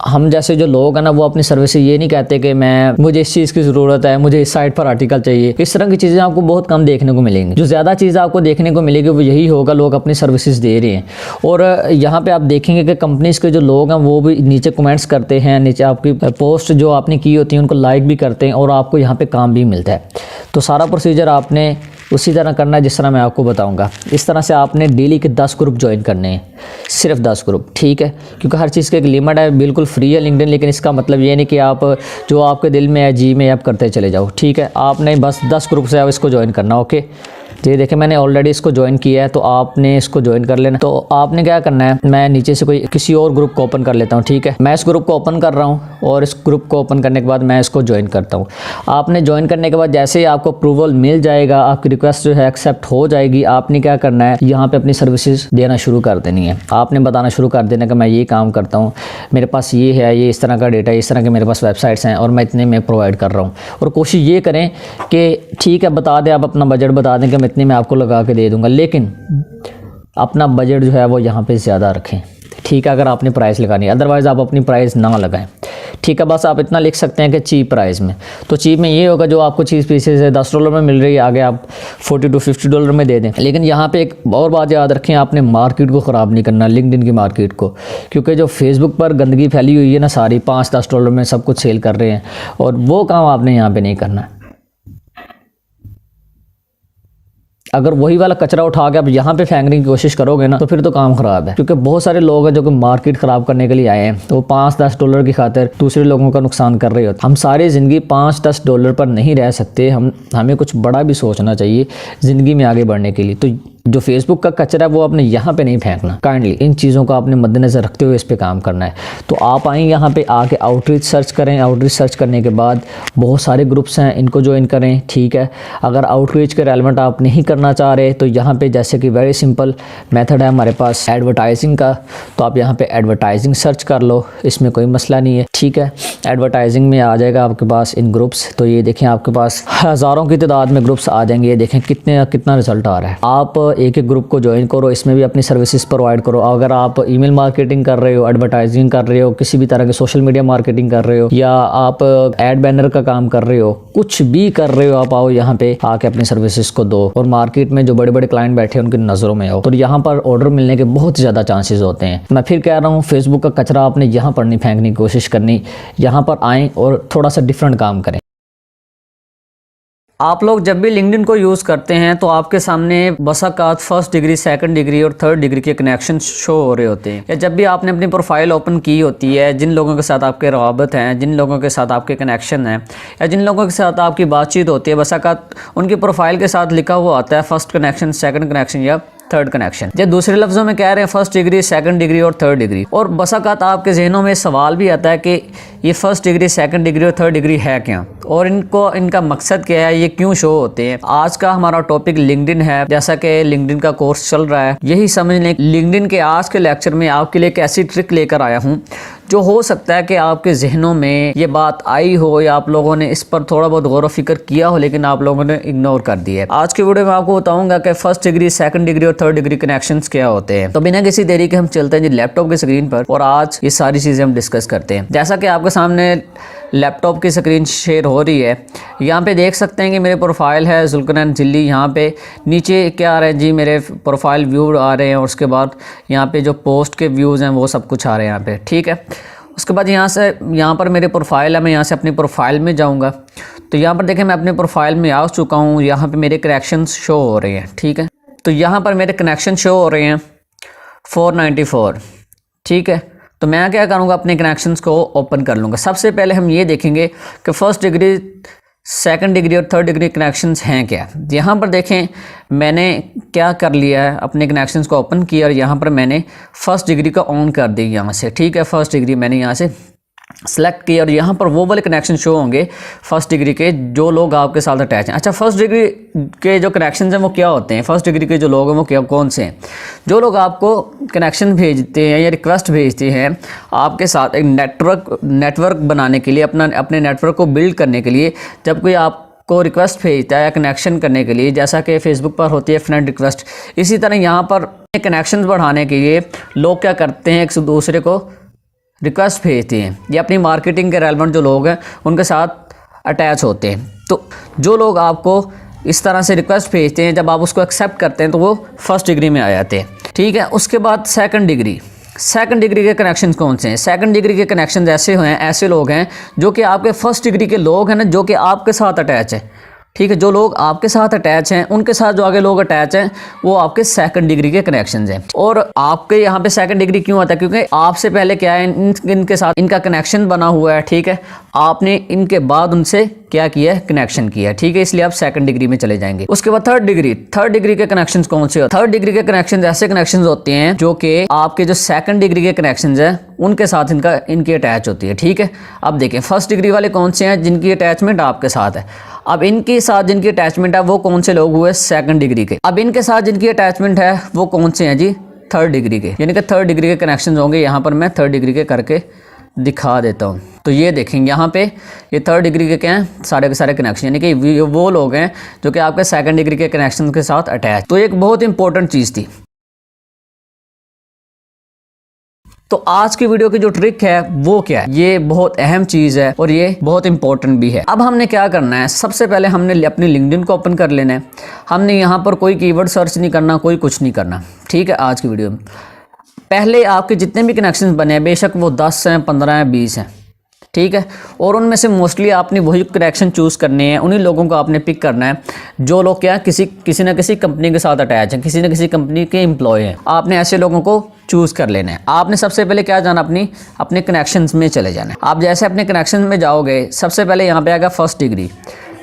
Speaker 2: हम जैसे जो लोग हैं ना, वो अपनी सर्विस ये नहीं कहते कि मुझे इस चीज़ की ज़रूरत है, मुझे इस साइट पर आर्टिकल चाहिए। इस तरह की चीज़ें आपको बहुत कम देखने को मिलेंगी। जो ज़्यादा चीज़ आपको देखने को मिलेगी वो यही होगा, लोग अपनी सर्विसेज दे रहे हैं। और यहाँ पे आप देखेंगे कि कंपनीज़ के जो लोग हैं वो भी नीचे कमेंट्स करते हैं, नीचे आपकी पोस्ट जो आपने की होती है उनको लाइक भी करते हैं और आपको यहाँ पे काम भी मिलता है। तो सारा प्रोसीजर आपने उसी तरह करना है जिस तरह मैं आपको बताऊंगा। इस तरह से आपने डेली के 10 ग्रुप ज्वाइन करने हैं, सिर्फ 10 ग्रुप, ठीक है। क्योंकि हर चीज़ की एक लिमिट है, बिल्कुल फ्री है लिंक्डइन, लेकिन इसका मतलब ये नहीं कि आप जो आपके दिल में है जी में आप करते चले जाओ, ठीक है। आपने बस 10 ग्रुप से आप इसको ज्वाइन करना, ओके। ये देखिए मैंने ऑलरेडी इसको ज्वाइन किया है, तो आपने इसको ज्वाइन कर लेना। तो आपने क्या करना है, मैं नीचे से किसी और ग्रुप को ओपन कर लेता हूँ, ठीक है। मैं इस ग्रुप को ओपन कर रहा हूँ और इस ग्रुप को ओपन करने के बाद मैं इसको ज्वाइन करता हूँ। आपने ज्वाइन करने के बाद जैसे ही आपको अप्रूवल मिल जाएगा, आपकी रिक्वेस्ट जो है एक्सेप्ट हो जाएगी, आपने क्या करना है, यहाँ पे अपनी सर्विसेज देना शुरू कर देनी है। आपने बताना शुरू कर देना कि मैं ये काम करता हूँ, मेरे पास ये है, ये इस तरह का डेटा, इस तरह के मेरे पास वेबसाइट्स हैं और मैं इतने में प्रोवाइड कर रहा हूँ। और कोशिश ये करें कि ठीक है, बता दें, आप अपना बजट बता दें कि मैं इतने में आपको लगा के दे दूँगा, लेकिन अपना बजट जो है वो यहाँ पे ज़्यादा रखें, ठीक है, अगर आपने प्राइस लगानी है, अदरवाइज़ आप अपनी प्राइस ना लगाएं। ठीक है, बस आप इतना लिख सकते हैं कि चीप प्राइस में। तो चीप में ये होगा जो आपको चीज़ पीसेस है $10 में मिल रही है, आगे आप $40 to $50 में दे दें। लेकिन यहाँ पे एक और बात याद रखें, आपने मार्केट को ख़राब नहीं करना, लिंक्डइन की मार्केट को, क्योंकि जो फेसबुक पर गंदगी फैली हुई है ना सारी, $5-10 में सब कुछ सेल कर रहे हैं, और वो काम आपने यहाँ पर नहीं करना है। अगर वही वाला कचरा उठा के आप यहाँ पे फेंकने की कोशिश करोगे ना, तो फिर तो काम ख़राब है। क्योंकि बहुत सारे लोग हैं जो कि मार्केट ख़राब करने के लिए आए हैं, तो $5-10 की खातिर दूसरे लोगों का नुकसान कर रहे होते। हम सारी ज़िंदगी $5-10 पर नहीं रह सकते, हमें कुछ बड़ा भी सोचना चाहिए ज़िंदगी में आगे बढ़ने के लिए। तो जो फेसबुक का कचरा है वो आपने यहाँ पे नहीं फेंकना। काइंडली इन चीज़ों को आपने मद्देनज़र रखते हुए इस पे काम करना है। तो आप आएँ यहाँ पे, आके आउटरीच सर्च करें। आउटरीच सर्च करने के बाद बहुत सारे ग्रुप्स हैं, इनको ज्वाइन करें। ठीक है, अगर आउटरीच के रेलेवेंट आप नहीं करना चाह रहे तो यहाँ पे जैसे कि वेरी सिंपल मेथड है हमारे पास एडवर्टाइजिंग का, तो आप यहाँ पे एडवर्टाइजिंग सर्च कर लो, इसमें कोई मसला नहीं है। ठीक है, एडवर्टाइजिंग में आ जाएगा आपके पास इन ग्रुप्स। तो ये देखें आपके पास हज़ारों की तादाद में ग्रुप्स आ जाएंगे। ये देखें कितना रिजल्ट आ रहा है। आप एक एक ग्रुप को ज्वाइन करो, इसमें भी अपनी सर्विसेज प्रोवाइड करो। अगर आप ईमेल मार्केटिंग कर रहे हो, एडवर्टाइजिंग कर रहे हो, किसी भी तरह के सोशल मीडिया मार्केटिंग कर रहे हो, या आप एड बैनर का काम कर रहे हो, कुछ भी कर रहे हो, आप आओ यहाँ पे आके अपनी सर्विसेज को दो, और मार्केट में जो बड़े बड़े क्लाइंट बैठे हैं उनकी नज़रों में आओ। तो यहाँ पर ऑर्डर मिलने के बहुत ज़्यादा चांसेस होते हैं। मैं फिर कह रहा हूँ, फेसबुक का कचरा आपने यहाँ पर नहीं फेंकने की कोशिश करनी, यहाँ पर आएँ और थोड़ा सा डिफरेंट काम करें। आप लोग जब भी लिंक्डइन को यूज़ करते हैं तो आपके सामने बसाकात फर्स्ट डिग्री, सेकंड डिग्री और थर्ड डिग्री के कनेक्शन शो हो रहे होते हैं। या जब भी आपने अपनी प्रोफाइल ओपन की होती है, जिन लोगों के साथ आपके रवाबत हैं, जिन लोगों के साथ आपके कनेक्शन हैं, या जिन लोगों के साथ आपकी बातचीत होती है, बसाकात उनकी प्रोफाइल के साथ लिखा हुआ आता है फर्स्ट कनेक्शन, सेकंड कनेक्शन या थर्ड कनेक्शन। जो दूसरे लफ्ज़ों में कह रहे हैं फर्स्ट डिग्री, सेकंड डिग्री और थर्ड डिग्री। और बसाकात आपके जहनों में सवाल भी आता है कि ये फर्स्ट डिग्री, सेकंड डिग्री और थर्ड डिग्री है क्या, और इनका मकसद क्या है, ये क्यों शो होते हैं। आज का हमारा टॉपिक लिंक्डइन है। जैसा कि लिंक्डइन का कोर्स चल रहा है, यही समझ लें लिंक्डइन के आज के लेक्चर में आपके लिए एक ऐसी ट्रिक लेकर आया हूँ जो हो सकता है कि आपके जहनों में ये बात आई हो, या आप लोगों ने इस पर थोड़ा बहुत गौर व फिक्र किया हो, लेकिन आप लोगों ने इग्नोर कर दिया है। आज की वीडियो में आपको बताऊंगा कि फर्स्ट डिग्री, सेकंड डिग्री और थर्ड डिग्री कनेक्शंस क्या होते हैं। तो बिना किसी देरी के हम चलते हैं जी लैपटॉप की स्क्रीन पर, और आज ये सारी चीज़ें हम डिस्कस करते हैं। जैसा कि आपके सामने लैपटॉप की स्क्रीन शेयर हो रही है, यहाँ पे देख सकते हैं कि मेरे प्रोफाइल है जुल्कनैन जिल्ली। यहाँ पे नीचे क्या आ रहा है जी, मेरे प्रोफाइल व्यू आ रहे हैं, और उसके बाद यहाँ पे जो पोस्ट के व्यूज़ हैं वो सब कुछ आ रहे हैं यहाँ पे। ठीक है, उसके बाद यहाँ पर मेरे प्रोफाइल है, मैं यहाँ से अपनी प्रोफाइल में जाऊँगा। तो यहाँ पर देखें मैं अपने प्रोफाइल में आ चुका हूँ। यहाँ पे मेरे कनेक्शंस शो हो रहे हैं। ठीक है, तो यहाँ पर मेरे कनेक्शन शो हो रहे हैं 494। ठीक है, तो मैं क्या करूँगा, अपने कनेक्शंस को ओपन कर लूँगा। सबसे पहले हम ये देखेंगे कि फर्स्ट डिग्री, सेकंड डिग्री और थर्ड डिग्री कनेक्शंस हैं क्या। यहाँ पर देखें मैंने क्या कर लिया है, अपने कनेक्शंस को ओपन किया और यहाँ पर मैंने फर्स्ट डिग्री को ऑन कर दी यहाँ से। ठीक है, फर्स्ट डिग्री मैंने यहाँ से सेलेक्ट किया, और यहाँ पर वो वाले कनेक्शन शो होंगे फर्स्ट डिग्री के जो लोग आपके साथ अटैच हैं। अच्छा, फर्स्ट डिग्री के जो कनेक्शन हैं वो क्या होते हैं, फर्स्ट डिग्री के जो लोग हैं वो क्या कौन से हैं। जो लोग आपको कनेक्शन भेजते हैं या रिक्वेस्ट भेजते हैं आपके साथ एक नेटवर्क बनाने के लिए, अपने नेटवर्क को बिल्ड करने के लिए, जब कोई आपको रिक्वेस्ट भेजता है या कनेक्शन करने के लिए, जैसा कि फेसबुक पर होती है फ्रेंड रिक्वेस्ट, इसी तरह यहाँ पर कनेक्शन बढ़ाने के लिए लोग क्या करते हैं, एक दूसरे को रिक्वेस्ट भेजते हैं, या अपनी मार्केटिंग के रेलेवेंट जो लोग हैं उनके साथ अटैच होते हैं। तो जो लोग आपको इस तरह से रिक्वेस्ट भेजते हैं, जब आप उसको एक्सेप्ट करते हैं तो वो फर्स्ट डिग्री में आ जाते हैं। ठीक है, उसके बाद सेकंड डिग्री के कनेक्शंस कौन से हैं। सेकंड डिग्री के कनेक्शंस ऐसे लोग हैं जो कि आपके फर्स्ट डिग्री के लोग हैं ना, जो कि आपके साथ अटैच है। ठीक है, जो लोग आपके साथ अटैच हैं उनके साथ जो आगे लोग अटैच हैं वो आपके सेकंड डिग्री के कनेक्शंस हैं। और आपके यहाँ पे सेकंड डिग्री क्यों आता है, क्योंकि आपसे पहले क्या है, इनके साथ इनका कनेक्शन बना हुआ है। ठीक है, आपने इनके बाद उनसे क्या किया है, कनेक्शन किया है। ठीक है, इसलिए आप सेकंड डिग्री में चले जाएंगे। उसके बाद थर्ड डिग्री के कनेक्शंस कौन से होते हैं। थर्ड डिग्री के कनेक्शंस ऐसे कनेक्शंस होते हैं जो कि आपके जो सेकंड डिग्री के कनेक्शंस हैं उनके साथ इनकी अटैच होती है। ठीक है, अब देखें फर्स्ट डिग्री वाले कौन से हैं, जिनकी अटैचमेंट आपके साथ है। अब इनके साथ जिनकी अटैचमेंट है वो कौन से लोग हुए, सेकंड डिग्री के। अब इनके साथ जिनकी अटैचमेंट है वो कौन से हैं जी, थर्ड डिग्री के। यानी कि थर्ड डिग्री के कनेक्शन होंगे। यहाँ पर मैं थर्ड डिग्री के करके दिखा देता हूँ। तो ये देखेंगे यहाँ पे ये थर्ड डिग्री के क्या हैं, सारे के सारे कनेक्शन, यानी कि वो लोग हैं जो कि आपके सेकंड डिग्री के कनेक्शन के साथ अटैच। तो एक बहुत इंपॉर्टेंट चीज़ थी। तो आज की वीडियो की जो ट्रिक है वो क्या है, ये बहुत अहम चीज़ है और ये बहुत इंपॉर्टेंट भी है। अब हमने क्या करना है, सबसे पहले हमने अपनी लिंक्डइन को ओपन कर लेना है। हमने यहाँ पर कोई कीवर्ड सर्च नहीं करना, कोई कुछ नहीं करना, ठीक है। आज की वीडियो में पहले आपके जितने भी कनेक्शन बने हैं, बेशक वो 10 हैं, 15 हैं, 20 हैं, ठीक है, और उनमें से मोस्टली आपने वही कनेक्शन चूज़ करने हैं। उन्हीं लोगों को आपने पिक करना है जो लोग क्या किसी ना किसी कंपनी के साथ अटैच हैं, किसी न किसी कंपनी के एम्प्लॉय हैं। आपने ऐसे लोगों को चूज़ कर लेना है। आपने सबसे पहले क्या जाना, अपने कनेक्शंस में चले जाना है। आप जैसे अपने कनेक्शन में जाओगे, सबसे पहले यहाँ पे आएगा फर्स्ट डिग्री,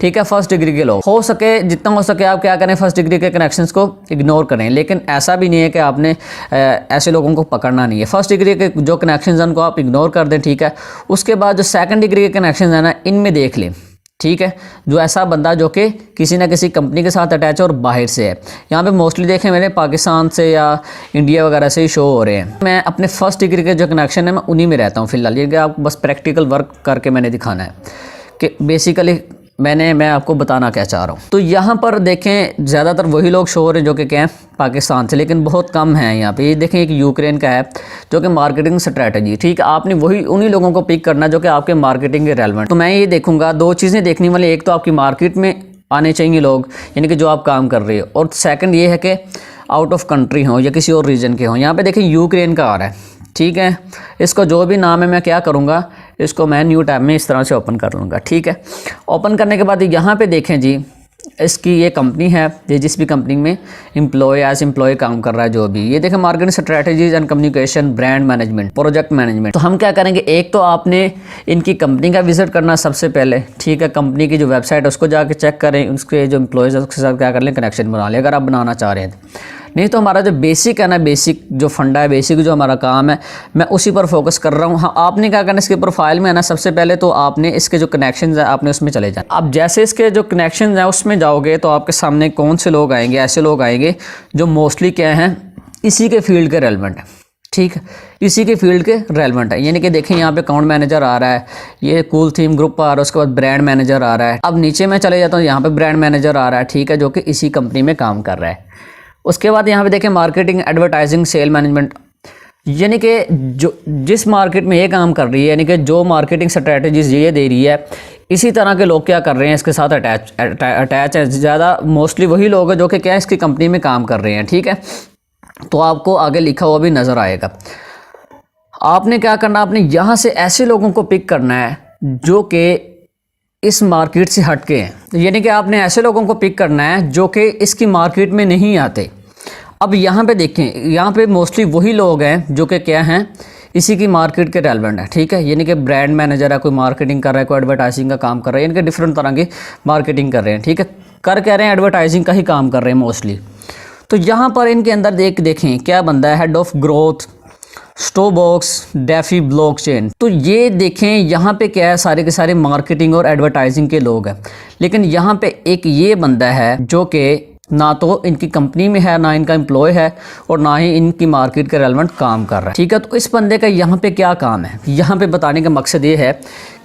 Speaker 2: ठीक है। फर्स्ट डिग्री के लोग हो सके, जितना हो सके आप क्या करें, फर्स्ट डिग्री के कनेक्शंस को इग्नोर करें। लेकिन ऐसा भी नहीं है कि आपने ऐसे लोगों को पकड़ना नहीं है। फर्स्ट डिग्री के जो कनेक्शंस हैं उनको आप इग्नोर कर दें, ठीक है। उसके बाद जो सेकंड डिग्री के कनेक्शंस हैं ना, इनमें देख लें, ठीक है। जो ऐसा बंदा जो कि किसी ना किसी कंपनी के साथ अटैच है और बाहर से है। यहाँ पे मोस्टली देखें मेरे पाकिस्तान से या इंडिया वगैरह से ही शो हो रहे हैं। मैं अपने फर्स्ट डिग्री के जो कनेक्शन है मैं उन्हीं में रहता हूँ फिलहाल। ये आपको बस प्रैक्टिकल वर्क करके मैंने दिखाना है कि बेसिकली मैं आपको बताना क्या चाह रहा हूँ। तो यहाँ पर देखें ज़्यादातर वही लोग शो हो रहे हैं जो कि क्या है पाकिस्तान से, लेकिन बहुत कम हैं यहाँ पे। ये देखें एक यूक्रेन का है जो कि मार्केटिंग स्ट्रैटेजी, ठीक है। आपने उन्हीं लोगों को पिक करना जो कि आपके मार्केटिंग के रेलेवेंट। तो मैं ये देखूंगा, दो चीज़ें देखने वाली, एक तो आपकी मार्केट में आने चाहिए लोग, यानी कि जो आप काम कर रहे हो, और सेकेंड ये है कि आउट ऑफ कंट्री हों या किसी और रीजन के हों। यहाँ पर देखें यूक्रेन का आ रहा है, ठीक है। इसको जो भी नाम है मैं क्या करूँगा, इसको मैं न्यू टैब में इस तरह से ओपन कर लूँगा, ठीक है। ओपन करने के बाद यहाँ पे देखें जी, इसकी ये कंपनी है, ये जिस भी कंपनी में एज एम्प्लॉय काम कर रहा है, जो भी ये देखें marketing strategies and communication, brand management, project management. तो हम क्या करेंगे, एक तो आपने इनकी कंपनी का विजिट करना सबसे पहले, ठीक है। कंपनी की जो वेबसाइट है उसको जाके चेक करें, उसके जो एम्प्लॉयज़ है उसके साथ क्या कर लें, कनेक्शन बना लें अगर आप बनाना चाह रहे हैं। नहीं तो हमारा जो बेसिक है ना, बेसिक जो फंडा है, बेसिक जो हमारा काम है, मैं उसी पर फोकस कर रहा हूँ। हाँ, आपने क्या करना, इसके प्रोफाइल में है ना, सबसे पहले तो आपने इसके जो कनेक्शंस हैं आपने उसमें चले जाना। अब जैसे इसके जो कनेक्शंस हैं उसमें जाओगे तो आपके सामने कौन से लोग आएंगे, ऐसे लोग आएंगे जो मोस्टली क्या हैं, इसी के फील्ड के रेलेवेंट है, ठीक है। इसी के फील्ड के रेलेवेंट है, यानी कि देखें यहाँ पे अकाउंट मैनेजर आ रहा है, ये कूल थीम ग्रुप आ रहा है, उसके बाद ब्रांड मैनेजर आ रहा है। अब नीचे मैं चले जाता हूँ, यहाँ पे ब्रांड मैनेजर आ रहा है, ठीक है, जो कि इसी कंपनी में काम कर रहा है। उसके बाद यहाँ पे देखें मार्केटिंग, एडवर्टाइजिंग, सेल मैनेजमेंट, यानी कि जो जिस मार्केट में ये काम कर रही है, यानी कि जो मार्केटिंग स्ट्रेटजीज ये दे रही है, इसी तरह के लोग क्या कर रहे हैं, इसके साथ अटैच है। ज़्यादा मोस्टली वही लोग हैं जो कि क्या इसकी कंपनी में काम कर रहे हैं, ठीक है। तो आपको आगे लिखा हुआ भी नज़र आएगा। आपने क्या करना, आपने यहाँ से ऐसे लोगों को पिक करना है जो कि इस मार्केट से हटके हैं, यानी कि आपने ऐसे लोगों को पिक करना है जो कि इसकी मार्केट में नहीं आते। अब यहाँ पे देखें, यहाँ पे मोस्टली वही लोग हैं जो कि क्या हैं, इसी की मार्केट के रेलेवेंट है, ठीक है। यानी कि ब्रांड मैनेजर है, कोई मार्केटिंग कर रहा है, कोई एडवर्टाइजिंग का काम कर रहा है, यानी कि डिफरेंट तरह की मार्केटिंग कर रहे हैं, ठीक है। कह रहे हैं एडवर्टाइजिंग का ही काम कर रहे हैं मोस्टली। तो यहाँ पर इनके अंदर देखें क्या बंदा है, head of growth, Stobox, DeFi blockchain. तो ये देखें यहाँ पे क्या है, सारे के सारे मार्केटिंग और एडवर्टाइजिंग के लोग हैं। लेकिन यहाँ पे एक ये बंदा है जो कि ना तो इनकी कंपनी में है, ना इनका एम्प्लॉय है, और ना ही इनकी मार्केट के रेलेवेंट काम कर रहा है, ठीक है। तो इस बंदे का यहाँ पे क्या काम है, यहाँ पे बताने का मकसद ये है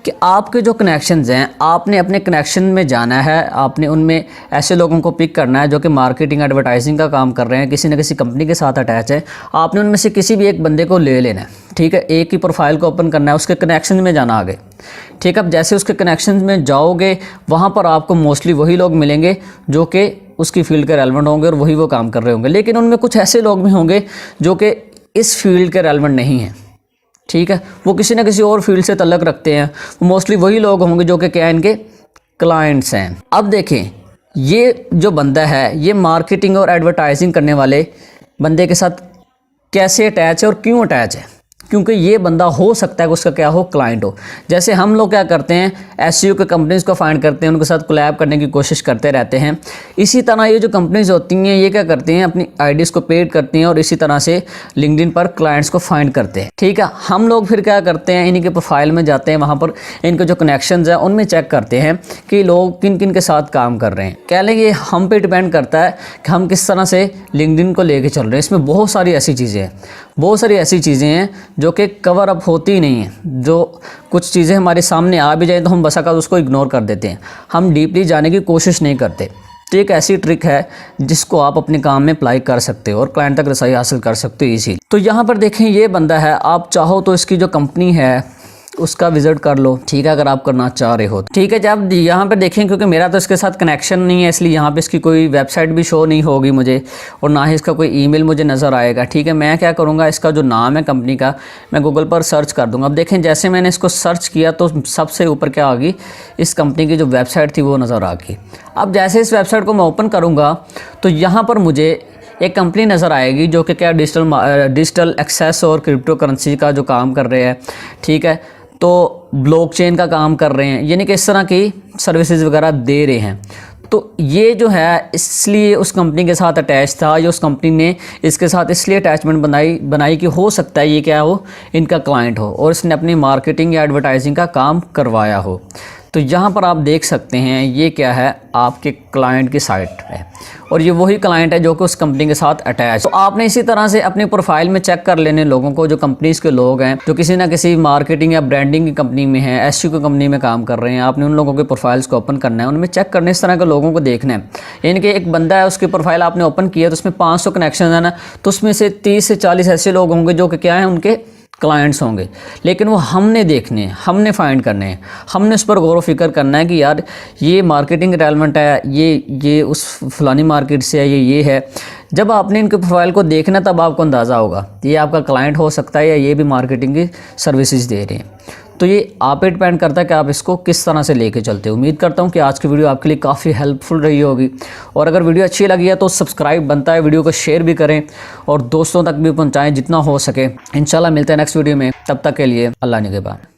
Speaker 2: कि आपके जो कनेक्शंस हैं, आपने अपने कनेक्शन में जाना है, आपने उनमें ऐसे लोगों को पिक करना है जो कि मार्केटिंग, एडवर्टाइजिंग का काम कर रहे हैं, किसी न किसी कंपनी के साथ अटैच है। आपने उनमें से किसी भी एक बंदे को ले लेना है, ठीक है। एक ही प्रोफाइल को ओपन करना है, उसके कनेक्शन में जाना आगे, ठीक है। अब जैसे उसके कनेक्शन में जाओगे, वहाँ पर आपको मोस्टली वही लोग मिलेंगे जो कि उसकी फील्ड के रेलेवेंट होंगे और वही वो काम कर रहे होंगे। लेकिन उनमें कुछ ऐसे लोग भी होंगे जो कि इस फील्ड के रेलेवेंट नहीं हैं, ठीक है। वो किसी न किसी और फील्ड से तल्लक रखते हैं। वो मोस्टली वही लोग होंगे जो कि क्या इनके क्लाइंट्स हैं। अब देखें ये जो बंदा है, ये मार्केटिंग और एडवर्टाइजिंग करने वाले बंदे के साथ कैसे अटैच है और क्यों अटैच है, क्योंकि ये बंदा हो सकता है कि उसका क्या हो, क्लाइंट हो। जैसे हम लोग क्या करते हैं, एसईओ के कंपनीज को फाइंड करते हैं, उनके साथ कोलैब करने की कोशिश करते रहते हैं। इसी तरह ये जो कंपनीज होती हैं ये क्या करती हैं, अपनी आईडीज़ को पेड करती हैं और इसी तरह से लिंक्डइन पर क्लाइंट्स को फाइंड करते हैं, ठीक है। हम लोग फिर क्या करते हैं, इन्हीं के प्रोफाइल में जाते हैं, वहाँ पर इनके जो कनेक्शंस हैं उनमें चेक करते हैं कि लोग किन किन के साथ काम कर रहे हैं। कह लें ये हम पे डिपेंड करता है कि हम किस तरह से लिंक्डइन को लेके चल रहे हैं। इसमें बहुत सारी ऐसी चीज़ें हैं, बहुत सारी ऐसी चीज़ें हैं जो कि कवर अप होती ही नहीं है। जो कुछ चीज़ें हमारे सामने आ भी जाए तो हम बसा कर उसको इग्नोर कर देते हैं, हम डीपली जाने की कोशिश नहीं करते, तो एक ऐसी ट्रिक है जिसको आप अपने काम में अप्लाई कर सकते हो और क्लाइंट तक रसाई हासिल कर सकते हो इजी। तो यहाँ पर देखें ये बंदा है, आप चाहो तो इसकी जो कंपनी है उसका विज़िट कर लो, ठीक है, अगर आप करना चाह रहे हो। ठीक है, जब यहाँ पे देखें, क्योंकि मेरा तो इसके साथ कनेक्शन नहीं है इसलिए यहाँ पे इसकी कोई वेबसाइट भी शो नहीं होगी मुझे और ना ही इसका कोई ईमेल मुझे नज़र आएगा। ठीक है, मैं क्या करूँगा, इसका जो नाम है कंपनी का मैं गूगल पर सर्च कर दूँगा। अब देखें जैसे मैंने इसको सर्च किया तो सबसे ऊपर क्या आ गई, इस कंपनी की जो वेबसाइट थी वो नज़र आ गई। अब जैसे इस वेबसाइट को मैं ओपन करूँगा तो यहाँ पर मुझे एक कंपनी नज़र आएगी जो कि क्या डिजिटल एक्सेस और क्रिप्टो करेंसी का जो काम कर रहे हैं। ठीक है, तो ब्लॉकचेन का काम कर रहे हैं, यानी कि इस तरह की सर्विसेज वगैरह दे रहे हैं। तो ये जो है इसलिए उस कंपनी के साथ अटैच था, या उस कंपनी ने इसके साथ इसलिए अटैचमेंट बनाई कि हो सकता है ये क्या हो, इनका क्लाइंट हो और इसने अपनी मार्केटिंग या एडवर्टाइजिंग का काम करवाया हो। तो यहाँ पर आप देख सकते हैं ये क्या है, आपके क्लाइंट की साइट है और ये वही क्लाइंट है जो कि उस कंपनी के साथ अटैच। तो आपने इसी तरह से अपनी प्रोफाइल में चेक कर लेने लोगों को, जो कंपनीज़ के लोग हैं जो किसी ना किसी मार्केटिंग या ब्रांडिंग की कंपनी में हैं, एसईओ की कंपनी में काम कर रहे हैं। आपने उन लोगों के प्रोफाइल्स को ओपन करना है, उनमें चेक करने, इस तरह के लोगों को देखना है। यानी कि एक बंदा है, उसकी प्रोफाइल आपने ओपन किया तो उसमें 500 कनेक्शन है ना, तो उसमें से 30 से 40 ऐसे लोग होंगे जो कि क्या है, उनके क्लाइंट्स होंगे। लेकिन वो हमने देखने, हमने फाइंड करने हैं, हमने उस पर गौर व फिक्र करना है कि यार ये मार्केटिंग रिटेलमेंट है, ये उस फलानी मार्केट से है, ये है। जब आपने इनके प्रोफाइल को देखना तब आपको अंदाज़ा होगा ये आपका क्लाइंट हो सकता है या ये भी मार्केटिंग की सर्विसेज दे रहे हैं। तो ये आप पे डिपेंड करता है कि आप इसको किस तरह से लेके चलते हो। उम्मीद करता हूँ कि आज की वीडियो आपके लिए काफ़ी हेल्पफुल रही होगी और अगर वीडियो अच्छी लगी है तो सब्सक्राइब बनता है, वीडियो को शेयर भी करें और दोस्तों तक भी पहुँचाएँ जितना हो सके। इंशाल्लाह मिलते हैं नेक्स्ट वीडियो में, तब तक के लिए अल्लाह निगहबान।